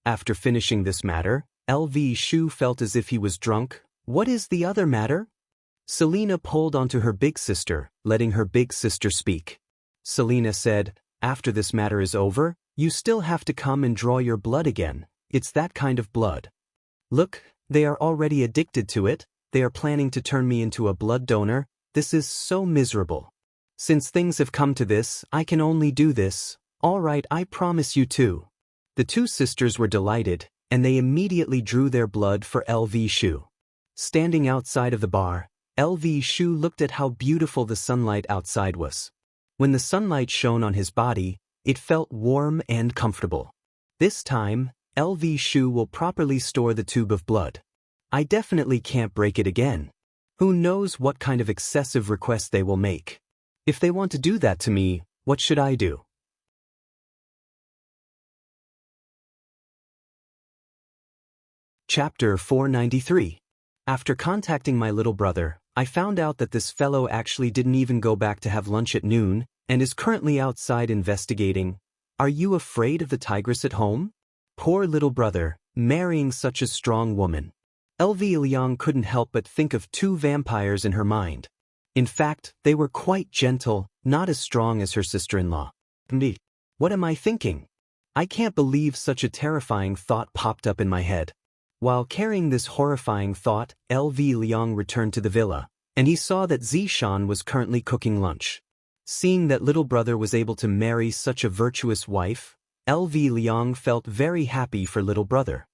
After finishing this matter, LV Shu felt as if he was drunk. What is the other matter? Selena pulled onto her big sister, letting her big sister speak. Selena said, after this matter is over, you still have to come and draw your blood again. It's that kind of blood. Look, they are already addicted to it. They are planning to turn me into a blood donor. This is so miserable. Since things have come to this, I can only do this. All right, I promise you too. The two sisters were delighted, and they immediately drew their blood for LV Shu. Standing outside of the bar, LV Shu looked at how beautiful the sunlight outside was. When the sunlight shone on his body, it felt warm and comfortable. This time, LV Shu will properly store the tube of blood. I definitely can't break it again. Who knows what kind of excessive request they will make. If they want to do that to me, what should I do? Chapter 493. After contacting my little brother, I found out that this fellow actually didn't even go back to have lunch at noon, and is currently outside investigating. Are you afraid of the tigress at home? Poor little brother, marrying such a strong woman. LV Liang couldn't help but think of two vampires in her mind. In fact, they were quite gentle, not as strong as her sister-in-law. What am I thinking? I can't believe such a terrifying thought popped up in my head. While carrying this horrifying thought, LV Liang returned to the villa, and he saw that Zishan was currently cooking lunch. Seeing that little brother was able to marry such a virtuous wife, LV Liang felt very happy for little brother.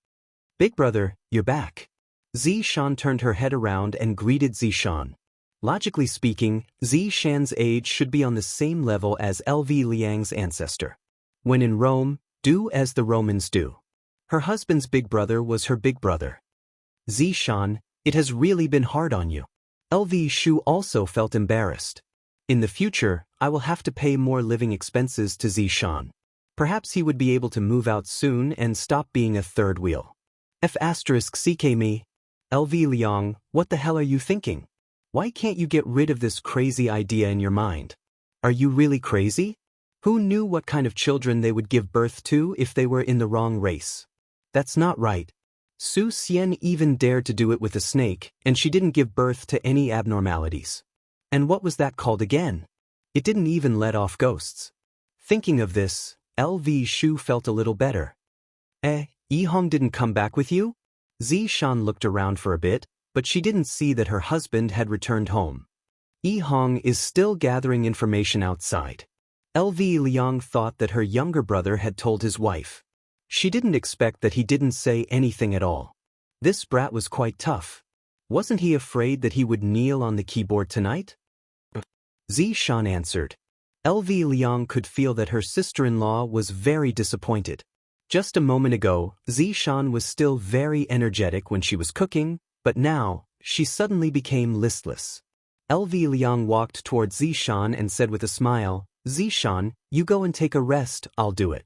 Big brother, you're back. Zishan turned her head around and greeted Zishan. Logically speaking, Zishan's age should be on the same level as LV Liang's ancestor. When in Rome, do as the Romans do. Her husband's big brother was her big brother. Zishan, it has really been hard on you. LV Shu also felt embarrassed. In the future, I will have to pay more living expenses to Zishan. Perhaps he would be able to move out soon and stop being a third wheel. F***ck me. LV Liang, what the hell are you thinking? Why can't you get rid of this crazy idea in your mind? Are you really crazy? Who knew what kind of children they would give birth to if they were in the wrong race? That's not right. Su Xian even dared to do it with a snake, and she didn't give birth to any abnormalities. And what was that called again? It didn't even let off ghosts. Thinking of this, LV Shu felt a little better. Yihong didn't come back with you? Zishan looked around for a bit, but she didn't see that her husband had returned home. Yihong is still gathering information outside. LV Liang thought that her younger brother had told his wife. She didn't expect that he didn't say anything at all. This brat was quite tough. Wasn't he afraid that he would kneel on the keyboard tonight? Zishan answered. LV Liang could feel that her sister-in-law was very disappointed. Just a moment ago, Zishan was still very energetic when she was cooking, but now, she suddenly became listless. LV Liang walked towards Zishan and said with a smile, Zishan, you go and take a rest, I'll do it.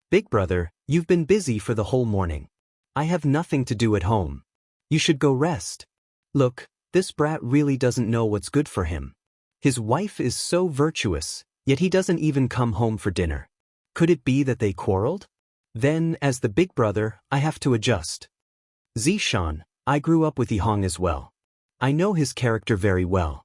Big brother, you've been busy for the whole morning. I have nothing to do at home. You should go rest. Look, this brat really doesn't know what's good for him. His wife is so virtuous, yet he doesn't even come home for dinner. Could it be that they quarreled? Then, as the big brother, I have to adjust. Zishan, I grew up with Yihong as well. I know his character very well.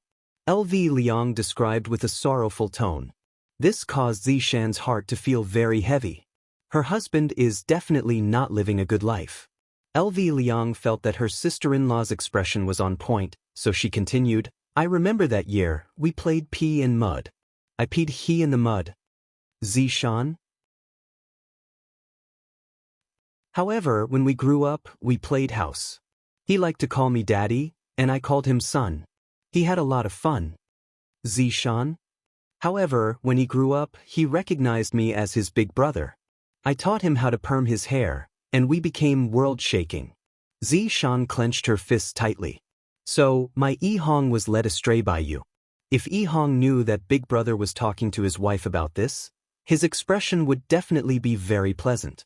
LV Liang described with a sorrowful tone. This caused Zishan's heart to feel very heavy. Her husband is definitely not living a good life. LV Liang felt that her sister-in-law's expression was on point, so she continued, I remember that year, we played pea in mud. I peed he in the mud. Zishan? However, when we grew up, we played house. He liked to call me daddy, and I called him son. He had a lot of fun. Zishan? However, when he grew up, he recognized me as his big brother. I taught him how to perm his hair, and we became world-shaking. Zishan clenched her fists tightly. So, my Yihong was led astray by you. If Yihong knew that Big Brother was talking to his wife about this, his expression would definitely be very pleasant.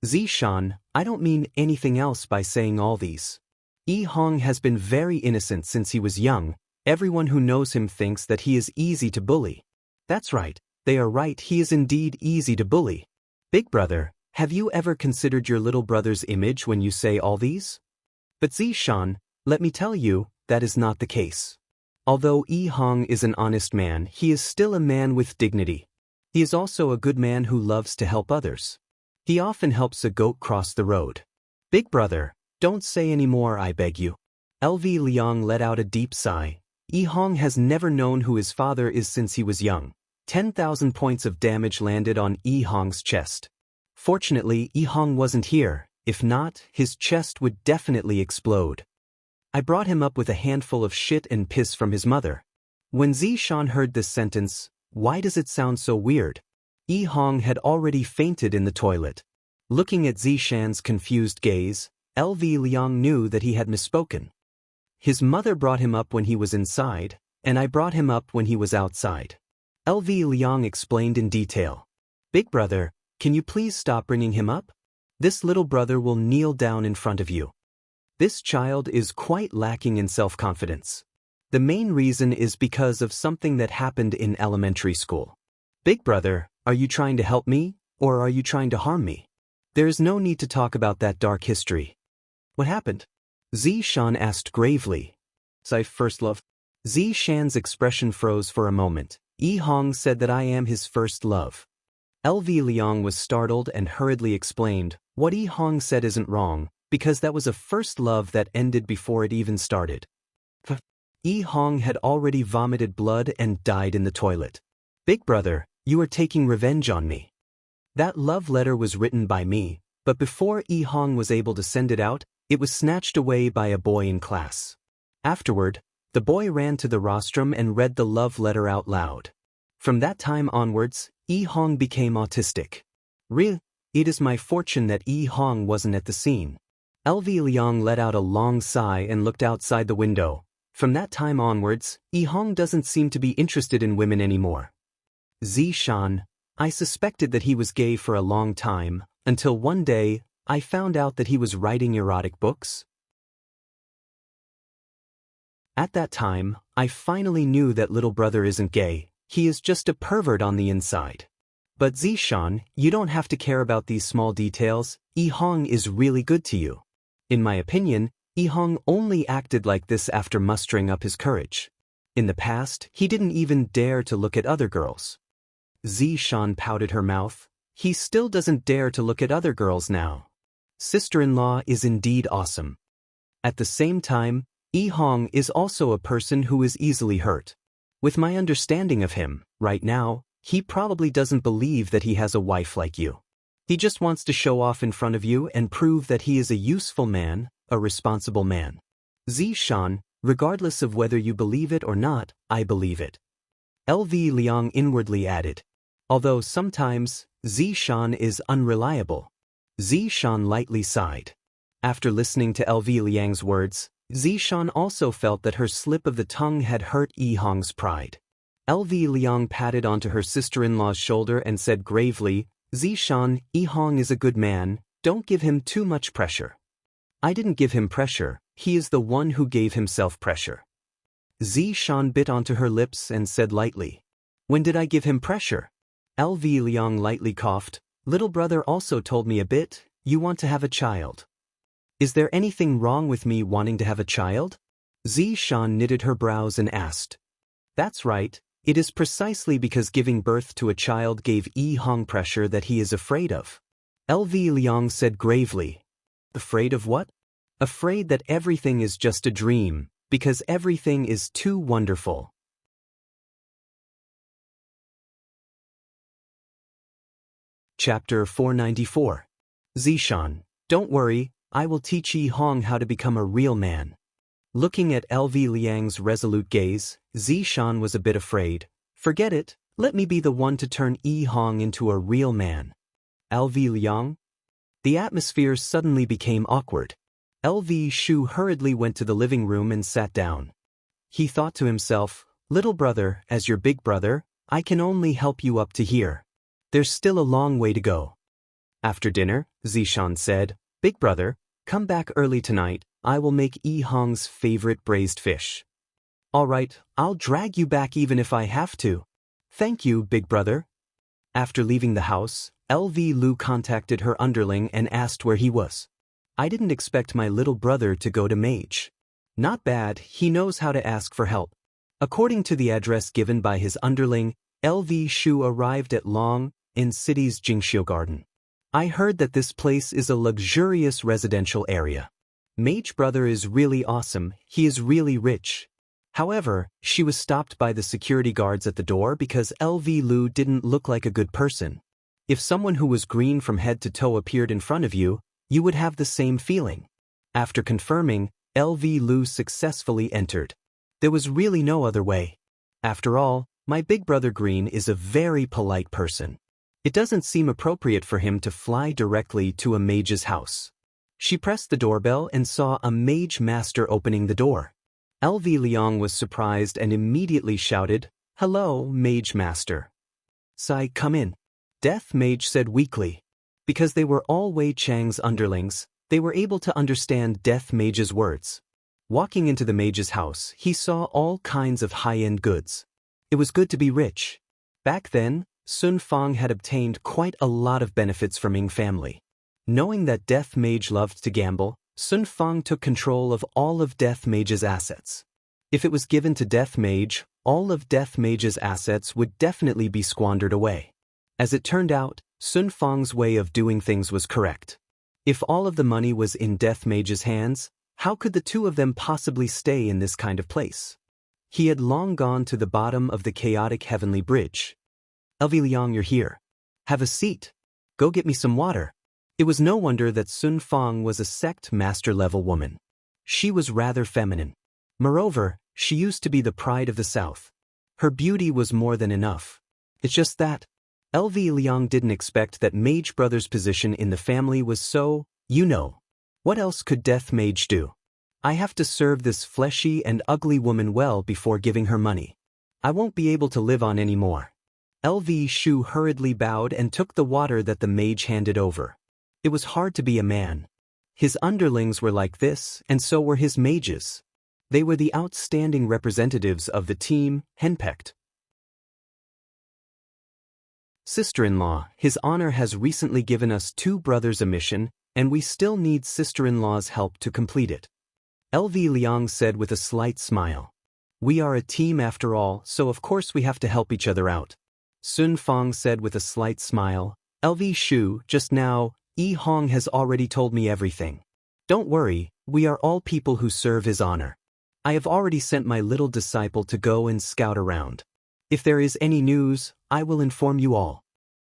Zishan, I don't mean anything else by saying all these. Yihong has been very innocent since he was young. Everyone who knows him thinks that he is easy to bully. That's right, they are right, he is indeed easy to bully. Big Brother, have you ever considered your little brother's image when you say all these? But Zishan, let me tell you, that is not the case. Although Yihong is an honest man, he is still a man with dignity. He is also a good man who loves to help others. He often helps a goat cross the road. Big Brother, don't say any more, I beg you. LV Liang let out a deep sigh. Yihong has never known who his father is since he was young. 10,000 points of damage landed on Yihong's chest. Fortunately, Yihong wasn't here. If not, his chest would definitely explode. I brought him up with a handful of shit and piss from his mother. When Zishan heard this sentence, why does it sound so weird? Yihong had already fainted in the toilet. Looking at Zishan's confused gaze, LV Liang knew that he had misspoken. His mother brought him up when he was inside, and I brought him up when he was outside. LV Liang explained in detail. Big Brother, can you please stop bringing him up? This little brother will kneel down in front of you. This child is quite lacking in self-confidence. The main reason is because of something that happened in elementary school. Big Brother, are you trying to help me, or are you trying to harm me? There is no need to talk about that dark history. What happened? Zishan asked gravely. I first love. Zishan's expression froze for a moment. Yihong said that I am his first love. LV Liang was startled and hurriedly explained, what Yihong said isn't wrong, because that was a first love that ended before it even started. Yihong had already vomited blood and died in the toilet. Big Brother, you are taking revenge on me. That love letter was written by me, but before Yihong was able to send it out, it was snatched away by a boy in class. Afterward, the boy ran to the rostrum and read the love letter out loud. From that time onwards, Yihong became autistic. It is my fortune that Yihong wasn't at the scene. LV Liang let out a long sigh and looked outside the window. From that time onwards, Yihong doesn't seem to be interested in women anymore. Zishan, I suspected that he was gay for a long time, until one day, I found out that he was writing erotic books. At that time, I finally knew that little brother isn't gay, he is just a pervert on the inside. But Zishan, you don't have to care about these small details, Yihong is really good to you. In my opinion, Yihong only acted like this after mustering up his courage. In the past, he didn't even dare to look at other girls. Zishan pouted her mouth. He still doesn't dare to look at other girls now. Sister-in-law is indeed awesome. At the same time, Yihong is also a person who is easily hurt. With my understanding of him, right now, he probably doesn't believe that he has a wife like you. He just wants to show off in front of you and prove that he is a useful man, a responsible man. Zishan, regardless of whether you believe it or not, I believe it. LV Liang inwardly added. Although sometimes, Zishan is unreliable. Zishan lightly sighed. After listening to LV Liang's words, Zishan also felt that her slip of the tongue had hurt Yihong's pride. LV Liang patted onto her sister-in-law's shoulder and said gravely, Zishan, Yihong is a good man, don't give him too much pressure. I didn't give him pressure, he is the one who gave himself pressure. Zishan bit onto her lips and said lightly, when did I give him pressure? LV Liang lightly coughed, little brother also told me a bit, you want to have a child. Is there anything wrong with me wanting to have a child? Zishan knitted her brows and asked. That's right, it is precisely because giving birth to a child gave Yi Hong pressure that he is afraid of. LV Liang said gravely. Afraid of what? Afraid that everything is just a dream, because everything is too wonderful. Chapter 494. Zishan, don't worry, I will teach Yi Hong how to become a real man. Looking at LV Liang's resolute gaze, Zishan was a bit afraid. Forget it, let me be the one to turn Yi Hong into a real man. LV Liang? The atmosphere suddenly became awkward. LV Shu hurriedly went to the living room and sat down. He thought to himself, little brother, as your big brother, I can only help you up to here. There's still a long way to go. After dinner, Zishan said, Big brother, come back early tonight, I will make Yi Hong's favorite braised fish. All right, I'll drag you back even if I have to. Thank you, big brother. After leaving the house, LV Lu contacted her underling and asked where he was. I didn't expect my little brother to go to Mage. Not bad, he knows how to ask for help. According to the address given by his underling, LV Shu arrived at Long in city's Jingxiu Garden. I heard that this place is a luxurious residential area. Mage brother is really awesome, he is really rich. However, she was stopped by the security guards at the door because LV Lu didn't look like a good person. If someone who was green from head to toe appeared in front of you, you would have the same feeling. After confirming, LV Lu successfully entered. There was really no other way. After all, my big brother Green is a very polite person. It doesn't seem appropriate for him to fly directly to a mage's house. She pressed the doorbell and saw a mage master opening the door. LV Liang was surprised and immediately shouted, Hello, mage master. Sai, come in. Death Mage said weakly. Because they were all Wei Chang's underlings, they were able to understand Death Mage's words. Walking into the mage's house, he saw all kinds of high-end goods. It was good to be rich. Back then, Sun Fang had obtained quite a lot of benefits from Ming family. Knowing that Death Mage loved to gamble, Sun Fang took control of all of Death Mage's assets. If it was given to Death Mage, all of Death Mage's assets would definitely be squandered away. As it turned out, Sun Fang's way of doing things was correct. If all of the money was in Death Mage's hands, how could the two of them possibly stay in this kind of place? He had long gone to the bottom of the chaotic heavenly bridge. LV Liang, you're here. Have a seat. Go get me some water. It was no wonder that Sun Fang was a sect master-level woman. She was rather feminine. Moreover, she used to be the pride of the South. Her beauty was more than enough. It's just that LV Liang didn't expect that Mage Brother's position in the family was so, what else could Death Mage do? I have to serve this fleshy and ugly woman well before giving her money. I won't be able to live on any more. LV Shu hurriedly bowed and took the water that the mage handed over. It was hard to be a man. His underlings were like this, and so were his mages. They were the outstanding representatives of the team, henpecked. Sister-in-law, His Honor has recently given us 2 brothers a mission, and we still need sister-in-law's help to complete it. LV Liang said with a slight smile. We are a team after all, so of course we have to help each other out. Sun Fang said with a slight smile, LV Shu, just now, Yi Hong has already told me everything. Don't worry, we are all people who serve His Honor. I have already sent my little disciple to go and scout around. If there is any news, I will inform you all.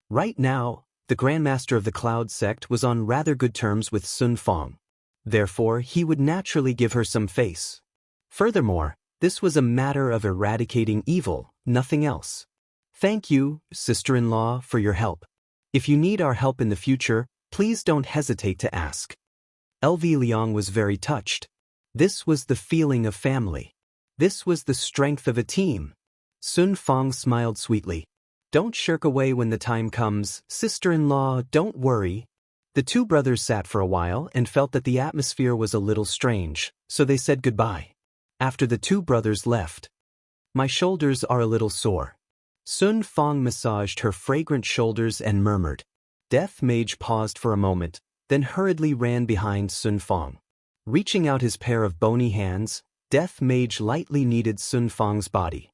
Right now, the Grandmaster of the Cloud sect was on rather good terms with Sun Fang. Therefore, he would naturally give her some face. Furthermore, this was a matter of eradicating evil, nothing else. Thank you, sister-in-law, for your help. If you need our help in the future, please don't hesitate to ask. LV Liang was very touched. This was the feeling of family. This was the strength of a team. Sun Fang smiled sweetly. Don't shirk away when the time comes, sister-in-law, don't worry. The 2 brothers sat for a while and felt that the atmosphere was a little strange, so they said goodbye. After the 2 brothers left, my shoulders are a little sore. Sun Fang massaged her fragrant shoulders and murmured. Death Mage paused for a moment, then hurriedly ran behind Sun Fong. Reaching out his pair of bony hands, Death Mage lightly kneaded Sun Fong's body.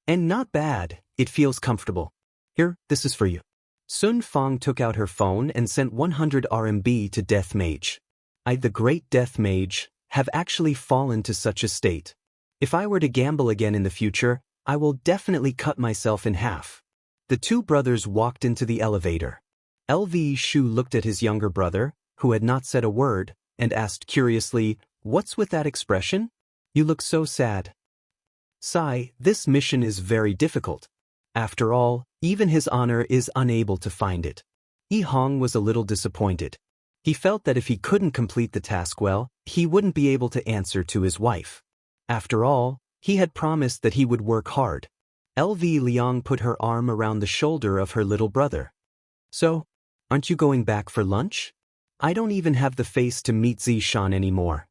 And not bad, it feels comfortable. Here, this is for you. Sun Fong took out her phone and sent 100 RMB to Death Mage. I, the great Death Mage, have actually fallen to such a state. If I were to gamble again in the future, I will definitely cut myself in half. The two brothers walked into the elevator. LV Shu looked at his younger brother, who had not said a word, and asked curiously, "What's with that expression? You look so sad." "Sai, this mission is very difficult. After all, even his honor is unable to find it." Yi Hong was a little disappointed. He felt that if he couldn't complete the task well, he wouldn't be able to answer to his wife. After all, he had promised that he would work hard. LV Liang put her arm around the shoulder of her little brother. "So, aren't you going back for lunch? I don't even have the face to meet Zishan anymore."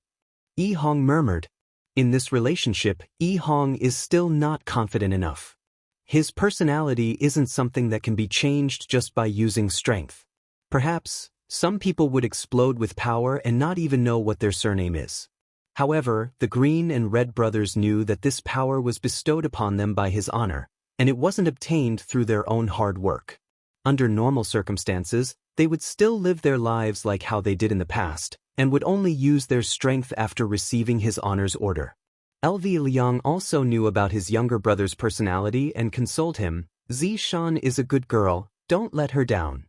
Yi Hong murmured. In this relationship, Yi Hong is still not confident enough. His personality isn't something that can be changed just by using strength. Perhaps, some people would explode with power and not even know what their surname is. However, the Green and Red brothers knew that this power was bestowed upon them by his honor, and it wasn't obtained through their own hard work. Under normal circumstances, they would still live their lives like how they did in the past, and would only use their strength after receiving his honor's order. LV Liang also knew about his younger brother's personality and consoled him. "Zishan is a good girl, don't let her down.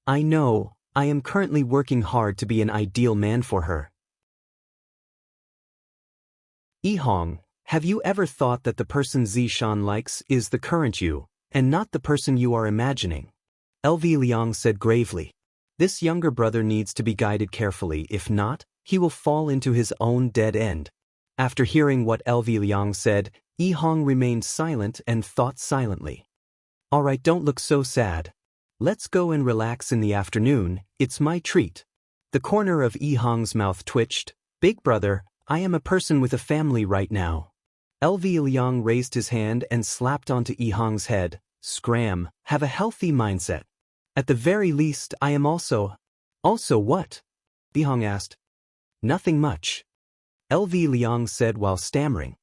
I know, I am currently working hard to be an ideal man for her." Yi Hong, have you ever thought that the person Zishan likes is the current you, and not the person you are imagining? LV Liang said gravely. This younger brother needs to be guided carefully, if not, he will fall into his own dead end. After hearing what LV Liang said, Yi Hong remained silent and thought silently. "Alright, don't look so sad. Let's go and relax in the afternoon, it's my treat." The corner of Yi Hong's mouth twitched. "Big brother, I am a person with a family right now." LV Liang raised his hand and slapped onto Yi Hong's head. "Scram, have a healthy mindset. At the very least, I am also..." "Also what?" Yi Hong asked. "Nothing much," LV Liang said while stammering.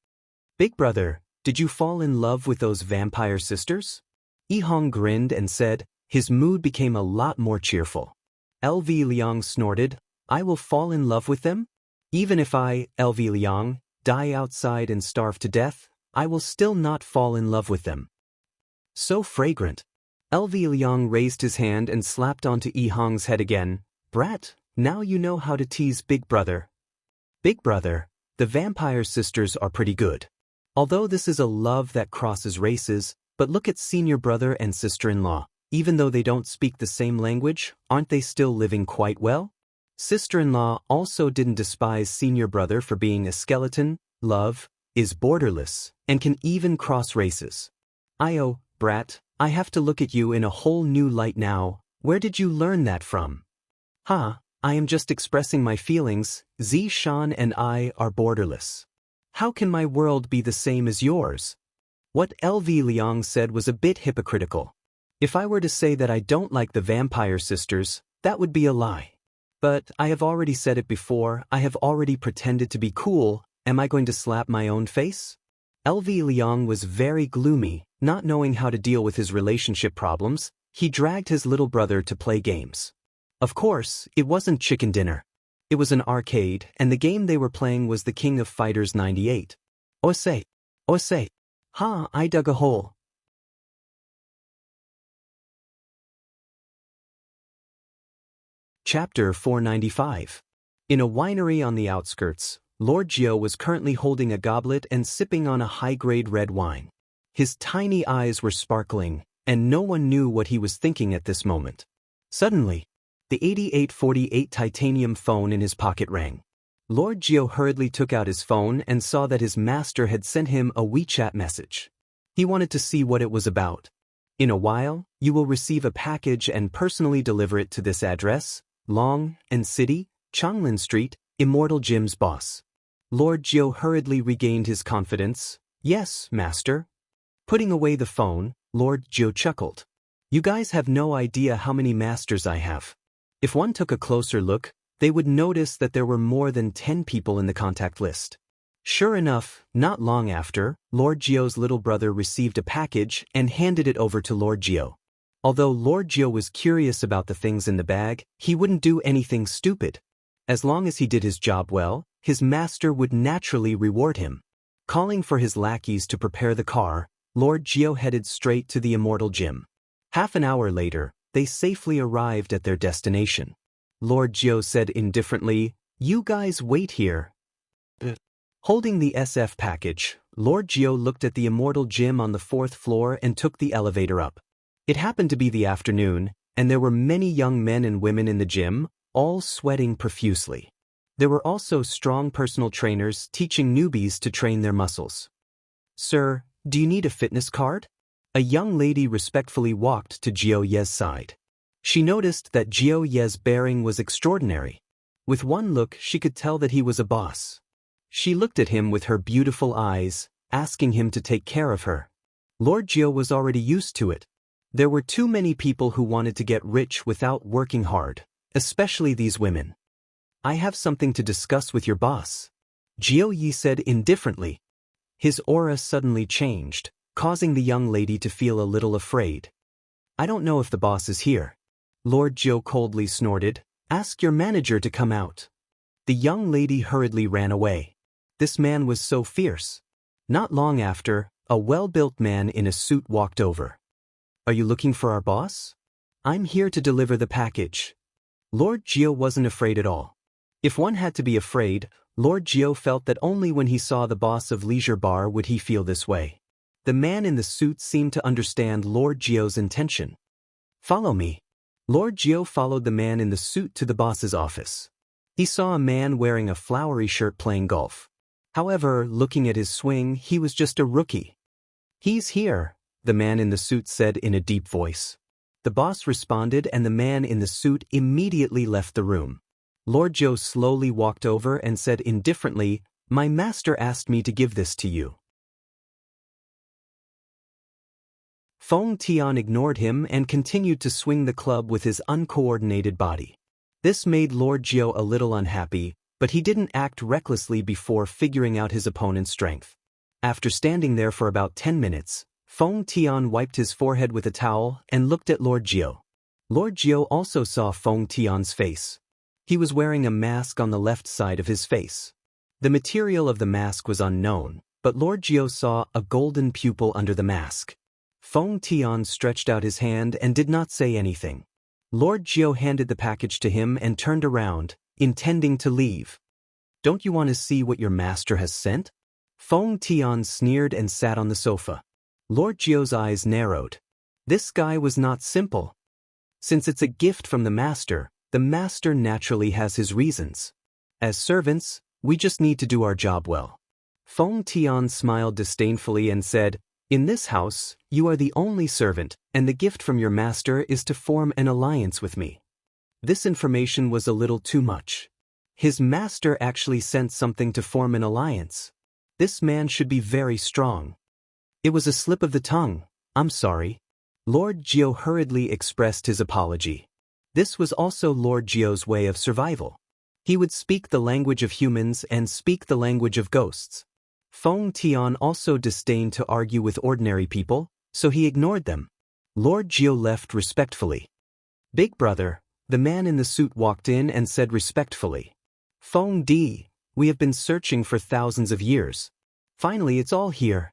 "Big brother, did you fall in love with those vampire sisters?" Yi Hong grinned and said. His mood became a lot more cheerful. LV Liang snorted. "I will fall in love with them? Even if I, LV Liang, die outside and starve to death, I will still not fall in love with them." "So fragrant." LV Liang raised his hand and slapped onto Yi Hong's head again. "Brat, now you know how to tease Big brother." "Big brother, the vampire sisters are pretty good. Although this is a love that crosses races, but look at senior brother and sister-in-law. Even though they don't speak the same language, aren't they still living quite well? Sister-in-law also didn't despise senior brother for being a skeleton. Love is borderless and can even cross races. Io, brat, I have to look at you in a whole new light now. Where did you learn that from?" "Huh, I am just expressing my feelings. Zishan and I are borderless. How can my world be the same as yours?" What LV Liang said was a bit hypocritical. If I were to say that I don't like the vampire sisters, that would be a lie. But I have already said it before, I have already pretended to be cool. Am I going to slap my own face? LV Liang was very gloomy, not knowing how to deal with his relationship problems. He dragged his little brother to play games. Of course, it wasn't chicken dinner. It was an arcade, and the game they were playing was the King of Fighters 98. Ose. Ha, I dug a hole. Chapter 495. In a winery on the outskirts, Lord Jiao was currently holding a goblet and sipping on a high-grade red wine. His tiny eyes were sparkling, and no one knew what he was thinking at this moment. Suddenly, the 8848 titanium phone in his pocket rang. Lord Jiao hurriedly took out his phone and saw that his master had sent him a WeChat message. He wanted to see what it was about. "In a while, you will receive a package and personally deliver it to this address, Long and City, Changlin Street, Immortal Jim's boss." Lord Jiao hurriedly regained his confidence. "Yes, master." Putting away the phone, Lord Jiao chuckled. "You guys have no idea how many masters I have. If one took a closer look, they would notice that there were more than 10 people in the contact list. Sure enough, not long after, Lord Gio's little brother received a package and handed it over to Lord Gio. Although Lord Gio was curious about the things in the bag, he wouldn't do anything stupid. As long as he did his job well, his master would naturally reward him. Calling for his lackeys to prepare the car, Lord Gio headed straight to the Immortal Gym. Half an hour later, they safely arrived at their destination. Lord Gio said indifferently, "You guys wait here." Holding the SF package, Lord Gio looked at the Immortal Gym on the 4th floor and took the elevator up. It happened to be the afternoon, and there were many young men and women in the gym, all sweating profusely. There were also strong personal trainers teaching newbies to train their muscles. "Sir, do you need a fitness card?" A young lady respectfully walked to Gio Ye's side. She noticed that Gio Ye's bearing was extraordinary. With one look, she could tell that he was a boss. She looked at him with her beautiful eyes, asking him to take care of her. Lord Gio was already used to it. There were too many people who wanted to get rich without working hard, especially these women. "I have something to discuss with your boss," Gio Ye said indifferently. His aura suddenly changed, causing the young lady to feel a little afraid. "I don't know if the boss is here." Lord Gio coldly snorted, "Ask your manager to come out." The young lady hurriedly ran away. This man was so fierce. Not long after, a well-built man in a suit walked over. "Are you looking for our boss?" "I'm here to deliver the package." Lord Gio wasn't afraid at all. If one had to be afraid, Lord Gio felt that only when he saw the boss of Leisure Bar would he feel this way. The man in the suit seemed to understand Lord Gio's intention. "Follow me." Lord Gio followed the man in the suit to the boss's office. He saw a man wearing a flowery shirt playing golf. However, looking at his swing, he was just a rookie. "He's here," the man in the suit said in a deep voice. The boss responded and the man in the suit immediately left the room. Lord Gio slowly walked over and said indifferently, "My master asked me to give this to you." Feng Tian ignored him and continued to swing the club with his uncoordinated body. This made Lord Gio a little unhappy, but he didn't act recklessly before figuring out his opponent's strength. After standing there for about 10 minutes, Feng Tian wiped his forehead with a towel and looked at Lord Gio. Lord Gio also saw Feng Tian's face. He was wearing a mask on the left side of his face. The material of the mask was unknown, but Lord Gio saw a golden pupil under the mask. Feng Tian stretched out his hand and did not say anything. Lord Gio handed the package to him and turned around, intending to leave. "Don't you want to see what your master has sent?" Feng Tian sneered and sat on the sofa. Lord Gio's eyes narrowed. This guy was not simple. Since it's a gift from the master naturally has his reasons. As servants, we just need to do our job well. Feng Tian smiled disdainfully and said, "In this house, you are the only servant, and the gift from your master is to form an alliance with me." This information was a little too much. His master actually sent something to form an alliance. This man should be very strong. "It was a slip of the tongue. I'm sorry." Lord Gio hurriedly expressed his apology. This was also Lord Gio's way of survival. He would speak the language of humans and speak the language of ghosts. Feng Tian also disdained to argue with ordinary people, so he ignored them. Lord Gio left respectfully. "Big brother," the man in the suit walked in and said respectfully. "Feng Di, we have been searching for thousands of years. Finally, it's all here."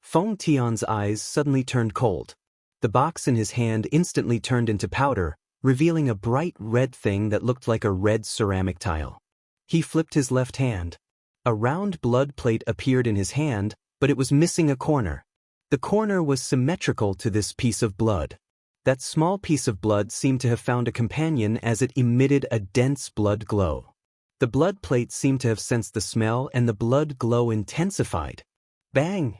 Feng Tian's eyes suddenly turned cold. The box in his hand instantly turned into powder, revealing a bright red thing that looked like a red ceramic tile. He flipped his left hand. A round blood plate appeared in his hand, but it was missing a corner. The corner was symmetrical to this piece of blood. That small piece of blood seemed to have found a companion as it emitted a dense blood glow. The blood plate seemed to have sensed the smell and the blood glow intensified. Bang!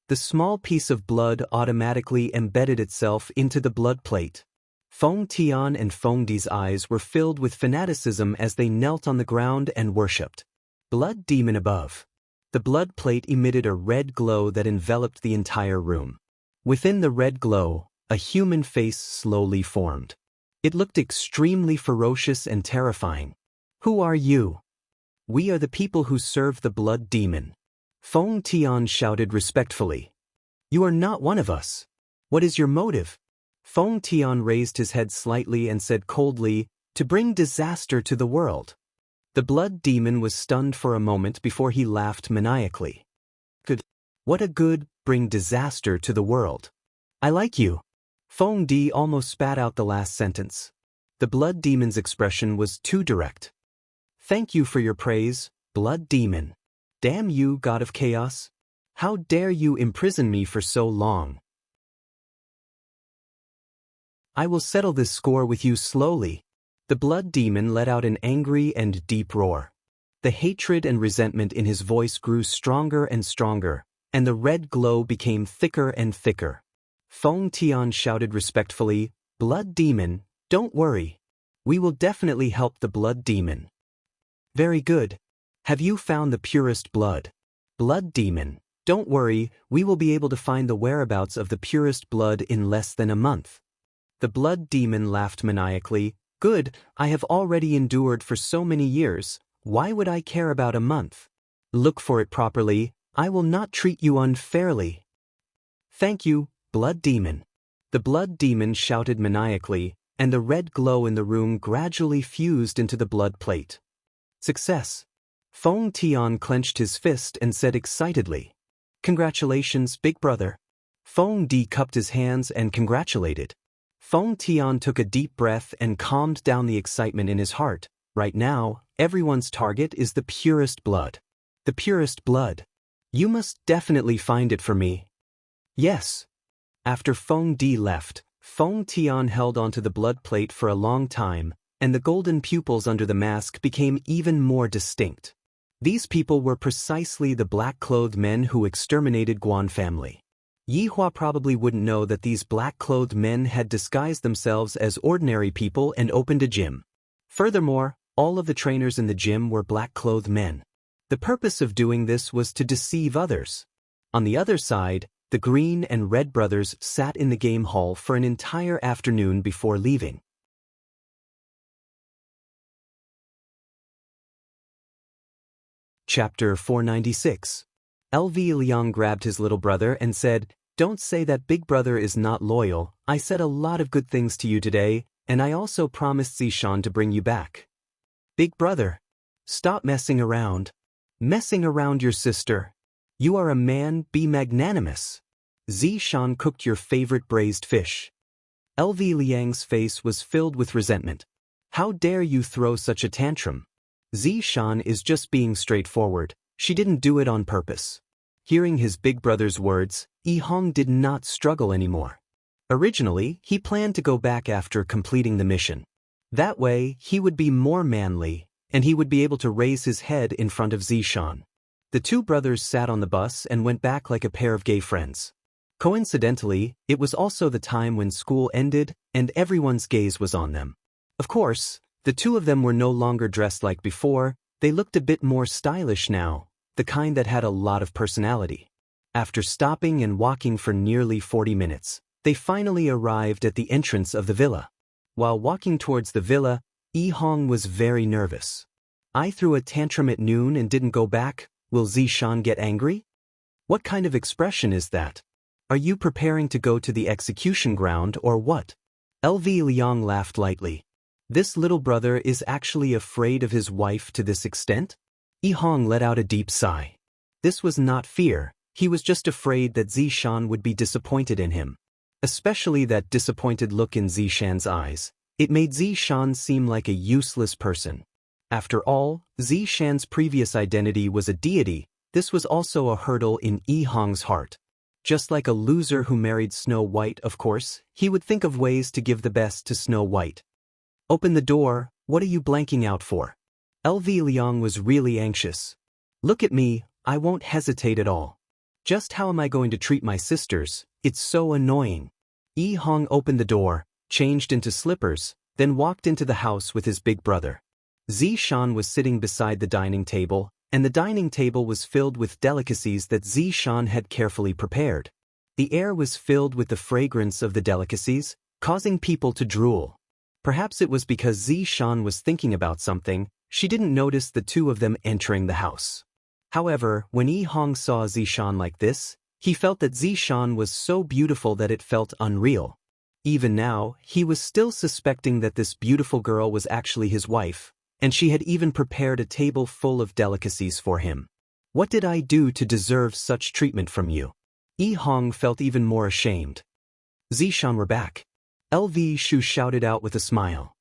The small piece of blood automatically embedded itself into the blood plate. Feng Tian and Feng Di's eyes were filled with fanaticism as they knelt on the ground and worshipped. Blood demon above. The blood plate emitted a red glow that enveloped the entire room. Within the red glow, a human face slowly formed. It looked extremely ferocious and terrifying. Who are you? We are the people who serve the blood demon. Feng Tian shouted respectfully. You are not one of us. What is your motive? Feng Tian raised his head slightly and said coldly, to bring disaster to the world. The blood demon was stunned for a moment before he laughed maniacally. Good. What a good, bring disaster to the world. I like you. Feng Di almost spat out the last sentence. The blood demon's expression was too direct. Thank you for your praise, blood demon. Damn you, god of chaos. How dare you imprison me for so long? I will settle this score with you slowly. The blood demon let out an angry and deep roar. The hatred and resentment in his voice grew stronger and stronger, and the red glow became thicker and thicker. Feng Tian shouted respectfully, Blood demon, don't worry. We will definitely help the blood demon. Very good. Have you found the purest blood? Blood demon, don't worry, we will be able to find the whereabouts of the purest blood in less than a month. The blood demon laughed maniacally. Good, I have already endured for so many years, why would I care about a month? Look for it properly, I will not treat you unfairly. Thank you, blood demon. The blood demon shouted maniacally, and the red glow in the room gradually fused into the blood plate. Success. Feng Tian clenched his fist and said excitedly. Congratulations, big brother. Feng Di cupped his hands and congratulated. Feng Tian took a deep breath and calmed down the excitement in his heart. Right now, everyone's target is the purest blood. The purest blood. You must definitely find it for me. Yes. After Feng Di left, Feng Tian held onto the blood plate for a long time, and the golden pupils under the mask became even more distinct. These people were precisely the black-clothed men who exterminated Guan family. Yihua probably wouldn't know that these black-clothed men had disguised themselves as ordinary people and opened a gym. Furthermore, all of the trainers in the gym were black-clothed men. The purpose of doing this was to deceive others. On the other side, the Green and Red brothers sat in the game hall for an entire afternoon before leaving. Chapter 496. LV Liang grabbed his little brother and said, Don't say that big brother is not loyal. I said a lot of good things to you today, and I also promised Zishan to bring you back. Big brother, stop messing around. Messing around your sister. You are a man, be magnanimous. Zishan cooked your favorite braised fish. LV Liang's face was filled with resentment. How dare you throw such a tantrum? Zishan is just being straightforward. She didn't do it on purpose. Hearing his big brother's words, Yihong did not struggle anymore. Originally, he planned to go back after completing the mission. That way, he would be more manly, and he would be able to raise his head in front of Zishan. The two brothers sat on the bus and went back like a pair of gay friends. Coincidentally, it was also the time when school ended, and everyone's gaze was on them. Of course, the two of them were no longer dressed like before, they looked a bit more stylish now, the kind that had a lot of personality. After stopping and walking for nearly 40 minutes, they finally arrived at the entrance of the villa. While walking towards the villa, Yihong was very nervous. I threw a tantrum at noon and didn't go back, will Zishan get angry? What kind of expression is that? Are you preparing to go to the execution ground or what? LV Liang laughed lightly. This little brother is actually afraid of his wife to this extent? Yihong let out a deep sigh. This was not fear, he was just afraid that Zishan would be disappointed in him. Especially that disappointed look in Zishan's eyes. It made Zishan seem like a useless person. After all, Zishan's previous identity was a deity, this was also a hurdle in Yihong's heart. Just like a loser who married Snow White, of course, he would think of ways to give the best to Snow White. Open the door, what are you blanking out for? LV Liang was really anxious. Look at me, I won't hesitate at all. Just how am I going to treat my sisters? It's so annoying. Yihong opened the door, changed into slippers, then walked into the house with his big brother. Zishan was sitting beside the dining table, and the dining table was filled with delicacies that Zishan had carefully prepared. The air was filled with the fragrance of the delicacies, causing people to drool. Perhaps it was because Zishan was thinking about something, she didn't notice the two of them entering the house. However, when Yi Hong saw Zishan like this, he felt that Zishan was so beautiful that it felt unreal. Even now, he was still suspecting that this beautiful girl was actually his wife, and she had even prepared a table full of delicacies for him. What did I do to deserve such treatment from you? Yi Hong felt even more ashamed. Zishan, we're back. LV Shu shouted out with a smile.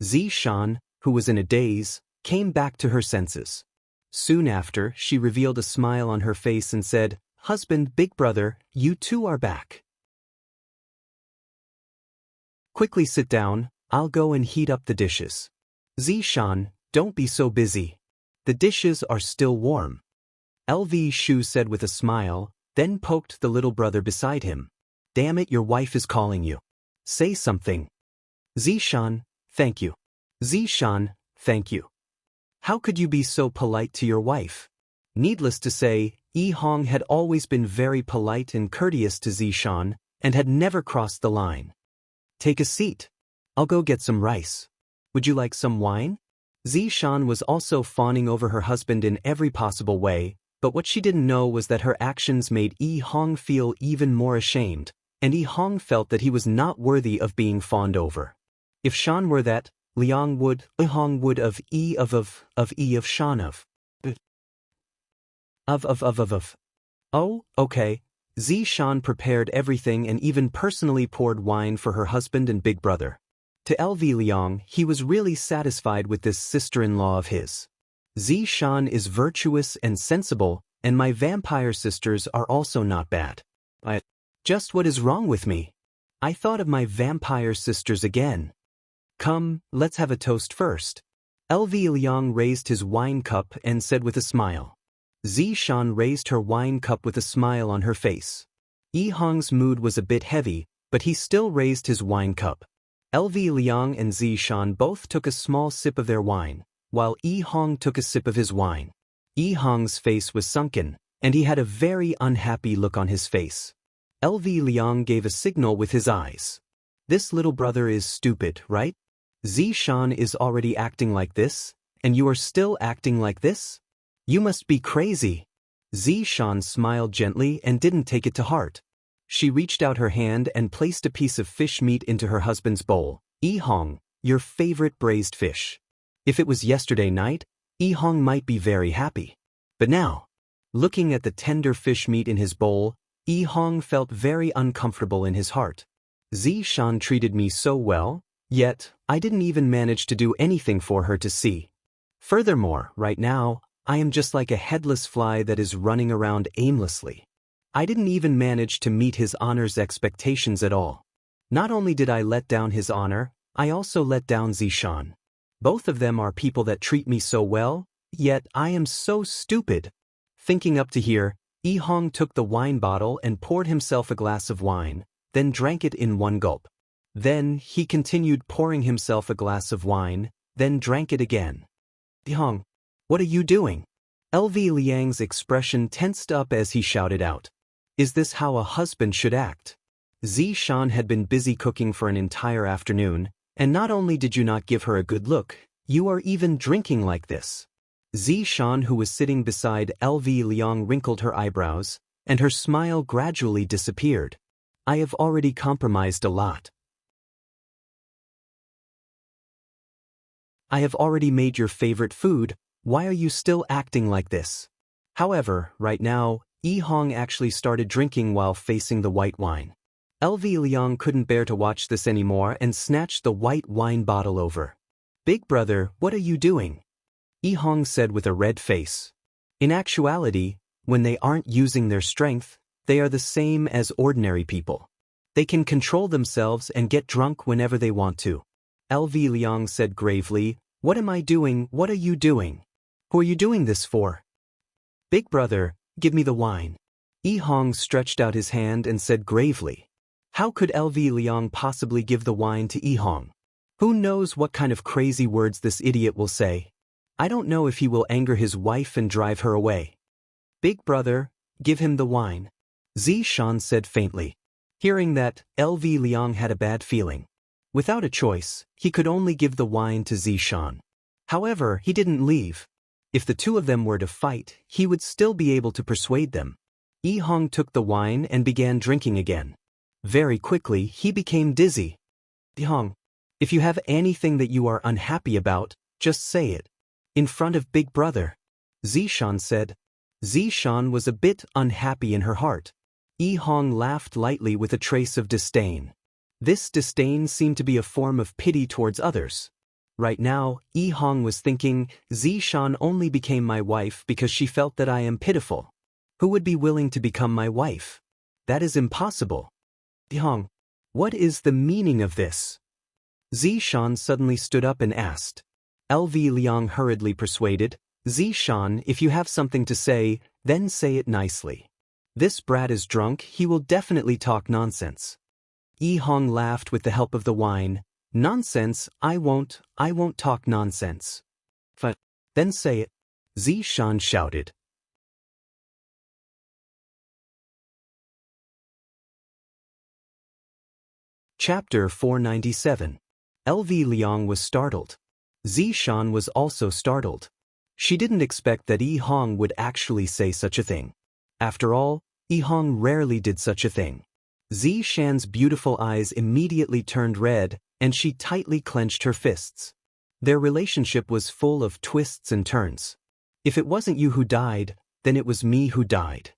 Zishan, who was in a daze, came back to her senses. Soon after, she revealed a smile on her face and said, "Husband, big brother, you two are back. Quickly sit down, I'll go and heat up the dishes." "Zishan, don't be so busy. The dishes are still warm," LV Shu said with a smile, then poked the little brother beside him. "Damn it, your wife is calling you. Say something." "Zishan, thank you. Zishan, thank you. How could you be so polite to your wife?" Needless to say, Yi Hong had always been very polite and courteous to Zishan, and had never crossed the line. "Take a seat. I'll go get some rice. Would you like some wine?" Zishan was also fawning over her husband in every possible way, but what she didn't know was that her actions made Yi Hong feel even more ashamed, and Yi Hong felt that he was not worthy of being fawned over. If Shan were that, Liang would, Yi Hong would of E of Shan of. Oh, okay. Zishan prepared everything and even personally poured wine for her husband and big brother. To LV Liang, he was really satisfied with this sister-in-law of his. Zishan is virtuous and sensible, and my vampire sisters are also not bad. Just what is wrong with me? I thought of my vampire sisters again. Come, let's have a toast first. LV Liang raised his wine cup and said with a smile. Zishan raised her wine cup with a smile on her face. Yi Hong's mood was a bit heavy, but he still raised his wine cup. LV Liang and Zishan both took a small sip of their wine, while Yi Hong took a sip of his wine. Yi Hong's face was sunken, and he had a very unhappy look on his face. LV Liang gave a signal with his eyes. This little brother is stupid, right? Zishan is already acting like this, and you are still acting like this? You must be crazy. Zishan smiled gently and didn't take it to heart. She reached out her hand and placed a piece of fish meat into her husband's bowl. Yi Hong, your favorite braised fish. If it was yesterday night, Yi Hong might be very happy. But now, looking at the tender fish meat in his bowl, Yi Hong felt very uncomfortable in his heart. Zishan treated me so well, yet I didn't even manage to do anything for her to see. Furthermore, right now, I am just like a headless fly that is running around aimlessly. I didn't even manage to meet his honor's expectations at all. Not only did I let down his honor, I also let down Zishan. Both of them are people that treat me so well, yet I am so stupid. Thinking up to here, Yi Hong took the wine bottle and poured himself a glass of wine, then drank it in one gulp. Then he continued pouring himself a glass of wine, then drank it again. Yi Hong, what are you doing? LV Liang's expression tensed up as he shouted out. Is this how a husband should act? Zishan had been busy cooking for an entire afternoon, and not only did you not give her a good look, you are even drinking like this. Zishan, who was sitting beside LV Liang, wrinkled her eyebrows, and her smile gradually disappeared. I have already compromised a lot. I have already made your favorite food. Why are you still acting like this? However, right now, Yi Hong actually started drinking while facing the white wine. LV Liang couldn't bear to watch this anymore and snatched the white wine bottle over. Big brother, what are you doing? Yi Hong said with a red face. In actuality, when they aren't using their strength, they are the same as ordinary people. They can control themselves and get drunk whenever they want to. LV Liang said gravely, What am I doing? What are you doing? Who are you doing this for? Big brother, give me the wine. Yi Hong stretched out his hand and said gravely. How could LV Liang possibly give the wine to Yi Hong? Who knows what kind of crazy words this idiot will say? I don't know if he will anger his wife and drive her away. Big brother, give him the wine. Zishan said faintly. Hearing that, LV Liang had a bad feeling. Without a choice, he could only give the wine to Zishan. However, he didn't leave. If the two of them were to fight, he would still be able to persuade them. Yi Hong took the wine and began drinking again. Very quickly, he became dizzy. Yi Hong, if you have anything that you are unhappy about, just say it. In front of Big Brother. Zishan said. Zishan was a bit unhappy in her heart. Yi Hong laughed lightly with a trace of disdain. This disdain seemed to be a form of pity towards others. Right now, Yi Hong was thinking, Zishan only became my wife because she felt that I am pitiful. Who would be willing to become my wife? That is impossible. Yi Hong, what is the meaning of this? Zishan suddenly stood up and asked. LV Liang hurriedly persuaded, Zishan, if you have something to say, then say it nicely. This brat is drunk, he will definitely talk nonsense. Yi Hong laughed with the help of the wine. Nonsense, I won't talk nonsense. But, then say it. Zishan shouted. Chapter 497. LV Liang was startled. Zishan was also startled. She didn't expect that Yi Hong would actually say such a thing. After all, Yi Hong rarely did such a thing. Zishan's beautiful eyes immediately turned red, and she tightly clenched her fists. Their relationship was full of twists and turns. If it wasn't you who died, then it was me who died.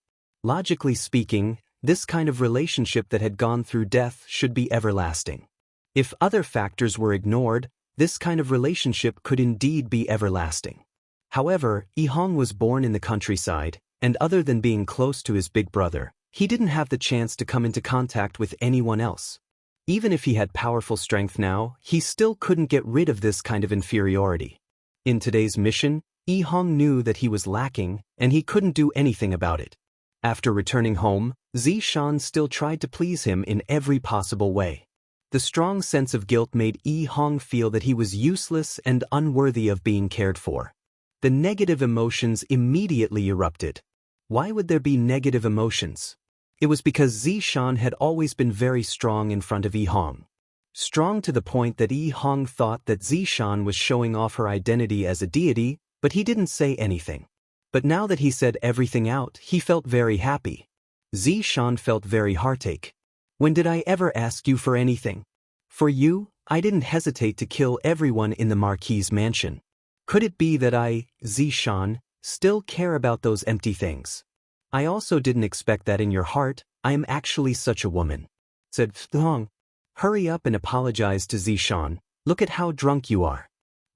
Logically speaking, this kind of relationship that had gone through death should be everlasting. If other factors were ignored, this kind of relationship could indeed be everlasting. However, Yi Hong was born in the countryside, and other than being close to his big brother, he didn't have the chance to come into contact with anyone else. Even if he had powerful strength now, he still couldn't get rid of this kind of inferiority. In today's mission, Yi Hong knew that he was lacking, and he couldn't do anything about it. After returning home, Zishan still tried to please him in every possible way. The strong sense of guilt made Yi Hong feel that he was useless and unworthy of being cared for. The negative emotions immediately erupted. Why would there be negative emotions? It was because Zishan had always been very strong in front of Yi Hong. Strong to the point that Yi Hong thought that Zishan was showing off her identity as a deity, but he didn't say anything. But now that he said everything out, he felt very happy. Zishan felt very heartache. When did I ever ask you for anything? For you, I didn't hesitate to kill everyone in the Marquis's mansion. Could it be that I, Zishan, still care about those empty things? I also didn't expect that in your heart, I am actually such a woman. Said Hong. Hurry up and apologize to Zishan. Look at how drunk you are.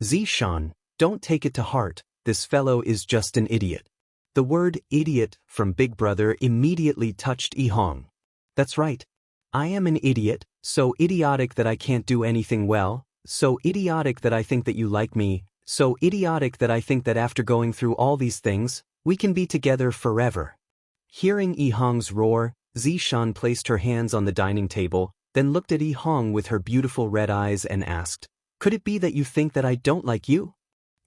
Zishan, don't take it to heart, this fellow is just an idiot. The word idiot from Big Brother immediately touched Yi Hong. That's right. I am an idiot, so idiotic that I can't do anything well, so idiotic that I think that you like me, so idiotic that I think that after going through all these things, we can be together forever. Hearing Yi Hong's roar, Zishan placed her hands on the dining table, then looked at Yi Hong with her beautiful red eyes and asked, Could it be that you think that I don't like you?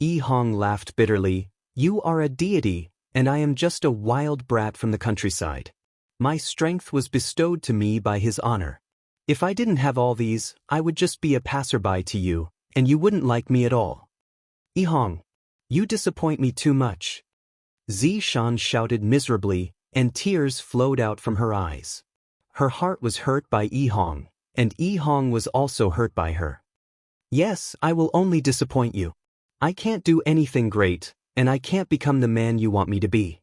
Yi Hong laughed bitterly. You are a deity, and I am just a wild brat from the countryside. My strength was bestowed to me by his honor. If I didn't have all these, I would just be a passerby to you, and you wouldn't like me at all. Yi Hong, you disappoint me too much. Zishan shouted miserably, and tears flowed out from her eyes. Her heart was hurt by Yi Hong, and Yi Hong was also hurt by her. Yes, I will only disappoint you. I can't do anything great, and I can't become the man you want me to be.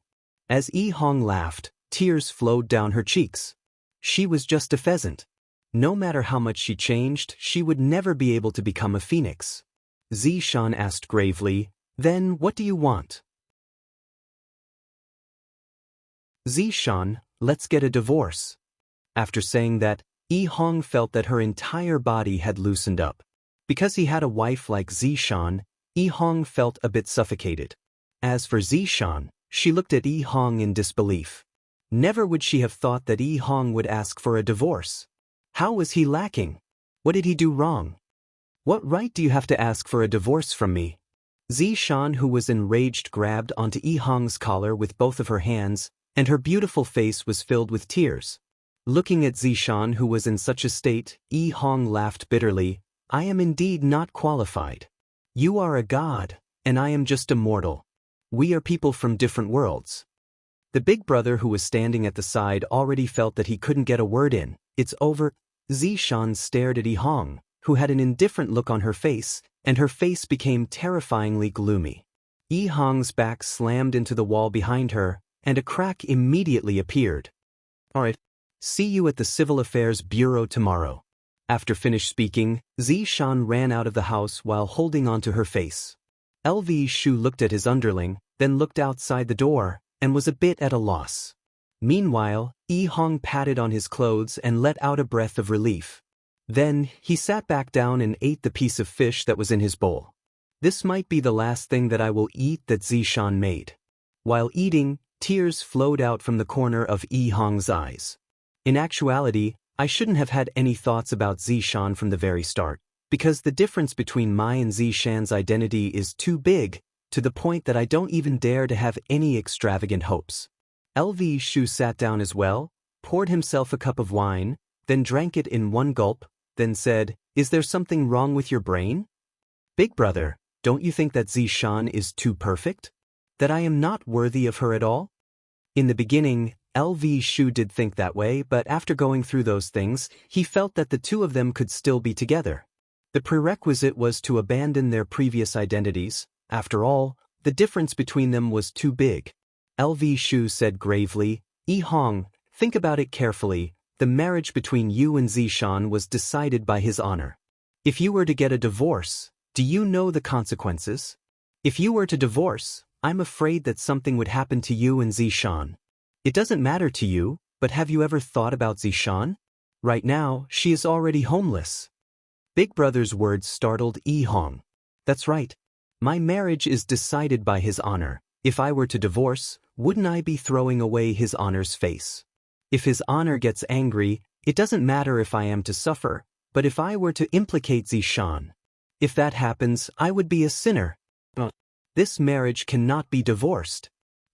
As Yi Hong laughed, tears flowed down her cheeks. She was just a pheasant. No matter how much she changed, she would never be able to become a phoenix. Zishan asked gravely, Then what do you want? Zishan, let's get a divorce. After saying that, Yi Hong felt that her entire body had loosened up. Because he had a wife like Zishan, Yi Hong felt a bit suffocated. As for Zishan, she looked at Yi Hong in disbelief. Never would she have thought that Yi Hong would ask for a divorce. How was he lacking? What did he do wrong? What right do you have to ask for a divorce from me? Zishan, who was enraged, grabbed onto Yi Hong's collar with both of her hands, and her beautiful face was filled with tears. Looking at Zishan, who was in such a state, Yi Hong laughed bitterly. I am indeed not qualified. You are a god, and I am just a mortal. We are people from different worlds. The big brother who was standing at the side already felt that he couldn't get a word in. It's over. Zishan stared at Yi Hong, who had an indifferent look on her face, and her face became terrifyingly gloomy. Yi Hong's back slammed into the wall behind her, and a crack immediately appeared. Alright. See you at the Civil Affairs Bureau tomorrow. After finished speaking, Zishan ran out of the house while holding onto her face. LV Shu looked at his underling, then looked outside the door, and was a bit at a loss. Meanwhile, Yi Hong patted on his clothes and let out a breath of relief. Then, he sat back down and ate the piece of fish that was in his bowl. This might be the last thing that I will eat that Zishan made. While eating, tears flowed out from the corner of Yi Hong's eyes. In actuality, I shouldn't have had any thoughts about Zishan from the very start, because the difference between my and Zishan's identity is too big, to the point that I don't even dare to have any extravagant hopes. LV Shu sat down as well, poured himself a cup of wine, then drank it in one gulp, then said, Is there something wrong with your brain? Big brother, don't you think that Zishan is too perfect? That I am not worthy of her at all? In the beginning, LV Shu did think that way, but after going through those things, he felt that the two of them could still be together. The prerequisite was to abandon their previous identities. After all, the difference between them was too big. LV Shu said gravely, Yi Hong, think about it carefully. The marriage between you and Zishan was decided by his honor. If you were to get a divorce, do you know the consequences? If you were to divorce, I'm afraid that something would happen to you and Zishan. It doesn't matter to you, but have you ever thought about Zishan? Right now, she is already homeless. Big brother's words startled Yi Hong. That's right. My marriage is decided by his honor. If I were to divorce, wouldn't I be throwing away his honor's face? If his honor gets angry, it doesn't matter if I am to suffer, but if I were to implicate Zishan, if that happens, I would be a sinner. This marriage cannot be divorced.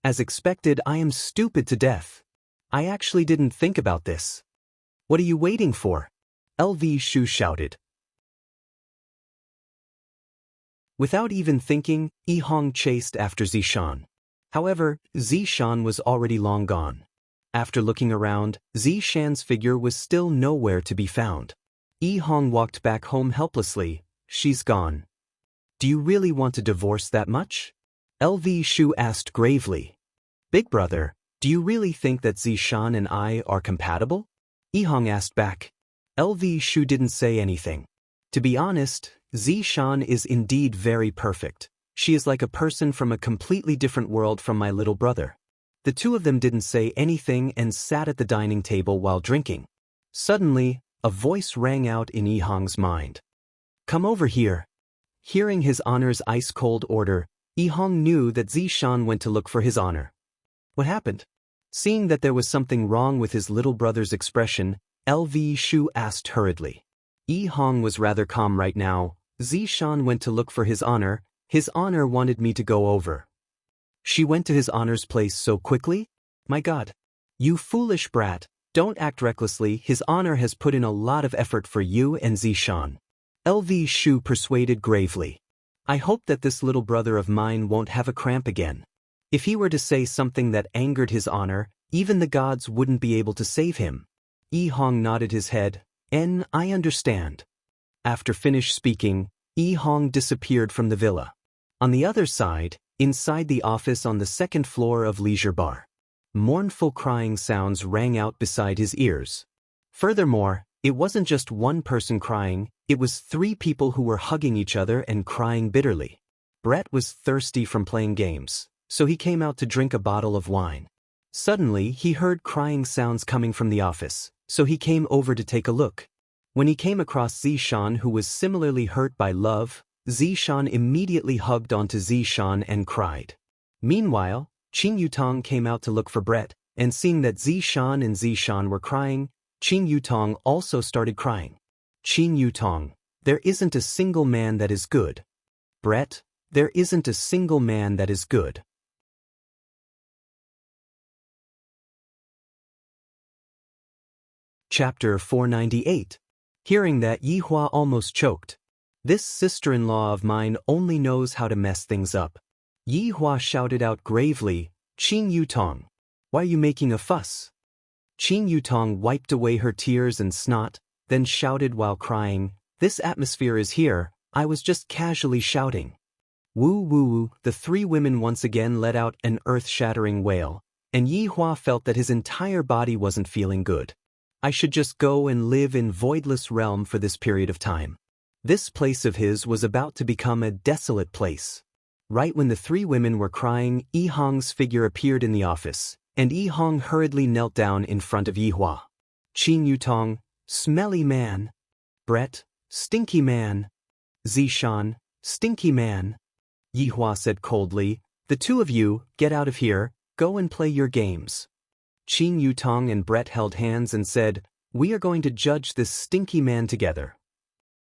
As expected, I am stupid to death. I actually didn't think about this. What are you waiting for? LV Shu shouted. Without even thinking, Yi Hong chased after Zishan. However, Zishan was already long gone. After looking around, Zishan's figure was still nowhere to be found. Yi Hong walked back home helplessly. She's gone. Do you really want to divorce that much? LV Shu asked gravely. Big brother, do you really think that Zishan and I are compatible? Yi Hong asked back. LV Shu didn't say anything. To be honest, Zishan is indeed very perfect. She is like a person from a completely different world from my little brother. The two of them didn't say anything and sat at the dining table while drinking. Suddenly, a voice rang out in Yi Hong's mind. Come over here. Hearing his honor's ice-cold order, Yi Hong knew that Zishan went to look for his honor. What happened? Seeing that there was something wrong with his little brother's expression, LV Shu asked hurriedly. Yi Hong was rather calm right now. Zishan went to look for his honor. His honor wanted me to go over. She went to his honor's place so quickly? My God. You foolish brat, don't act recklessly. His honor has put in a lot of effort for you and Zishan. LV Shu persuaded gravely. I hope that this little brother of mine won't have a cramp again. If he were to say something that angered his honor, even the gods wouldn't be able to save him. Yi Hong nodded his head. I understand. After finished speaking, Yi Hong disappeared from the villa. On the other side, inside the office on the second floor of Leisure Bar, mournful crying sounds rang out beside his ears. Furthermore, it wasn't just one person crying, it was 3 people who were hugging each other and crying bitterly. Brett was thirsty from playing games, so he came out to drink a bottle of wine. Suddenly, he heard crying sounds coming from the office, so he came over to take a look. When he came across Zishan, who was similarly hurt by love, Zishan immediately hugged onto Zishan and cried. Meanwhile, Qin Yutong came out to look for Brett, and seeing that Zishan and Zishan were crying, Qin Yutong also started crying. Qin Yutong, there isn't a single man that is good. Brett, there isn't a single man that is good. Chapter 498. Hearing that, Yi Hua almost choked. This sister-in-law of mine only knows how to mess things up. Yi Hua shouted out gravely, "Qing Yutong, why are you making a fuss?" Qing Yutong wiped away her tears and snot, then shouted while crying, "This atmosphere is here, I was just casually shouting." Woo woo woo, the three women once again let out an earth-shattering wail, and Yi Hua felt that his entire body wasn't feeling good. I should just go and live in voidless realm for this period of time. This place of his was about to become a desolate place. Right when the three women were crying, Yi Hong's figure appeared in the office, and Yi Hong hurriedly knelt down in front of Yi Hua. Qing Yutong, smelly man. Brett, stinky man. Zishan, stinky man. Yi Hua said coldly, "The two of you, get out of here, go and play your games." Qing Yutong and Brett held hands and said, "We are going to judge this stinky man together."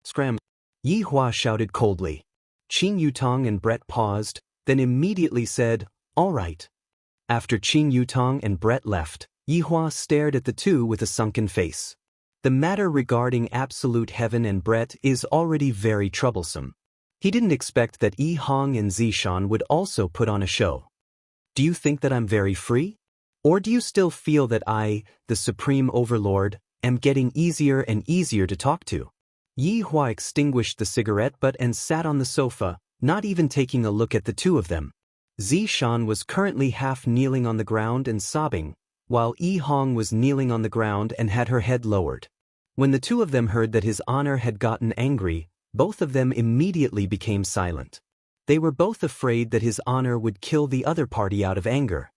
Scram! Yi Hua shouted coldly. Qing Yutong and Brett paused, then immediately said, "All right." After Qing Yutong and Brett left, Yi Hua stared at the two with a sunken face. The matter regarding absolute heaven and Brett is already very troublesome. He didn't expect that Yi Hong and Zishan would also put on a show. Do you think that I'm very free? Or do you still feel that I, the Supreme Overlord, am getting easier and easier to talk to? Yi Hua extinguished the cigarette butt and sat on the sofa, not even taking a look at the two of them. Zishan was currently half kneeling on the ground and sobbing, while Yi Hong was kneeling on the ground and had her head lowered. When the two of them heard that his honor had gotten angry, both of them immediately became silent. They were both afraid that his honor would kill the other party out of anger.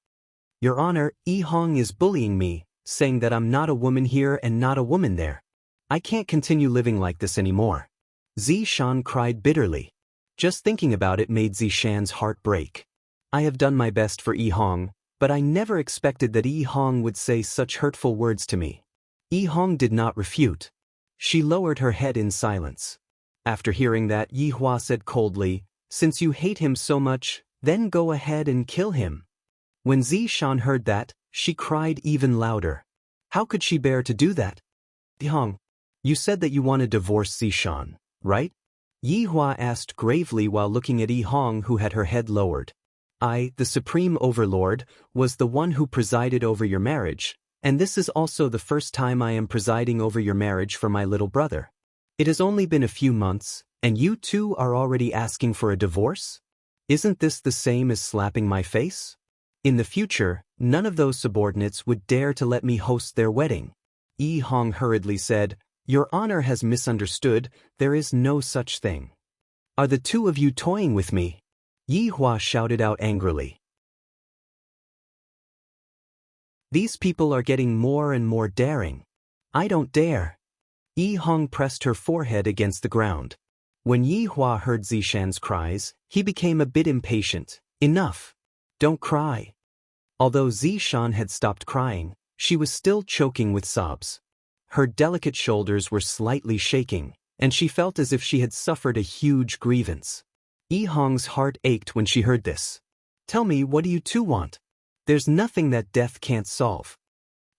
"Your Honor, Yi Hong is bullying me, saying that I'm not a woman here and not a woman there. I can't continue living like this anymore." Zishan cried bitterly. Just thinking about it made Zishan's heart break. "I have done my best for Yi Hong, but I never expected that Yi Hong would say such hurtful words to me." Yi Hong did not refute. She lowered her head in silence. After hearing that, Yi Hua said coldly, "Since you hate him so much, then go ahead and kill him." When Zishan heard that, she cried even louder. How could she bear to do that? "Yi Hong, you said that you want to divorce Zishan, right?" Yi Hua asked gravely while looking at Yi Hong, who had her head lowered. "I, the Supreme Overlord, was the one who presided over your marriage, and this is also the first time I am presiding over your marriage for my little brother. It has only been a few months, and you two are already asking for a divorce? Isn't this the same as slapping my face? In the future, none of those subordinates would dare to let me host their wedding." Yi Hong hurriedly said, "Your Honor has misunderstood, there is no such thing." "Are the two of you toying with me?" Yi Hua shouted out angrily. "These people are getting more and more daring. I don't dare." Yi Hong pressed her forehead against the ground. When Yi Hua heard Zishan's cries, he became a bit impatient. "Enough. Don't cry." Although Zishan had stopped crying, she was still choking with sobs. Her delicate shoulders were slightly shaking, and she felt as if she had suffered a huge grievance. Yi Hong's heart ached when she heard this. "Tell me, what do you two want? There's nothing that death can't solve."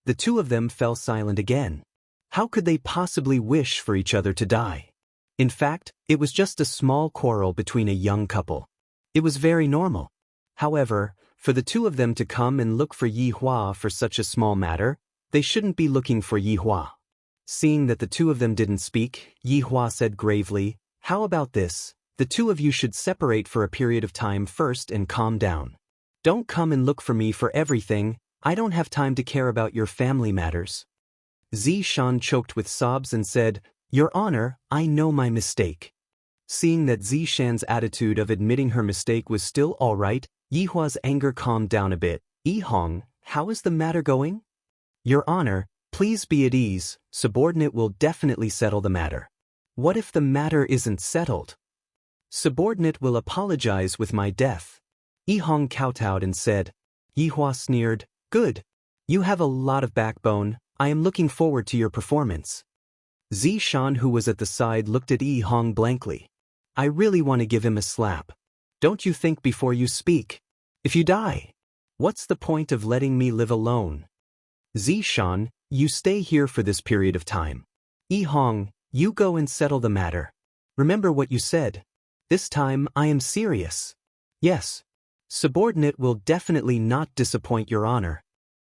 The two of them fell silent again. How could they possibly wish for each other to die? In fact, it was just a small quarrel between a young couple. It was very normal. However, for the two of them to come and look for Yi Hua for such a small matter, they shouldn't be looking for Yi Hua. Seeing that the two of them didn't speak, Yi Hua said gravely, "How about this? The two of you should separate for a period of time first and calm down. Don't come and look for me for everything, I don't have time to care about your family matters." Zishan choked with sobs and said, "Your Honor, I know my mistake." Seeing that Zishan's attitude of admitting her mistake was still all right, Yi Hua's anger calmed down a bit. "Yi Hong, how is the matter going?" "Your Honor, please be at ease, subordinate will definitely settle the matter." "What if the matter isn't settled?" "Subordinate will apologize with my death." Yi Hong kowtowed and said. Yi Hua sneered, "Good. You have a lot of backbone, I am looking forward to your performance." Zishan, who was at the side, looked at Yi Hong blankly. "I really want to give him a slap. Don't you think before you speak? If you die, what's the point of letting me live alone?" Zishan, You stay here for this period of time. Yi Hong, you go and settle the matter. Remember what you said. This time I am serious. Yes. Subordinate will definitely not disappoint your honor.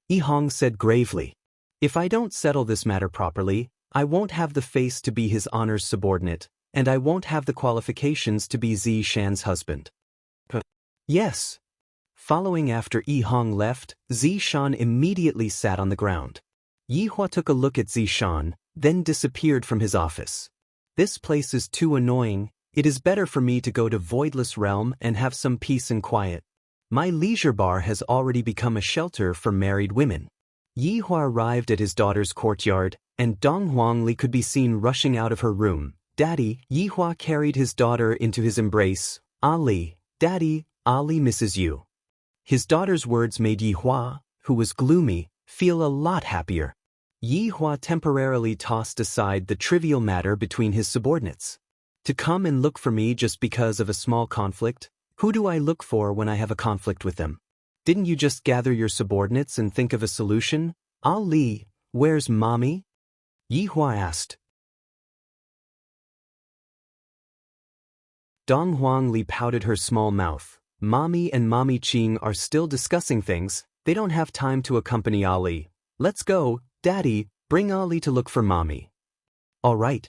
Yi Hong said gravely. If I don't settle this matter properly, I won't have the face to be his honor's subordinate, and I won't have the qualifications to be Zi Shan's husband. Yes. Following after Yi Hong left, Zi Shan immediately sat on the ground. Yi Hua took a look at Zi Shan, then disappeared from his office. This place is too annoying. It is better for me to go to Voidless Realm and have some peace and quiet. My leisure bar has already become a shelter for married women. Yi Hua arrived at his daughter's courtyard, and Dong Huangli could be seen rushing out of her room. Daddy, Yi Hua carried his daughter into his embrace. Ali, Daddy, Ali misses you. His daughter's words made Yi Hua, who was gloomy, feel a lot happier. Yi Hua temporarily tossed aside the trivial matter between his subordinates. To come and look for me just because of a small conflict? Who do I look for when I have a conflict with them? Didn't you just gather your subordinates and think of a solution? Ali, where's Mommy? Yi Hua asked. Dong Huangli pouted her small mouth. Mommy and Mommy Qing are still discussing things. They don't have time to accompany Ali. Let's go, Daddy, bring Ali to look for Mommy. All right.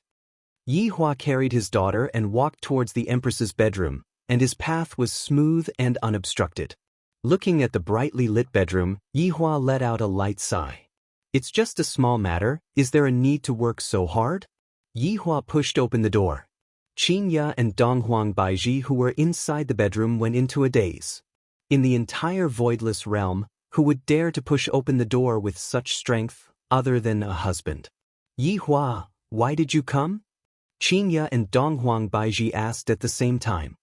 Yi Hua carried his daughter and walked towards the Empress's bedroom, and his path was smooth and unobstructed. Looking at the brightly lit bedroom, Yi Hua let out a light sigh. It's just a small matter. Is there a need to work so hard? Yi Hua pushed open the door. Qin Ya and Dong Huang Baiji, who were inside the bedroom, went into a daze. In the entire Voidless Realm, who would dare to push open the door with such strength, other than a husband? Yi Hua, why did you come? Qin Ya and Dong Huang Baiji asked at the same time.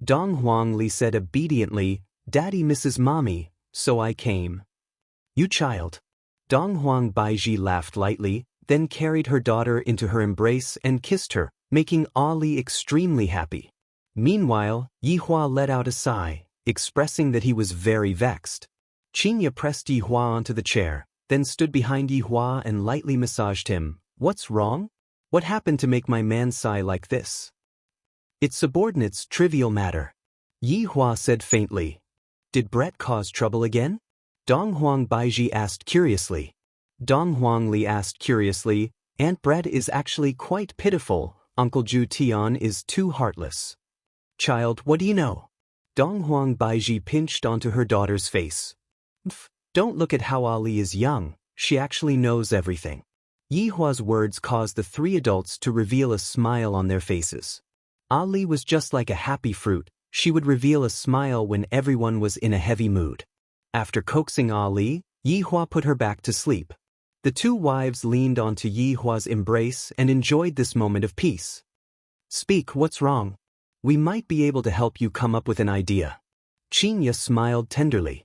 Dong Huangli said obediently, Daddy misses Mommy, so I came. You child. Dong Huang Baiji laughed lightly, then carried her daughter into her embrace and kissed her, making Ali extremely happy. Meanwhile, Yi Hua let out a sigh, expressing that he was very vexed. Qin Ya pressed Yi Hua onto the chair, then stood behind Yi Hua and lightly massaged him. What's wrong? What happened to make my man sigh like this? It's subordinates' trivial matter. Yi Hua said faintly. Did Brett cause trouble again? Dong Huang Baiji asked curiously. Dong Huangli asked curiously, Aunt Brett is actually quite pitiful. Uncle Ju Tian is too heartless. Child, what do you know? Dong Huang Baiji pinched onto her daughter's face. Don't look at how Ali is young. She actually knows everything. Yi Hua's words caused the three adults to reveal a smile on their faces. Ali was just like a happy fruit. She would reveal a smile when everyone was in a heavy mood. After coaxing Ali, Yi Hua put her back to sleep. The two wives leaned onto Yi Hua's embrace and enjoyed this moment of peace. Speak, what's wrong? We might be able to help you come up with an idea. Qin Ya smiled tenderly.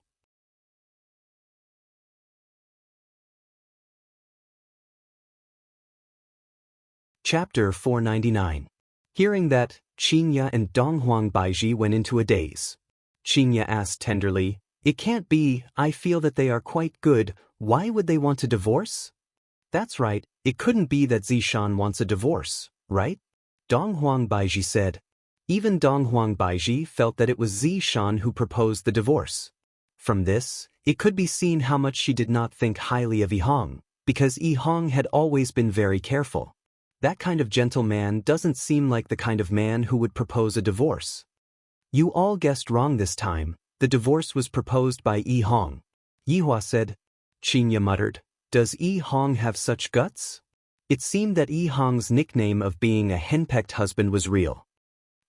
Chapter 499. Hearing that, Qin Ya and Dong Huang Baiji went into a daze. Qin Ya asked tenderly, It can't be, I feel that they are quite good, why would they want to divorce? That's right, it couldn't be that Zishan wants a divorce, right? Dong Huang Baiji said. Even Dong Huang Baiji felt that it was Zishan who proposed the divorce. From this, it could be seen how much she did not think highly of Yi Hong, because Yi Hong had always been very careful. That kind of gentle man doesn't seem like the kind of man who would propose a divorce. You all guessed wrong this time. The divorce was proposed by Yi Hong. Yi Hua said. Qin Ya muttered, Does Yi Hong have such guts? It seemed that Yi Hong's nickname of being a henpecked husband was real.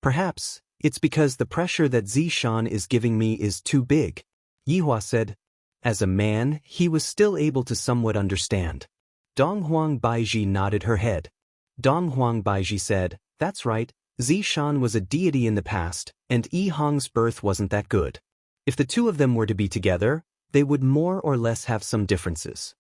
Perhaps, it's because the pressure that Zishan is giving me is too big. Yi Hua said. As a man, he was still able to somewhat understand. Dong Huang Baiji nodded her head. Dong Huang Baiji said, That's right, Zishan was a deity in the past, and Yi Hong's birth wasn't that good. If the two of them were to be together, they would more or less have some differences.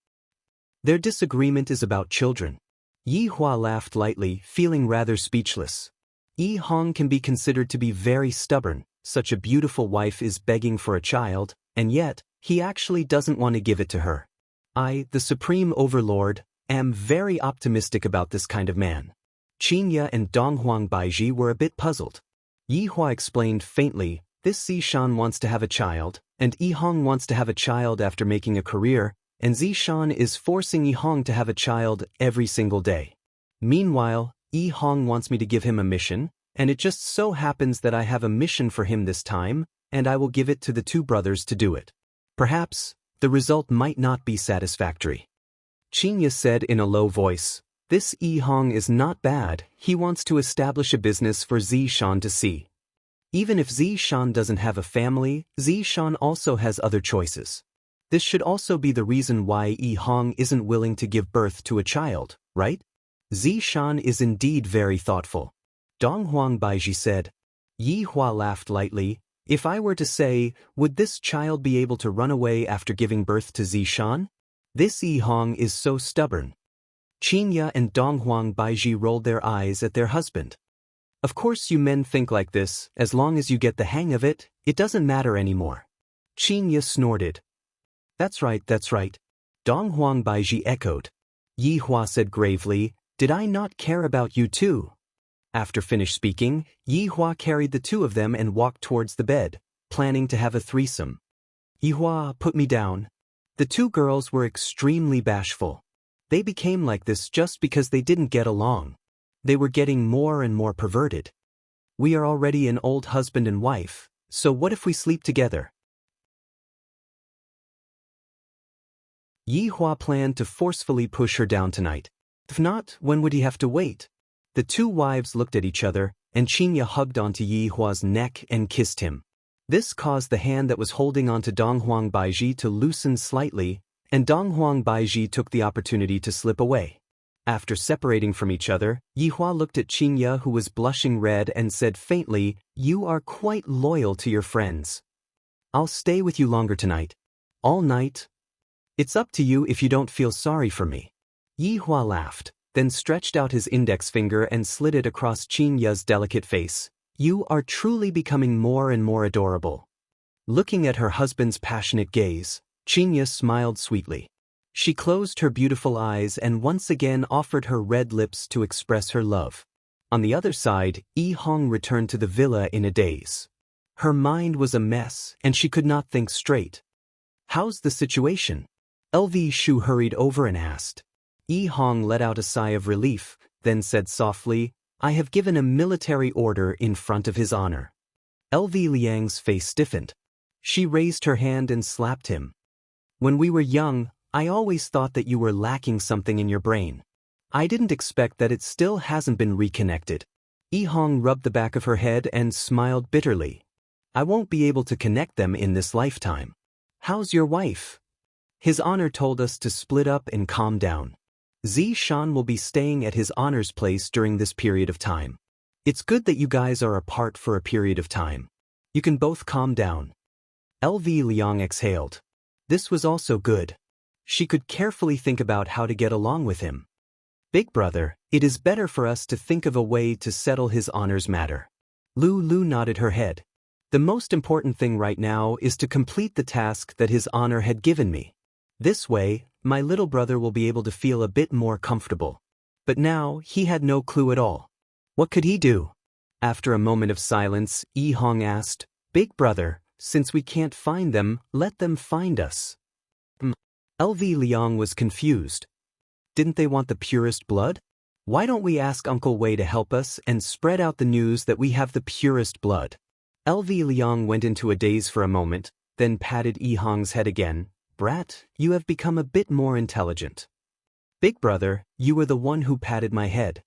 Their disagreement is about children. Yi Hua laughed lightly, feeling rather speechless. Yi Hong can be considered to be very stubborn. Such a beautiful wife is begging for a child, and yet, he actually doesn't want to give it to her. I, the Supreme Overlord, am very optimistic about this kind of man. Qinya and Donghuang Baiji were a bit puzzled. Yihua explained faintly, this Zishan wants to have a child, and Yihong wants to have a child after making a career, and Zishan is forcing Yihong to have a child every single day. Meanwhile, Yihong wants me to give him a mission, and it just so happens that I have a mission for him this time, and I will give it to the two brothers to do it. Perhaps, the result might not be satisfactory. Qinya said in a low voice, this Yihong is not bad, he wants to establish a business for Zishan to see. Even if Zishan doesn't have a family, Zishan also has other choices. This should also be the reason why Yihong isn't willing to give birth to a child, right? Zishan is indeed very thoughtful. Donghuang Baiji said. Yihua laughed lightly. If I were to say, would this child be able to run away after giving birth to Zishan? This Yihong is so stubborn. Qinya and Donghuang Baiji rolled their eyes at their husband. Of course you men think like this, as long as you get the hang of it, it doesn't matter anymore. Qinya snorted. That's right, that's right. Donghuang Baiji echoed. Yihua said gravely, did I not care about you too? After finished speaking, Yihua carried the two of them and walked towards the bed, planning to have a threesome. Yihua, put me down. The two girls were extremely bashful. They became like this just because they didn't get along. They were getting more and more perverted. We are already an old husband and wife, so what if we sleep together? Yihua planned to forcefully push her down tonight. If not, when would he have to wait? The two wives looked at each other, and Qinya hugged onto Yihua's neck and kissed him. This caused the hand that was holding onto Donghuang Baiji to loosen slightly, and Donghuang Baiji took the opportunity to slip away. After separating from each other, Yihua looked at Qinya, who was blushing red, and said faintly, you are quite loyal to your friends. I'll stay with you longer tonight. All night. It's up to you if you don't feel sorry for me. Yihua laughed, then stretched out his index finger and slid it across Qinya's delicate face. You are truly becoming more and more adorable. Looking at her husband's passionate gaze, Qinya smiled sweetly. She closed her beautiful eyes and once again offered her red lips to express her love. On the other side, Yihong returned to the villa in a daze. Her mind was a mess and she could not think straight. How's the situation? LV Shu hurried over and asked. Yihong let out a sigh of relief, then said softly, I have given a military order in front of his honor. LV Liang's face stiffened. She raised her hand and slapped him. When we were young, I always thought that you were lacking something in your brain. I didn't expect that it still hasn't been reconnected. Yihong rubbed the back of her head and smiled bitterly. I won't be able to connect them in this lifetime. How's your wife? His honor told us to split up and calm down. Zishan will be staying at his honor's place during this period of time. It's good that you guys are apart for a period of time. You can both calm down. LV Liang exhaled. This was also good. She could carefully think about how to get along with him. Big brother, it is better for us to think of a way to settle his honor's matter. Lu nodded her head. The most important thing right now is to complete the task that his honor had given me. This way, my little brother will be able to feel a bit more comfortable. But now, he had no clue at all. What could he do? After a moment of silence, Yihong asked, Big brother, since we can't find them, let them find us. LV Liang was confused. Didn't they want the purest blood? Why don't we ask Uncle Wei to help us and spread out the news that we have the purest blood? LV Liang went into a daze for a moment, then patted Yihong's head again. Brat, you have become a bit more intelligent. Big brother, you were the one who patted my head.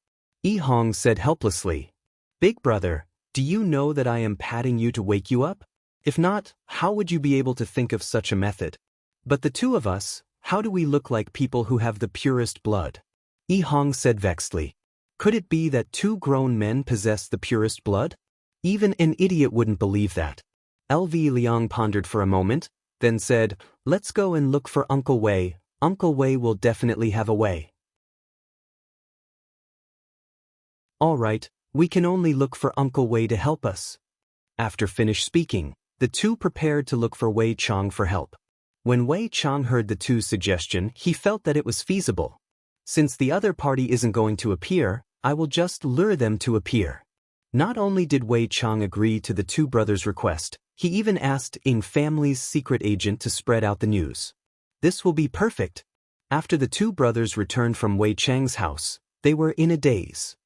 Yihong said helplessly. Big brother, do you know that I am patting you to wake you up? If not, how would you be able to think of such a method? But the two of us, how do we look like people who have the purest blood? Yihong said vexedly. Could it be that two grown men possess the purest blood? Even an idiot wouldn't believe that. LV Liang pondered for a moment, then said, let's go and look for Uncle Wei. Uncle Wei will definitely have a way. All right, we can only look for Uncle Wei to help us. After finished speaking, the two prepared to look for Wei Chong for help. When Wei Chang heard the two's suggestion, he felt that it was feasible. Since the other party isn't going to appear, I will just lure them to appear. Not only did Wei Chang agree to the two brothers' request, he even asked Ying family's secret agent to spread out the news. This will be perfect. After the two brothers returned from Wei Chang's house, they were in a daze.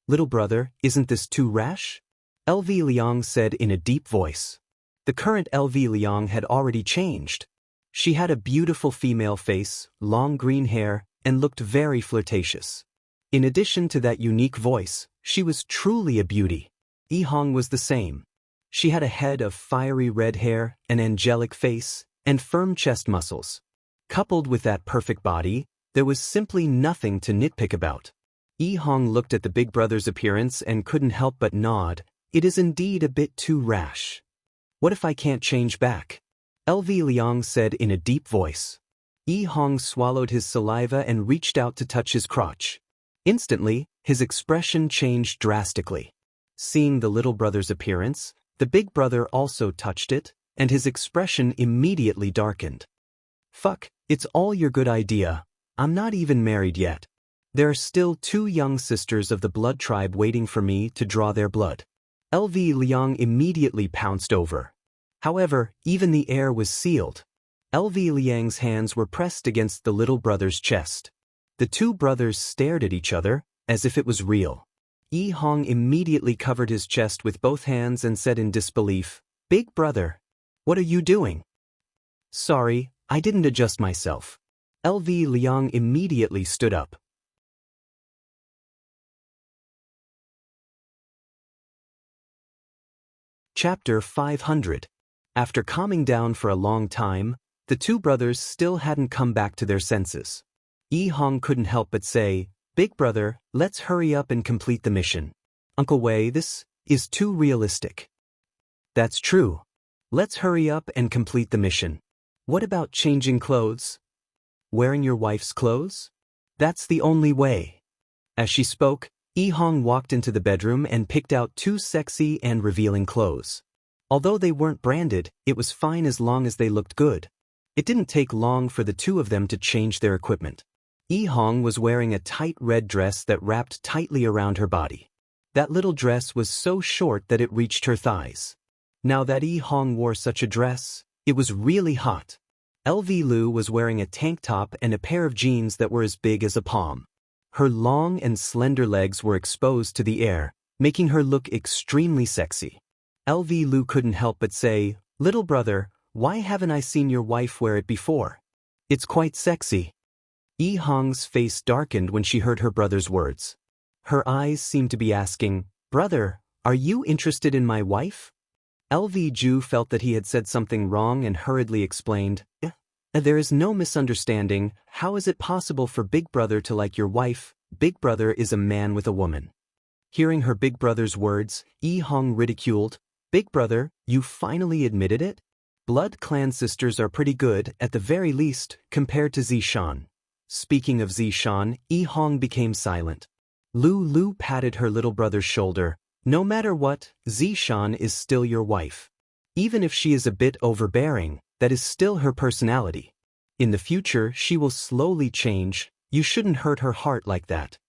Little brother, isn't this too rash? LV Liang said in a deep voice. The current LV Liang had already changed. She had a beautiful female face, long green hair, and looked very flirtatious. In addition to that unique voice, she was truly a beauty. Yi Hong was the same. She had a head of fiery red hair, an angelic face, and firm chest muscles. Coupled with that perfect body, there was simply nothing to nitpick about. Yi Hong looked at the big brother's appearance and couldn't help but nod. It is indeed a bit too rash. What if I can't change back? LV Liang said in a deep voice. Yi Hong swallowed his saliva and reached out to touch his crotch. Instantly, his expression changed drastically. Seeing the little brother's appearance, the big brother also touched it, and his expression immediately darkened. Fuck, it's all your good idea. I'm not even married yet. There are still two young sisters of the blood tribe waiting for me to draw their blood. LV Liang immediately pounced over. However, even the air was sealed. LV Liang's hands were pressed against the little brother's chest. The two brothers stared at each other, as if it was real. Yi Hong immediately covered his chest with both hands and said in disbelief, "Big brother, what are you doing?" "Sorry, I didn't adjust myself." LV Liang immediately stood up. Chapter 500. After calming down for a long time, the two brothers still hadn't come back to their senses. Yi Hong couldn't help but say, "Big brother, let's hurry up and complete the mission." "Uncle Wei, this is too realistic." "That's true. Let's hurry up and complete the mission. What about changing clothes? Wearing your wife's clothes? That's the only way." As she spoke, Yi Hong walked into the bedroom and picked out two sexy and revealing clothes. Although they weren't branded, it was fine as long as they looked good. It didn't take long for the two of them to change their equipment. Yi Hong was wearing a tight red dress that wrapped tightly around her body. That little dress was so short that it reached her thighs. Now that Yi Hong wore such a dress, it was really hot. LV Lu was wearing a tank top and a pair of jeans that were as big as a palm. Her long and slender legs were exposed to the air, making her look extremely sexy. LV Lu couldn't help but say, "Little brother, why haven't I seen your wife wear it before? It's quite sexy." Yi Hong's face darkened when she heard her brother's words. Her eyes seemed to be asking, "Brother, are you interested in my wife?" LV Ju felt that he had said something wrong and hurriedly explained, "There is no misunderstanding. How is it possible for Big Brother to like your wife? Big Brother is a man with a woman." Hearing her big brother's words, Yi Hong ridiculed, "Big Brother, you finally admitted it? Blood clan sisters are pretty good, at the very least, compared to Zishan." Speaking of Zishan, Yi Hong became silent. Lu patted her little brother's shoulder. "No matter what, Zishan is still your wife. Even if she is a bit overbearing, that is still her personality. In the future, she will slowly change. You shouldn't hurt her heart like that."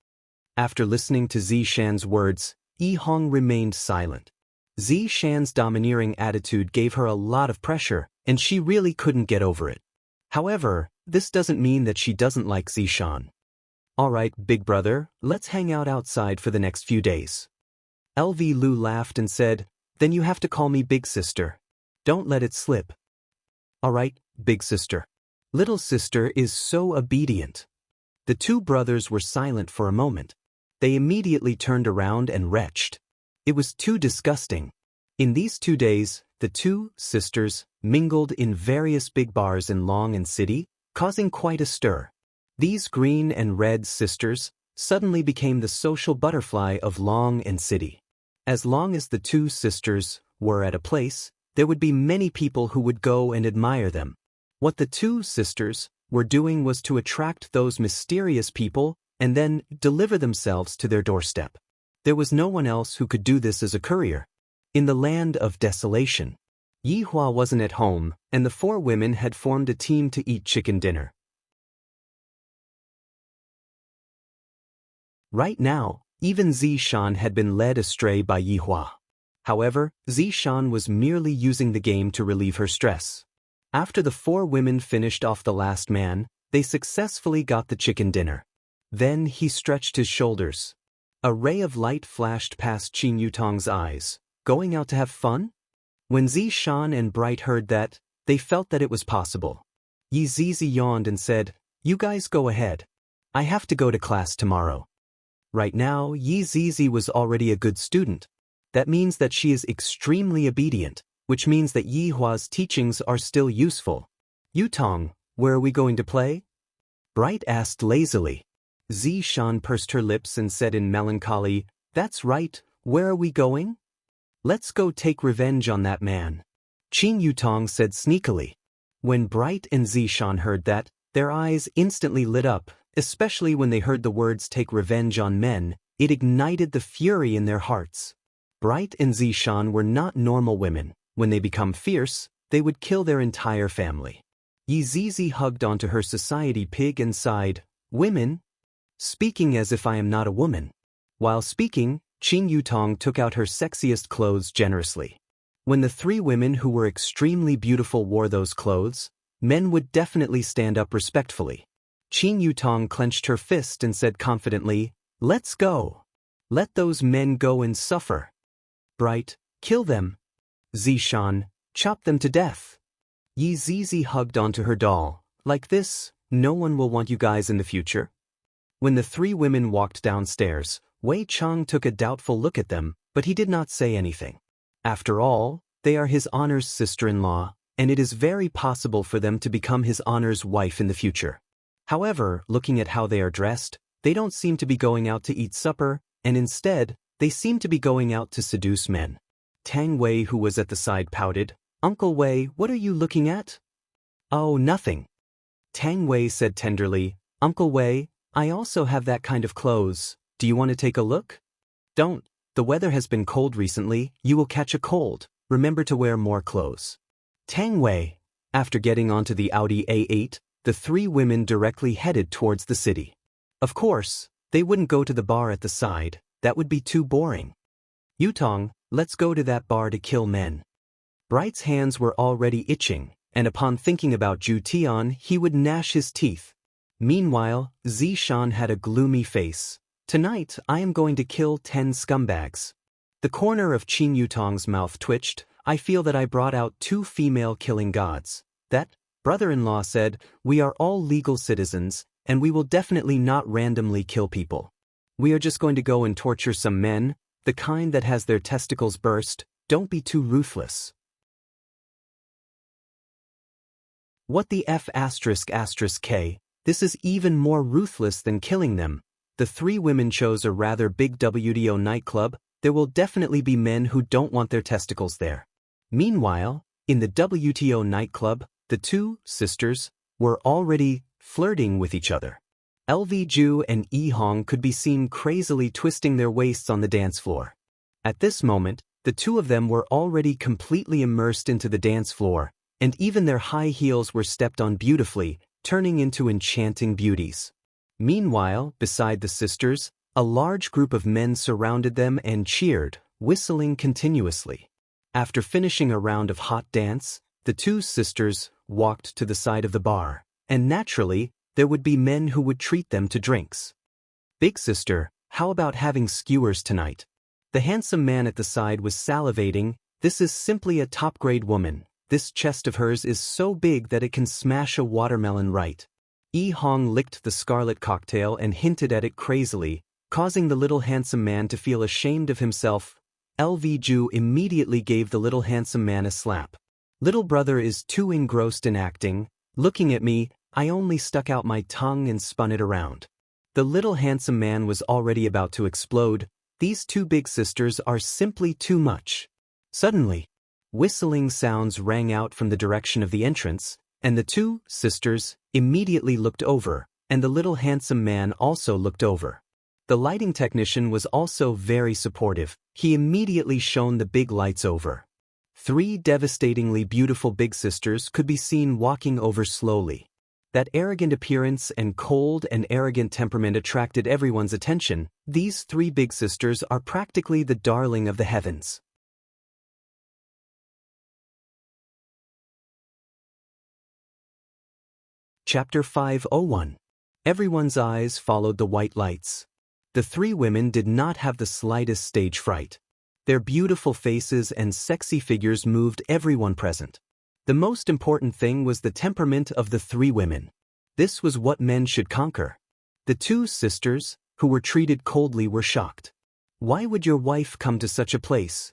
After listening to Zishan's words, Yi Hong remained silent. Zishan's domineering attitude gave her a lot of pressure, and she really couldn't get over it. However, this doesn't mean that she doesn't like Zishan. "Alright, big brother, let's hang out outside for the next few days." LV Lu laughed and said, "Then you have to call me big sister. Don't let it slip." "Alright, big sister." Little sister is so obedient. The two brothers were silent for a moment. They immediately turned around and retched. It was too disgusting. In these 2 days, the two sisters mingled in various big bars in Long and City, causing quite a stir. These green and red sisters suddenly became the social butterfly of Long and City. As long as the two sisters were at a place, there would be many people who would go and admire them. What the two sisters were doing was to attract those mysterious people and then deliver themselves to their doorstep. There was no one else who could do this as a courier. In the land of desolation, Yi Hua wasn't at home, and the four women had formed a team to eat chicken dinner. Right now, even Zishan had been led astray by Yi Hua. However, Zishan was merely using the game to relieve her stress. After the four women finished off the last man, they successfully got the chicken dinner. Then he stretched his shoulders. A ray of light flashed past Qin Yutong's eyes. Going out to have fun? When Zishan and Bright heard that, they felt that it was possible. Yi Zizi yawned and said, "You guys go ahead. I have to go to class tomorrow." Right now, Yi Zizi was already a good student. That means that she is extremely obedient, which means that Yi Hua's teachings are still useful. "Yutong, where are we going to play?" Bright asked lazily. Zishan pursed her lips and said in melancholy, "That's right, where are we going?" "Let's go take revenge on that man," Qin Yutong said sneakily. When Bright and Zishan heard that, their eyes instantly lit up, especially when they heard the words "take revenge on men." It ignited the fury in their hearts. Bright and Zishan were not normal women. When they become fierce, they would kill their entire family. Yi Zizi hugged onto her society pig and sighed, "Women? Speaking as if I am not a woman." While speaking, Qin Yutong took out her sexiest clothes generously. When the three women who were extremely beautiful wore those clothes, men would definitely stand up respectfully. Qin Yutong clenched her fist and said confidently, "Let's go. Let those men go and suffer." Bright, "Kill them." Zishan, "Chop them to death." Yi Zizi hugged onto her doll. "Like this, no one will want you guys in the future." When the three women walked downstairs, Wei Cheng took a doubtful look at them, but he did not say anything. After all, they are his honor's sister-in-law, and it is very possible for them to become his honor's wife in the future. However, looking at how they are dressed, they don't seem to be going out to eat supper, and instead, they seem to be going out to seduce men. Tang Wei, who was at the side, pouted, "Uncle Wei, what are you looking at?" "Oh, nothing." Tang Wei said tenderly, "Uncle Wei, I also have that kind of clothes. Do you want to take a look?" "Don't. The weather has been cold recently. You will catch a cold. Remember to wear more clothes." Tang Wei. After getting onto the Audi A8, the three women directly headed towards the city. Of course, they wouldn't go to the bar at the side. That would be too boring. "Yutong, let's go to that bar to kill men." Bright's hands were already itching, and upon thinking about Zhu Tian, he would gnash his teeth. Meanwhile, Zishan had a gloomy face. "Tonight, I am going to kill 10 scumbags." The corner of Qin Yutong's mouth twitched. "I feel that I brought out 2 female killing gods." That brother-in-law said, "We are all legal citizens, and we will definitely not randomly kill people. We are just going to go and torture some men, the kind that has their testicles burst. Don't be too ruthless." What the F******? This is even more ruthless than killing them. The three women chose a rather big WTO nightclub. There will definitely be men who don't want their testicles there. Meanwhile, in the WTO nightclub, the two sisters were already flirting with each other. LV Ju and Yi Hong could be seen crazily twisting their waists on the dance floor. At this moment, the two of them were already completely immersed into the dance floor, and even their high heels were stepped on beautifully, turning into enchanting beauties. Meanwhile, beside the sisters, a large group of men surrounded them and cheered, whistling continuously. After finishing a round of hot dance, the two sisters walked to the side of the bar, and naturally, there would be men who would treat them to drinks. "Big sister, how about having skewers tonight?" The handsome man at the side was salivating. "This is simply a top-grade woman. This chest of hers is so big that it can smash a watermelon right." Yi Hong licked the scarlet cocktail and hinted at it crazily, causing the little handsome man to feel ashamed of himself. LV Ju immediately gave the little handsome man a slap. "Little brother is too engrossed in acting. Looking at me, I only stuck out my tongue and spun it around." The little handsome man was already about to explode. These two big sisters are simply too much. Suddenly, whistling sounds rang out from the direction of the entrance, and the two sisters immediately looked over, and the little handsome man also looked over. The lighting technician was also very supportive. He immediately shone the big lights over. 3 devastatingly beautiful big sisters could be seen walking over slowly. That arrogant appearance and cold and arrogant temperament attracted everyone's attention. These 3 big sisters are practically the darling of the heavens. Chapter 501. Everyone's eyes followed the white lights. The 3 women did not have the slightest stage fright. Their beautiful faces and sexy figures moved everyone present. The most important thing was the temperament of the 3 women. This was what men should conquer. The 2 sisters, who were treated coldly, were shocked. "Why would your wife come to such a place?"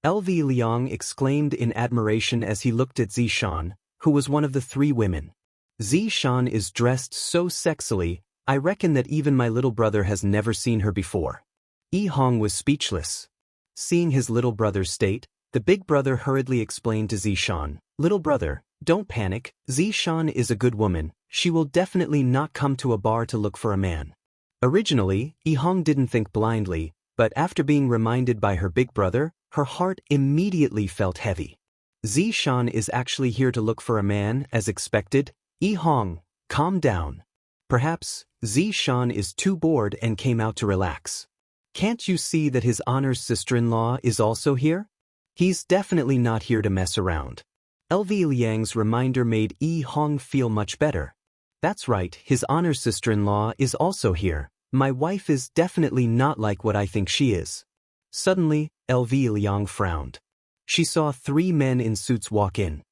LV Liang exclaimed in admiration as he looked at Zishan, who was one of the 3 women. "Zishan is dressed so sexily, I reckon that even my little brother has never seen her before." Yi Hong was speechless. Seeing his little brother's state, the big brother hurriedly explained to Zishan, "Little brother, don't panic, Zishan is a good woman, she will definitely not come to a bar to look for a man." Originally, Yi Hong didn't think blindly, but after being reminded by her big brother, her heart immediately felt heavy. Zishan is actually here to look for a man, as expected. Yi Hong, calm down. Perhaps Zishan is too bored and came out to relax. Can't you see that his honor's sister-in-law is also here? He's definitely not here to mess around. LV Liang's reminder made Yi Hong feel much better. That's right, his honor's sister-in-law is also here. My wife is definitely not like what I think she is. Suddenly, LV Liang frowned. She saw 3 men in suits walk in.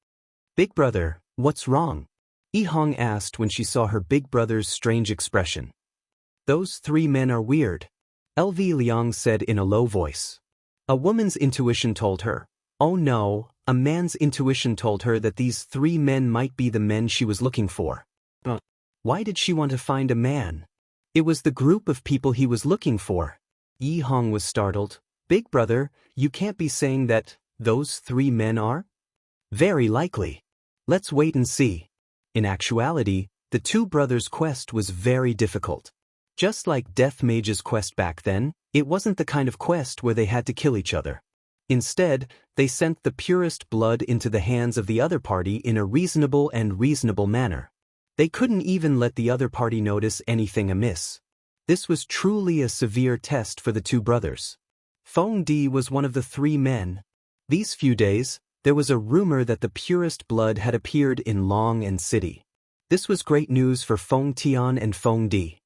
"Big brother, what's wrong?" Yi Hong asked when she saw her big brother's strange expression. "Those 3 men are weird," LV Liang said in a low voice. A woman's intuition told her. Oh no, a man's intuition told her that these 3 men might be the men she was looking for. But why did she want to find a man? It was the group of people he was looking for. Yi Hong was startled. "Big brother, you can't be saying that those 3 men are?" "Very likely. Let's wait and see." In actuality, the 2 brothers' quest was very difficult. Just like Death Mage's quest back then, it wasn't the kind of quest where they had to kill each other. Instead, they sent the purest blood into the hands of the other party in a reasonable manner. They couldn't even let the other party notice anything amiss. This was truly a severe test for the 2 brothers. Feng Di was one of the 3 men. These few days, there was a rumor that the purest blood had appeared in Long and City. This was great news for Feng Tian and Feng Di.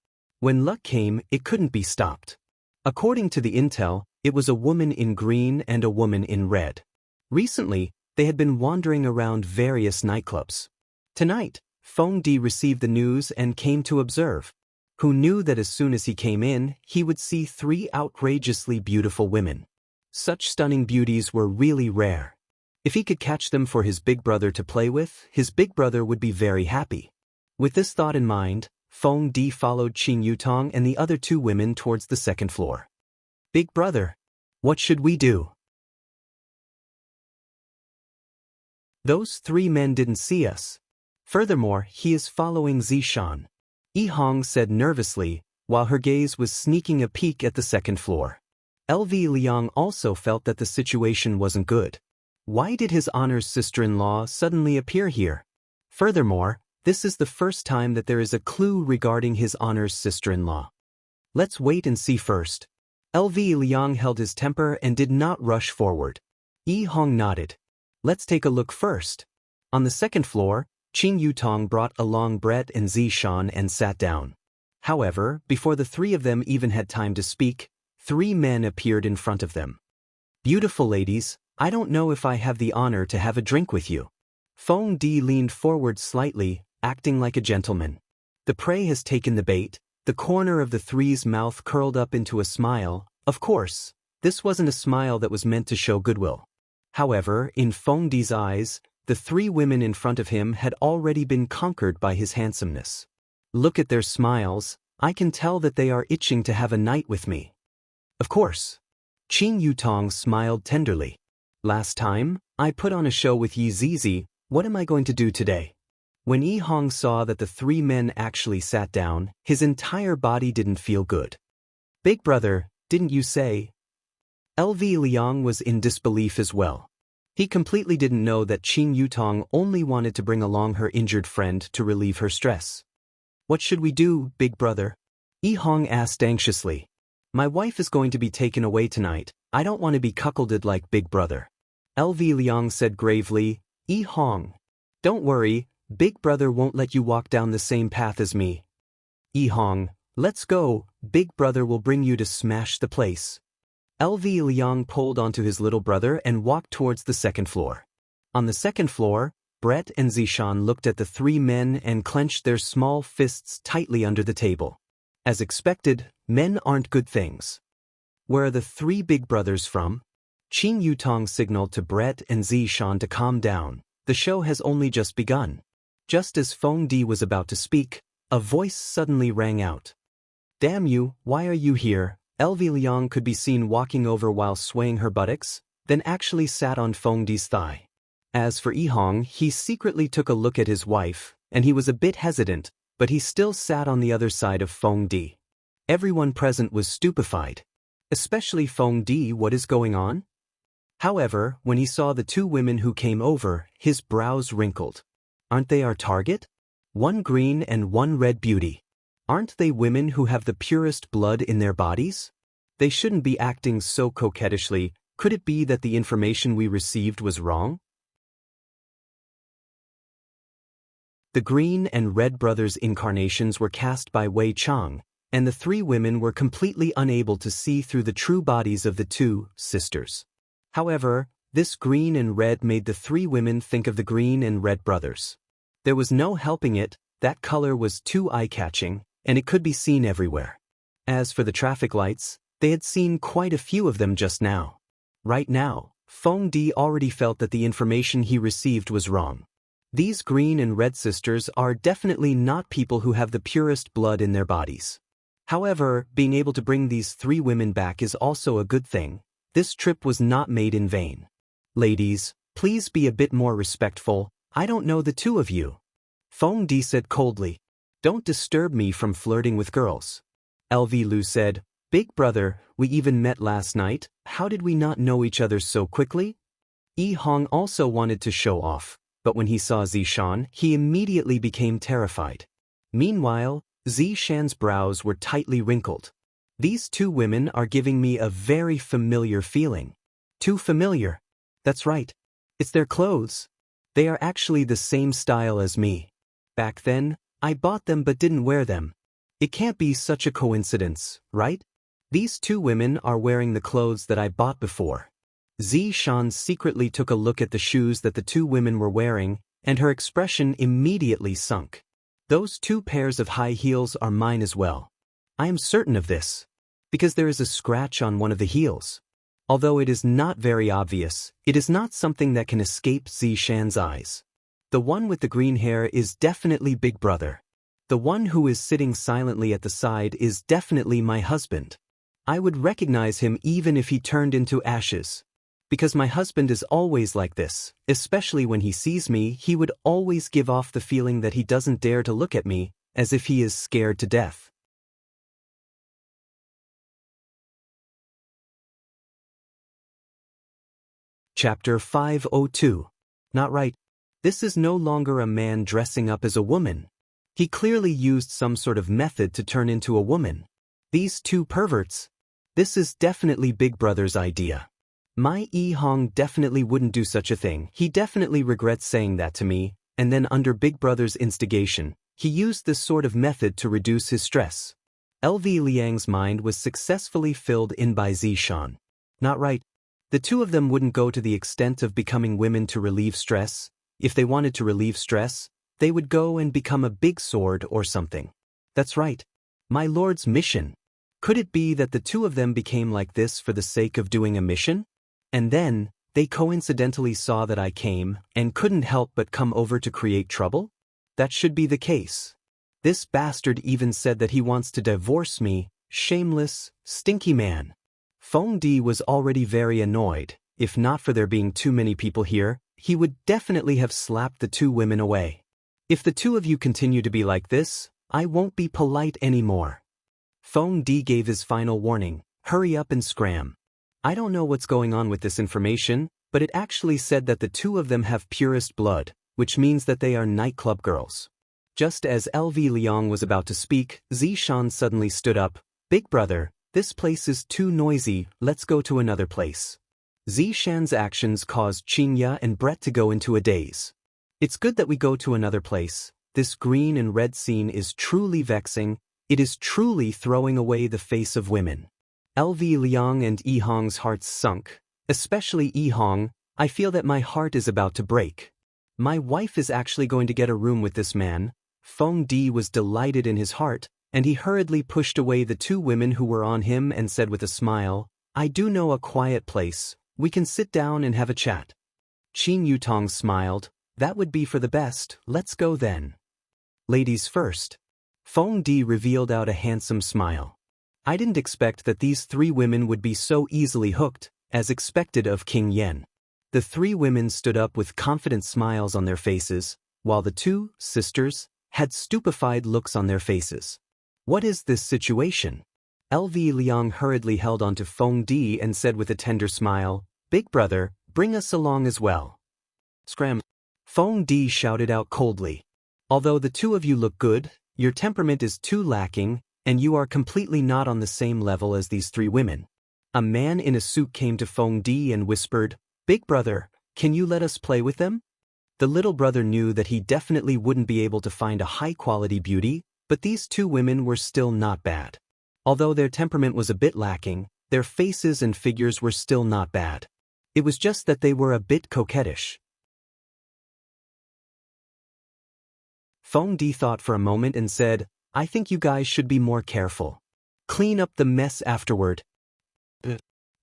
When luck came, it couldn't be stopped. According to the intel, it was a woman in green and a woman in red. Recently, they had been wandering around various nightclubs. Tonight, Feng Di received the news and came to observe. Who knew that as soon as he came in, he would see 3 outrageously beautiful women. Such stunning beauties were really rare. If he could catch them for his big brother to play with, his big brother would be very happy. With this thought in mind, Feng Di followed Qing Yutong and the other 2 women towards the 2nd floor. "Big brother, what should we do?" "Those 3 men didn't see us. Furthermore, he is following Zishan," Yi Hong said nervously, while her gaze was sneaking a peek at the 2nd floor. LV Liang also felt that the situation wasn't good. Why did his honor's sister-in-law suddenly appear here? Furthermore, this is the first time that there is a clue regarding his honor's sister-in-law. Let's wait and see first. LV Liang held his temper and did not rush forward. Yi Hong nodded. Let's take a look first. On the 2nd floor, Qing Yutong brought along Brett and Zishan and sat down. However, before the 3 of them even had time to speak, 3 men appeared in front of them. "Beautiful ladies, I don't know if I have the honor to have a drink with you." Feng Di leaned forward slightly, acting like a gentleman. The prey has taken the bait. The corner of the 3's mouth curled up into a smile. Of course, this wasn't a smile that was meant to show goodwill. However, in Feng Di's eyes, the 3 women in front of him had already been conquered by his handsomeness. Look at their smiles, I can tell that they are itching to have a night with me. Of course. Qing Yutong smiled tenderly. Last time, I put on a show with Yi Zizi, what am I going to do today? When Yi Hong saw that the 3 men actually sat down, his entire body didn't feel good. Big brother, didn't you say? LV Liang was in disbelief as well. He completely didn't know that Qing Yutong only wanted to bring along her injured friend to relieve her stress. What should we do, big brother? Yi Hong asked anxiously. My wife is going to be taken away tonight. I don't want to be cuckolded like big brother. LV Liang said gravely, Yi Hong. Don't worry, big brother won't let you walk down the same path as me. Yi Hong, let's go, big brother will bring you to smash the place. LV Liang pulled onto his little brother and walked towards the second floor. On the second floor, Brett and Zishan looked at the three men and clenched their small fists tightly under the table. As expected, men aren't good things. Where are the three big brothers from? Qing Yutong signaled to Brett and Zishan to calm down. The show has only just begun. Just as Feng Di was about to speak, a voice suddenly rang out. Damn you, why are you here? LV Liang could be seen walking over while swaying her buttocks, then actually sat on Feng Di's thigh. As for Yi Hong, he secretly took a look at his wife, and he was a bit hesitant, but he still sat on the other side of Feng Di. Everyone present was stupefied. Especially Feng Di, what is going on? However, when he saw the two women who came over, his brows wrinkled. Aren't they our target? One green and one red beauty. Aren't they women who have the purest blood in their bodies? They shouldn't be acting so coquettishly. Could it be that the information we received was wrong? The green and red brothers' incarnations were cast by Wei Chang, and the three women were completely unable to see through the true bodies of the two sisters. However, this green and red made the three women think of the green and red brothers. There was no helping it, that color was too eye-catching, and it could be seen everywhere. As for the traffic lights, they had seen quite a few of them just now. Right now, Feng Di already felt that the information he received was wrong. These green and red sisters are definitely not people who have the purest blood in their bodies. However, being able to bring these three women back is also a good thing. This trip was not made in vain. Ladies, please be a bit more respectful. I don't know the two of you. Feng Di said coldly. Don't disturb me from flirting with girls. LV Lu said, Big brother, we even met last night. How did we not know each other so quickly? Yi Hong also wanted to show off, but when he saw Zishan, he immediately became terrified. Meanwhile, Zishan's brows were tightly wrinkled. These two women are giving me a very familiar feeling. Too familiar. That's right. It's their clothes. They are actually the same style as me. Back then, I bought them but didn't wear them. It can't be such a coincidence, right? These two women are wearing the clothes that I bought before. Zishan secretly took a look at the shoes that the two women were wearing, and her expression immediately sunk. Those two pairs of high heels are mine as well. I am certain of this, because there is a scratch on one of the heels. Although it is not very obvious, it is not something that can escape Zishan's eyes. The one with the green hair is definitely Big Brother. The one who is sitting silently at the side is definitely my husband. I would recognize him even if he turned into ashes. Because my husband is always like this, especially when he sees me, he would always give off the feeling that he doesn't dare to look at me, as if he is scared to death. Chapter 502. Not right. This is no longer a man dressing up as a woman. He clearly used some sort of method to turn into a woman. These two perverts. This is definitely Big Brother's idea. My Yi Hong definitely wouldn't do such a thing. He definitely regrets saying that to me, and then under Big Brother's instigation, he used this sort of method to reduce his stress. LV Liang's mind was successfully filled in by Zishan. Not right. The two of them wouldn't go to the extent of becoming women to relieve stress. If they wanted to relieve stress, they would go and become a big sword or something. That's right. My lord's mission. Could it be that the two of them became like this for the sake of doing a mission? And then, they coincidentally saw that I came and couldn't help but come over to create trouble? That should be the case. This bastard even said that he wants to divorce me, shameless, stinky man. Feng Di was already very annoyed. If not for there being too many people here, he would definitely have slapped the two women away. If the two of you continue to be like this, I won't be polite anymore. Feng Di gave his final warning, hurry up and scram. I don't know what's going on with this information, but it actually said that the two of them have purest blood, which means that they are nightclub girls. Just as LV Liang was about to speak, Zishan suddenly stood up. "Big brother, this place is too noisy, let's go to another place." Zishan's actions caused Qinya and Brett to go into a daze. "It's good that we go to another place. This green and red scene is truly vexing. It is truly throwing away the face of women." LV Liang and Yihong's hearts sunk. Especially Yihong, "I feel that my heart is about to break. My wife is actually going to get a room with this man." Feng Di was delighted in his heart, and he hurriedly pushed away the two women who were on him and said with a smile, "I do know a quiet place. We can sit down and have a chat." Qin Yutong smiled. "That would be for the best, let's go then." "Ladies first." Feng Di revealed out a handsome smile. "I didn't expect that these three women would be so easily hooked, as expected of King Yen." The three women stood up with confident smiles on their faces, while the two sisters had stupefied looks on their faces. "What is this situation?" LV Liang hurriedly held onto Feng Di and said with a tender smile, "Big brother, bring us along as well." "Scram!" Feng Di shouted out coldly. "Although the two of you look good, your temperament is too lacking, and you are completely not on the same level as these three women." A man in a suit came to Feng Di and whispered, "Big brother, can you let us play with them?" The little brother knew that he definitely wouldn't be able to find a high-quality beauty, but these two women were still not bad. Although their temperament was a bit lacking, their faces and figures were still not bad. It was just that they were a bit coquettish. Feng Di thought for a moment and said, "I think you guys should be more careful. Clean up the mess afterward."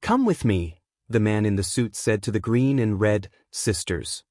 "Come with me," the man in the suit said to the green and red sisters.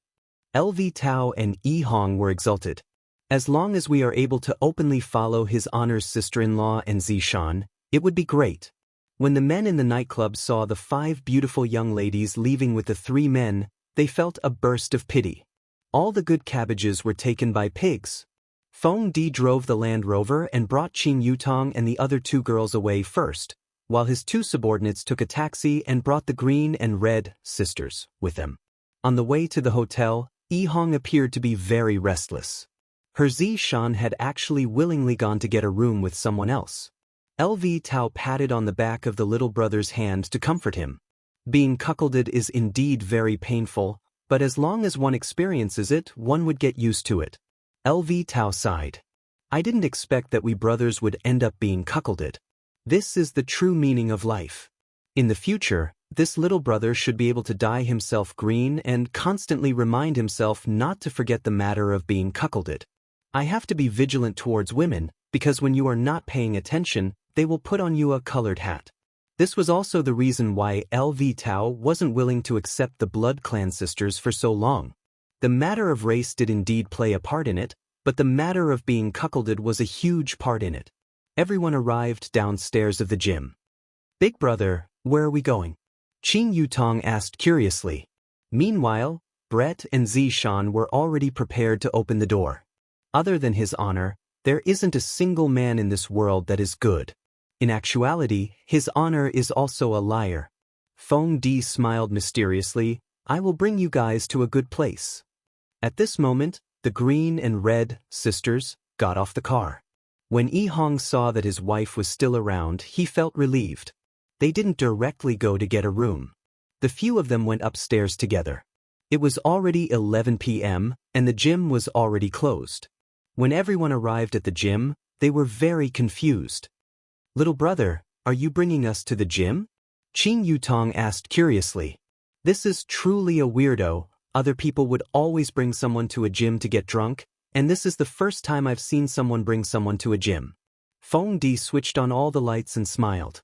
LV Tao and Yihong were exulted. "As long as we are able to openly follow His Honor's sister-in-law and Zishan, it would be great." When the men in the nightclub saw the 5 beautiful young ladies leaving with the 3 men, they felt a burst of pity. All the good cabbages were taken by pigs. Feng Di drove the Land Rover and brought Qin Yutong and the other 2 girls away first, while his 2 subordinates took a taxi and brought the green and red sisters with them. On the way to the hotel, Yihong appeared to be very restless. Her Zishan had actually willingly gone to get a room with someone else. LV Tao patted on the back of the little brother's hand to comfort him. Being cuckolded is indeed very painful, but as long as one experiences it, one would get used to it. LV Tao sighed. "I didn't expect that we brothers would end up being cuckolded. This is the true meaning of life. In the future, this little brother should be able to dye himself green and constantly remind himself not to forget the matter of being cuckolded. I have to be vigilant towards women, because when you are not paying attention, they will put on you a colored hat." This was also the reason why LV Tao wasn't willing to accept the blood clan sisters for so long. The matter of race did indeed play a part in it, but the matter of being cuckolded was a huge part in it. Everyone arrived downstairs of the gym. "Big brother, where are we going?" Qin Yutong asked curiously. Meanwhile, Brett and Zishan were already prepared to open the door. Other than His Honor, there isn't a single man in this world that is good. In actuality, His Honor is also a liar. Feng Di smiled mysteriously. "I will bring you guys to a good place." At this moment, the green and red sisters got off the car. When Yihong saw that his wife was still around, he felt relieved. They didn't directly go to get a room. The few of them went upstairs together. It was already 11 p.m., and the gym was already closed. When everyone arrived at the gym, they were very confused. "Little brother, are you bringing us to the gym?" Qin Yutong asked curiously. "This is truly a weirdo. Other people would always bring someone to a gym to get drunk, and this is the first time I've seen someone bring someone to a gym." Feng Di switched on all the lights and smiled.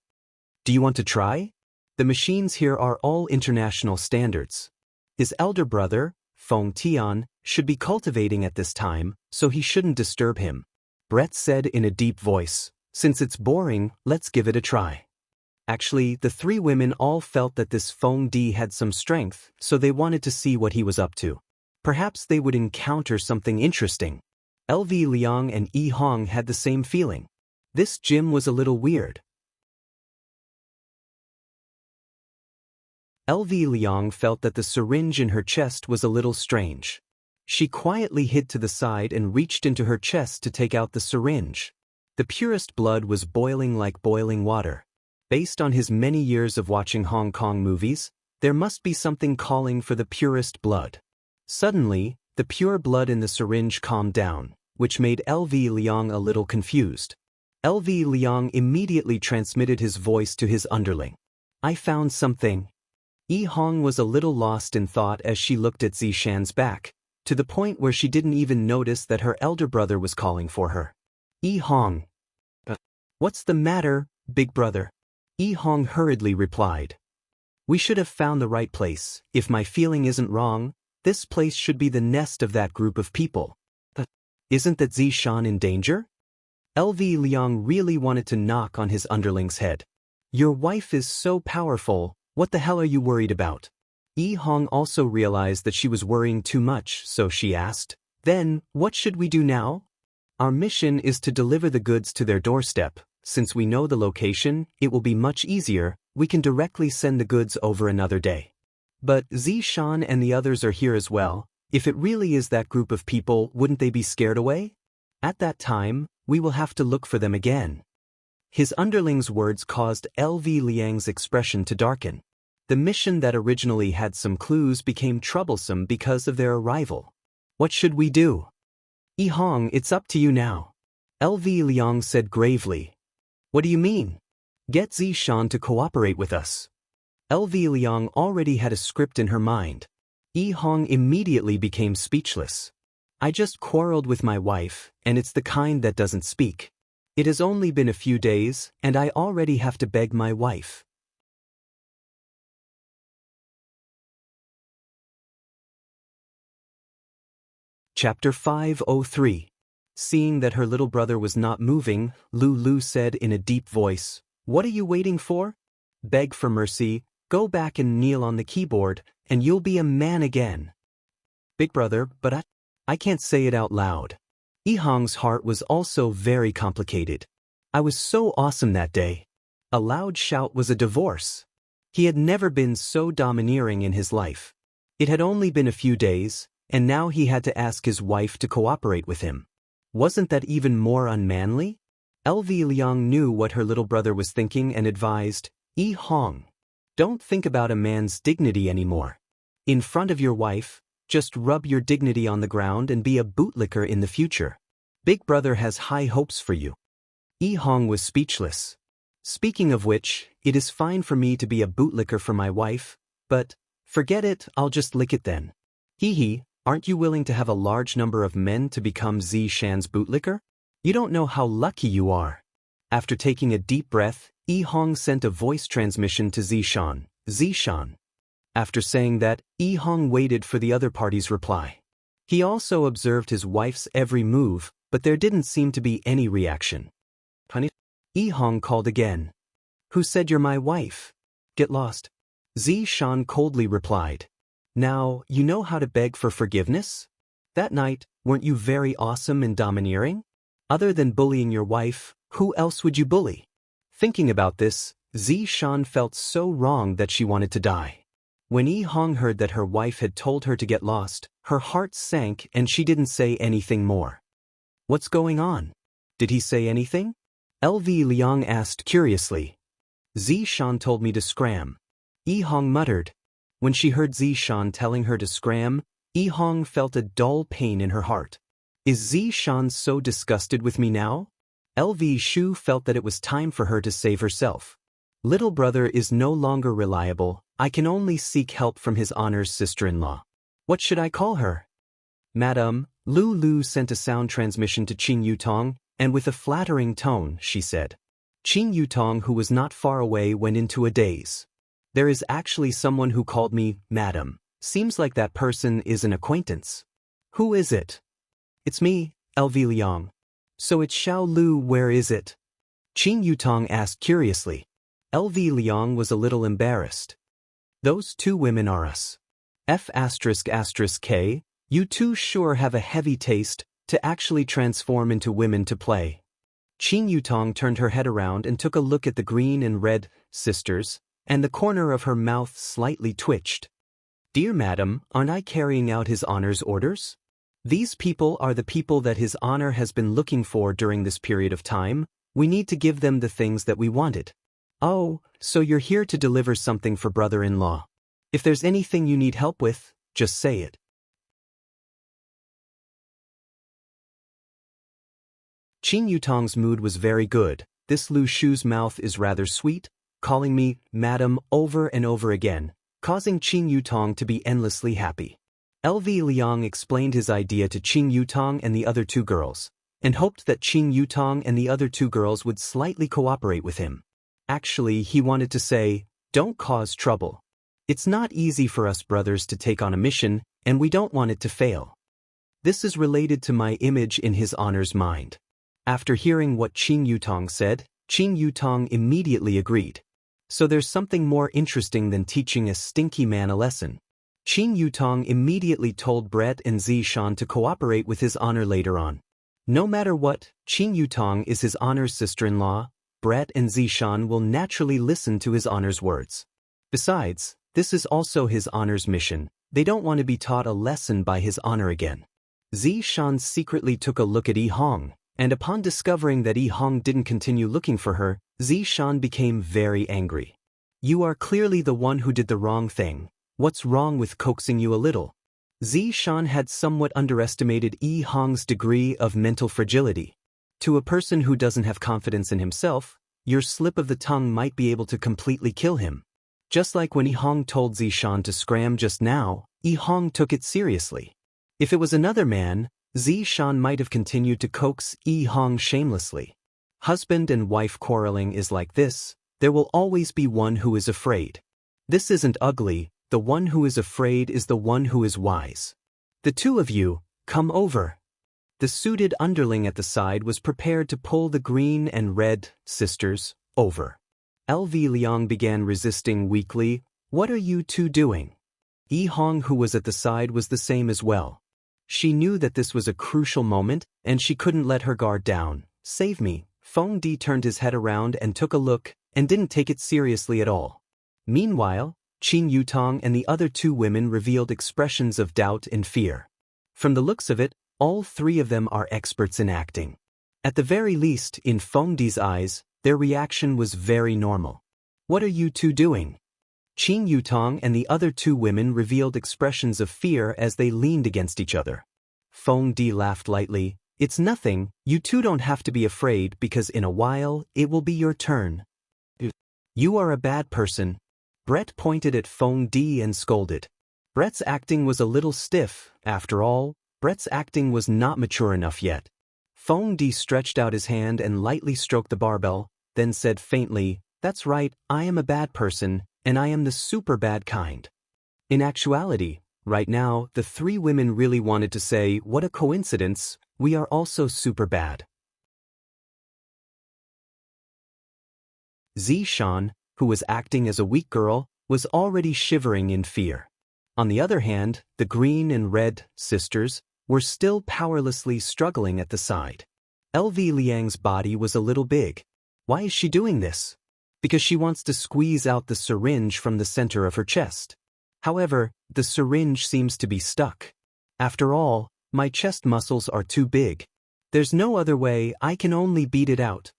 "Do you want to try? The machines here are all international standards." His elder brother, Feng Tian, should be cultivating at this time, so he shouldn't disturb him. Brett said in a deep voice, "Since it's boring, let's give it a try." Actually, the 3 women all felt that this Feng Di had some strength, so they wanted to see what he was up to. Perhaps they would encounter something interesting. LV Liang and Yihong had the same feeling. This gym was a little weird. LV Liang felt that the syringe in her chest was a little strange. She quietly hid to the side and reached into her chest to take out the syringe. The purest blood was boiling like boiling water. Based on his many years of watching Hong Kong movies, there must be something calling for the purest blood. Suddenly, the pure blood in the syringe calmed down, which made LV Liang a little confused. LV Liang immediately transmitted his voice to his underling. I found something. Yi Hong was a little lost in thought as she looked at Zishan's back, to the point where she didn't even notice that her elder brother was calling for her. Yi Hong. What's the matter, big brother? Yi Hong hurriedly replied. We should have found the right place. If my feeling isn't wrong, this place should be the nest of that group of people. Isn't that Zishan in danger? LV Liang really wanted to knock on his underling's head. Your wife is so powerful, what the hell are you worried about? Yi Hong also realized that she was worrying too much, so she asked, Then, what should we do now? Our mission is to deliver the goods to their doorstep. Since we know the location, it will be much easier. We can directly send the goods over another day. But Zishan and the others are here as well. If it really is that group of people, wouldn't they be scared away? At that time, we will have to look for them again. His underling's words caused LV Liang's expression to darken. The mission that originally had some clues became troublesome because of their arrival. What should we do? Yi Hong, it's up to you now. LV Liang said gravely. What do you mean? Get Zishan to cooperate with us. LV Liang already had a script in her mind. Yi Hong immediately became speechless. I just quarreled with my wife, and it's the kind that doesn't speak. It has only been a few days, and I already have to beg my wife. Chapter 503. Seeing that her little brother was not moving, Lu said in a deep voice, What are you waiting for? Beg for mercy, go back and kneel on the keyboard, and you'll be a man again. Big brother, but I can't say it out loud. Yi Hong's heart was also very complicated. I was so awesome that day. A loud shout was a divorce. He had never been so domineering in his life. It had only been a few days, and now he had to ask his wife to cooperate with him. Wasn't that even more unmanly? LV Liang knew what her little brother was thinking and advised, Yi Hong, don't think about a man's dignity anymore. In front of your wife, just rub your dignity on the ground and be a bootlicker in the future. Big brother has high hopes for you. Yi Hong was speechless. Speaking of which, it is fine for me to be a bootlicker for my wife, but, forget it, I'll just lick it then. Hee, aren't you willing to have a large number of men to become Zishan's bootlicker? You don't know how lucky you are. After taking a deep breath, Yi Hong sent a voice transmission to Zishan. Zishan. After saying that, Yi Hong waited for the other party's reply. He also observed his wife's every move, but there didn't seem to be any reaction. Honey? Yi Hong called again. Who said you're my wife? Get lost. Zishan coldly replied. Now, you know how to beg for forgiveness? That night, weren't you very awesome and domineering? Other than bullying your wife, who else would you bully? Thinking about this, Zishan felt so wrong that she wanted to die. When Yi Hong heard that her wife had told her to get lost, her heart sank and she didn't say anything more. What's going on? Did he say anything? LV Liang asked curiously. Zishan told me to scram. Yi Hong muttered. When she heard Zishan telling her to scram, Yi Hong felt a dull pain in her heart. Is Zishan so disgusted with me now? LV Shu felt that it was time for her to save herself. Little brother is no longer reliable. I can only seek help from his honor's sister-in-law. What should I call her? Madam, Lu sent a sound transmission to Qing Yutong, and with a flattering tone, she said. Qing Yutong, who was not far away, went into a daze. There is actually someone who called me Madam. Seems like that person is an acquaintance. Who is it? It's me, LV Liang. So it's Xiao Lu, where is it? Qing Yutong asked curiously. LV Liang was a little embarrassed. Those two women are us. F***K, you two sure have a heavy taste to actually transform into women to play. Qing Yutong turned her head around and took a look at the green and red sisters, and the corner of her mouth slightly twitched. "Dear madam, aren't I carrying out His Honor's orders? These people are the people that His Honor has been looking for during this period of time. We need to give them the things that we wanted." "Oh, so you're here to deliver something for brother-in-law. If there's anything you need help with, just say it." Qin Yutong's mood was very good. This Lu Shu's mouth is rather sweet, calling me madam over and over again, causing Qin Yutong to be endlessly happy. LV Liang explained his idea to Qin Yutong and the other two girls, and hoped that Qin Yutong and the other two girls would slightly cooperate with him. Actually, he wanted to say, "Don't cause trouble. It's not easy for us brothers to take on a mission, and we don't want it to fail. This is related to my image in His Honor's mind." After hearing what Qin Yutong said, Qin Yutong immediately agreed. So there's something more interesting than teaching a stinky man a lesson. Qin Yutong immediately told Brett and Zishan to cooperate with His Honor later on. No matter what, Qin Yutong is His Honor's sister-in-law. Brett and Zishan will naturally listen to His Honor's words. Besides, this is also His Honor's mission. They don't want to be taught a lesson by His Honor again. Zishan secretly took a look at Yi Hong, and upon discovering that Yi Hong didn't continue looking for her, Zishan became very angry. "You are clearly the one who did the wrong thing. What's wrong with coaxing you a little?" Zishan had somewhat underestimated Yi Hong's degree of mental fragility. To a person who doesn't have confidence in himself, your slip of the tongue might be able to completely kill him. Just like when Yi Hong told Zishan to scram just now, Yi Hong took it seriously. If it was another man, Zishan might have continued to coax Yi Hong shamelessly. Husband and wife quarreling is like this. There will always be one who is afraid. This isn't ugly. The one who is afraid is the one who is wise. "The two of you, come over." The suited underling at the side was prepared to pull the green and red sisters over. LV Liang began resisting weakly. "What are you two doing?" Yi Hong, who was at the side, was the same as well. She knew that this was a crucial moment, and she couldn't let her guard down. "Save me." Feng Di turned his head around and took a look, and didn't take it seriously at all. Meanwhile, Qin Yutong and the other two women revealed expressions of doubt and fear. From the looks of it, all three of them are experts in acting. At the very least, in Feng Di's eyes, their reaction was very normal. "What are you two doing?" Qin Yutong and the other two women revealed expressions of fear as they leaned against each other. Feng Di laughed lightly. "It's nothing. You two don't have to be afraid because in a while, it will be your turn." "You are a bad person." Brett pointed at Feng Di and scolded. Brett's acting was a little stiff. After all, Brett's acting was not mature enough yet. Feng Di stretched out his hand and lightly stroked the barbell, then said faintly, "That's right, I am a bad person, and I am the super bad kind." In actuality, right now, the three women really wanted to say, "What a coincidence, we are also super bad." Zishan, who was acting as a weak girl, was already shivering in fear. On the other hand, the green and red sisters were still powerlessly struggling at the side. LV Liang's body was a little big. Why is she doing this? Because she wants to squeeze out the syringe from the center of her chest. However, the syringe seems to be stuck. "After all, my chest muscles are too big. There's no other way, I can only beat it out."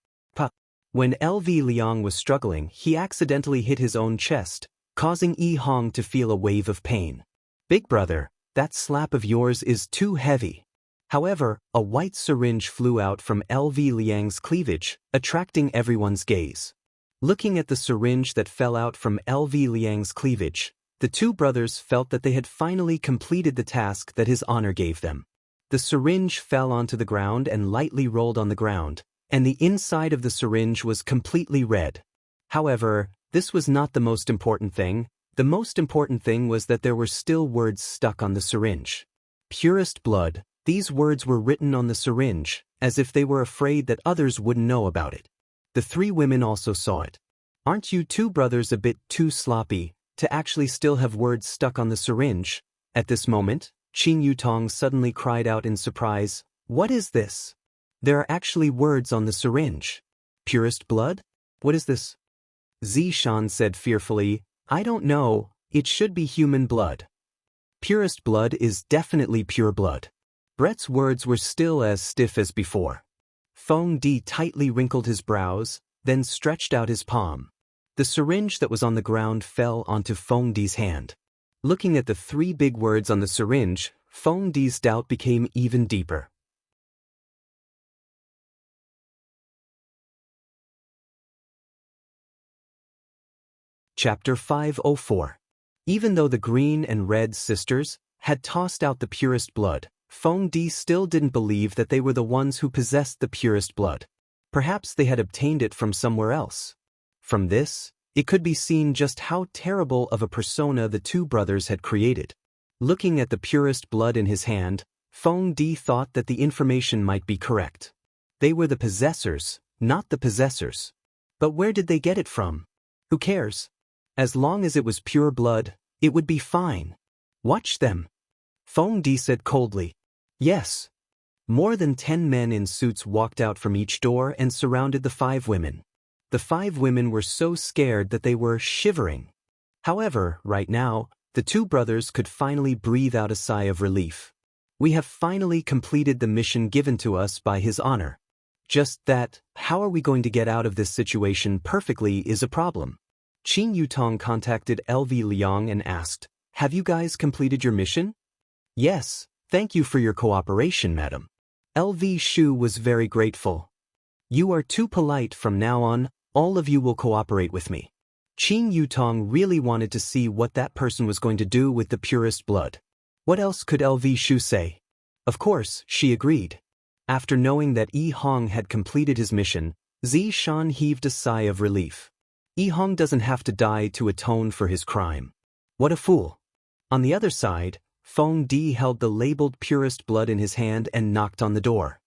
When LV Liang was struggling, he accidentally hit his own chest, causing Yi Hong to feel a wave of pain. "Big brother, that slap of yours is too heavy." However, a white syringe flew out from LV Liang's cleavage, attracting everyone's gaze. Looking at the syringe that fell out from LV Liang's cleavage, the two brothers felt that they had finally completed the task that His Honor gave them. The syringe fell onto the ground and lightly rolled on the ground, and the inside of the syringe was completely red. However, this was not the most important thing. The most important thing was that there were still words stuck on the syringe. "Purest blood." These words were written on the syringe, as if they were afraid that others wouldn't know about it. The three women also saw it. "Aren't you two brothers a bit too sloppy to actually still have words stuck on the syringe?" At this moment, Qin Yutong suddenly cried out in surprise, "What is this? There are actually words on the syringe. Purest blood? What is this?" Zishan said fearfully, I don't know, it should be human blood. Purest blood is definitely pure blood. Brett's words were still as stiff as before. Feng Di tightly wrinkled his brows, then stretched out his palm. The syringe that was on the ground fell onto Feng Di's hand. Looking at the 3 big words on the syringe, Feng Di's doubt became even deeper. Chapter 504. Even though the green and red sisters had tossed out the purest blood, Feng Di still didn't believe that they were the ones who possessed the purest blood. Perhaps they had obtained it from somewhere else. From this, it could be seen just how terrible of a persona the 2 brothers had created. Looking at the purest blood in his hand, Feng Di thought that the information might be correct. They were the possessors, not the possessors. But where did they get it from? Who cares? As long as it was pure blood, it would be fine. Watch them. Feng Di said coldly. Yes. More than 10 men in suits walked out from each door and surrounded the 5 women. The 5 women were so scared that they were shivering. However, right now, the 2 brothers could finally breathe out a sigh of relief. We have finally completed the mission given to us by His Honor. Just that, how are we going to get out of this situation perfectly is a problem. Qin Yutong contacted LV Liang and asked, Have you guys completed your mission? Yes, thank you for your cooperation, madam. LV Shu was very grateful. You are too polite. From now on, all of you will cooperate with me. Qin Yutong really wanted to see what that person was going to do with the purest blood. What else could LV Shu say? Of course, she agreed. After knowing that Yi Hong had completed his mission, Zishan heaved a sigh of relief. Yi Hong doesn't have to die to atone for his crime. What a fool. On the other side, Feng Di held the labeled purest blood in his hand and knocked on the door.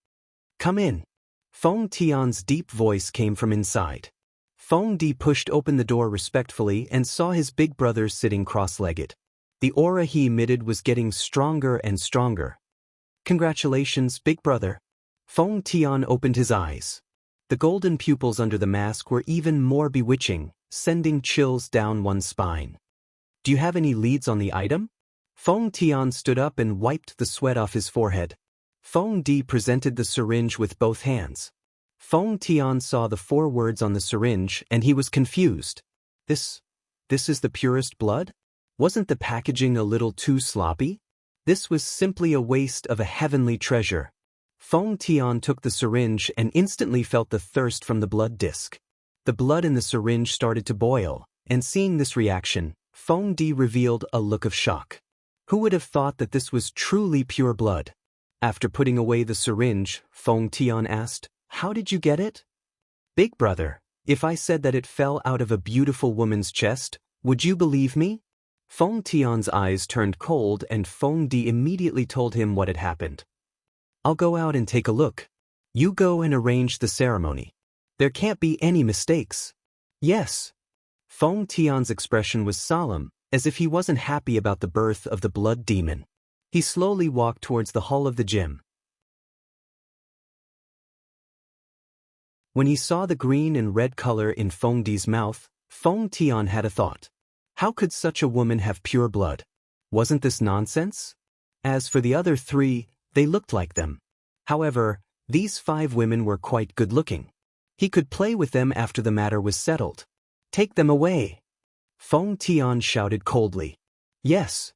Come in. Feng Tian's deep voice came from inside. Feng Di pushed open the door respectfully and saw his big brother sitting cross-legged. The aura he emitted was getting stronger and stronger. Congratulations, big brother. Feng Tian opened his eyes. The golden pupils under the mask were even more bewitching, sending chills down one's spine. Do you have any leads on the item? Feng Tian stood up and wiped the sweat off his forehead. Feng Di presented the syringe with both hands. Feng Tian saw the 4 words on the syringe and he was confused. This is the purest blood? Wasn't the packaging a little too sloppy? This was simply a waste of a heavenly treasure. Feng Tian took the syringe and instantly felt the thirst from the blood disc. The blood in the syringe started to boil, and seeing this reaction, Feng Di revealed a look of shock. Who would have thought that this was truly pure blood? After putting away the syringe, Feng Tian asked, How did you get it? Big brother, if I said that it fell out of a beautiful woman's chest, would you believe me? Feng Tian's eyes turned cold and Feng Di immediately told him what had happened. I'll go out and take a look. You go and arrange the ceremony. There can't be any mistakes. Yes. Feng Tian's expression was solemn, as if he wasn't happy about the birth of the blood demon. He slowly walked towards the hall of the gym. When he saw the green and red color in Feng Di's mouth, Feng Tian had a thought. How could such a woman have pure blood? Wasn't this nonsense? As for the other 3, they looked like them. However, these 5 women were quite good-looking. He could play with them after the matter was settled. Take them away. Feng Tian shouted coldly. Yes.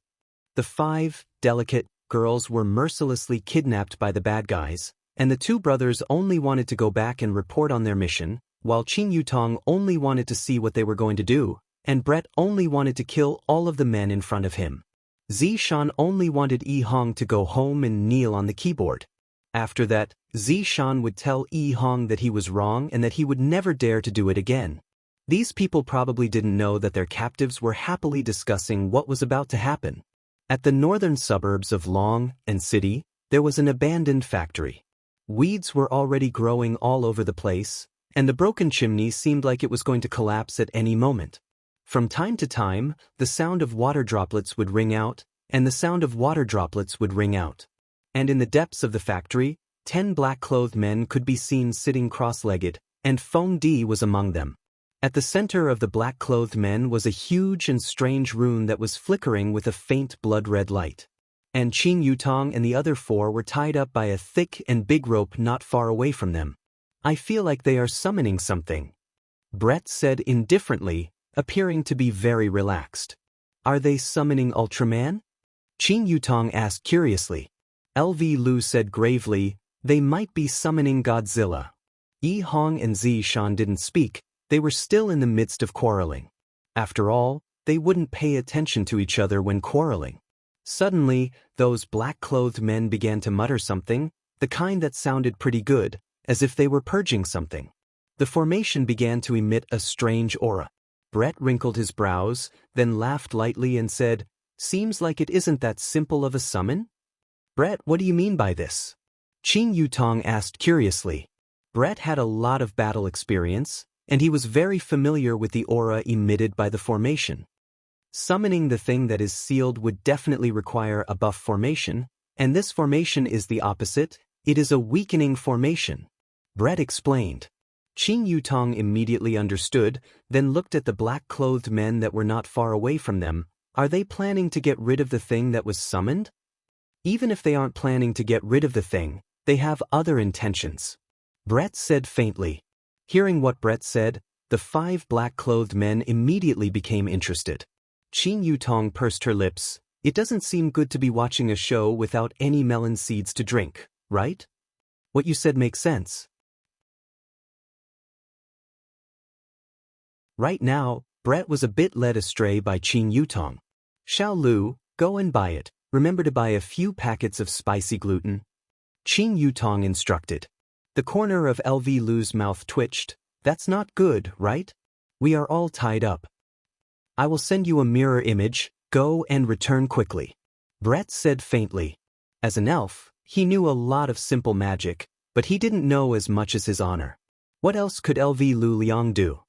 The 5 delicate girls were mercilessly kidnapped by the bad guys, and the 2 brothers only wanted to go back and report on their mission, while Qin Yutong only wanted to see what they were going to do, and Brett only wanted to kill all of the men in front of him. Zishan only wanted Yi Hong to go home and kneel on the keyboard. After that, Zishan would tell Yi Hong that he was wrong and that he would never dare to do it again. These people probably didn't know that their captives were happily discussing what was about to happen. At the northern suburbs of Long and City, there was an abandoned factory. Weeds were already growing all over the place, and the broken chimney seemed like it was going to collapse at any moment. From time to time, the sound of water droplets would ring out, and the sound of water droplets would ring out. And in the depths of the factory, 10 black-clothed men could be seen sitting cross-legged, and Feng Di was among them. At the center of the black-clothed men was a huge and strange rune that was flickering with a faint blood-red light. And Qing Yutong and the other 4 were tied up by a thick and big rope not far away from them. I feel like they are summoning something, Brett said indifferently, appearing to be very relaxed. Are they summoning Ultraman? Qing Yutong asked curiously. LV Lu said gravely, they might be summoning Godzilla. Yi Hong and Zi Shan didn't speak, they were still in the midst of quarreling. After all, they wouldn't pay attention to each other when quarreling. Suddenly, those black-clothed men began to mutter something, the kind that sounded pretty good, as if they were purging something. The formation began to emit a strange aura. Brett wrinkled his brows, then laughed lightly and said, seems like it isn't that simple of a summon? Brett, what do you mean by this? Qing Yutong asked curiously. Brett had a lot of battle experience, and he was very familiar with the aura emitted by the formation. Summoning the thing that is sealed would definitely require a buff formation, and this formation is the opposite, it is a weakening formation. Brett explained. Qing Yutong immediately understood, then looked at the black-clothed men that were not far away from them. Are they planning to get rid of the thing that was summoned? Even if they aren't planning to get rid of the thing, they have other intentions. Brett said faintly. Hearing what Brett said, the 5 black-clothed men immediately became interested. Qing Yutong pursed her lips. It doesn't seem good to be watching a show without any melon seeds to drink, right? What you said makes sense. Right now, Brett was a bit led astray by Qing Yutong. Xiao Lu, go and buy it. Remember to buy a few packets of spicy gluten. Qing Yutong instructed. The corner of LV Lu's mouth twitched. That's not good, right? We are all tied up. I will send you a mirror image, go and return quickly. Brett said faintly. As an elf, he knew a lot of simple magic, but he didn't know as much as his honor. What else could LV Lu Liang do?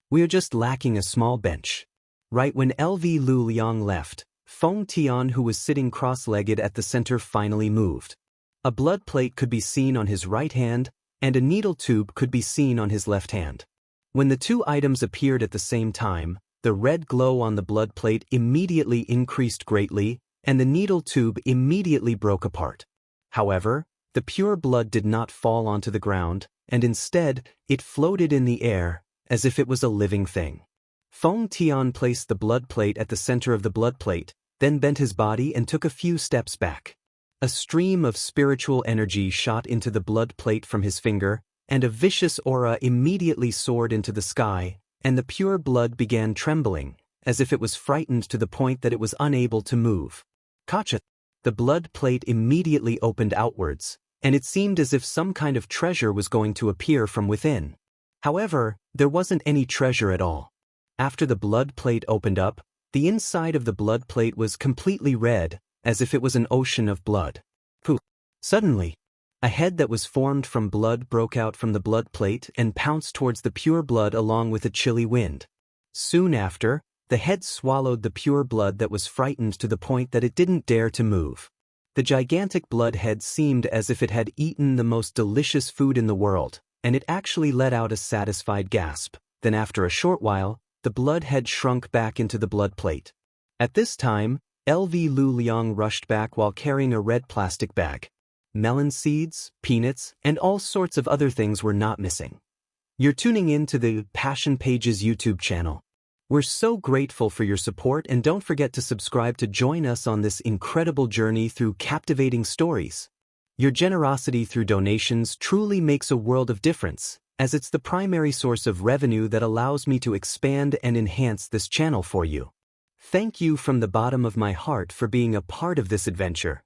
We are just lacking a small bench. Right when LV Lu Liang left, Feng Tian, who was sitting cross-legged at the center, finally moved. A blood plate could be seen on his right hand, and a needle tube could be seen on his left hand. When the 2 items appeared at the same time, the red glow on the blood plate immediately increased greatly, and the needle tube immediately broke apart. However, the pure blood did not fall onto the ground, and instead, it floated in the air, as if it was a living thing. Feng Tian placed the blood plate at the center of the blood plate, then bent his body and took a few steps back. A stream of spiritual energy shot into the blood plate from his finger, and a vicious aura immediately soared into the sky, and the pure blood began trembling, as if it was frightened to the point that it was unable to move. Kacha! The blood plate immediately opened outwards, and it seemed as if some kind of treasure was going to appear from within. However, there wasn't any treasure at all. After the blood plate opened up, the inside of the blood plate was completely red, as if it was an ocean of blood. Poof! Suddenly, a head that was formed from blood broke out from the blood plate and pounced towards the pure blood along with a chilly wind. Soon after, the head swallowed the pure blood that was frightened to the point that it didn't dare to move. The gigantic blood head seemed as if it had eaten the most delicious food in the world, and it actually let out a satisfied gasp. Then after a short while, the blood head shrunk back into the blood plate. At this time, LV Lu Liang rushed back while carrying a red plastic bag. Melon seeds, peanuts, and all sorts of other things were not missing. You're tuning in to the Passion Pages YouTube channel. We're so grateful for your support, and don't forget to subscribe to join us on this incredible journey through captivating stories. Your generosity through donations truly makes a world of difference, as it's the primary source of revenue that allows me to expand and enhance this channel for you. Thank you from the bottom of my heart for being a part of this adventure.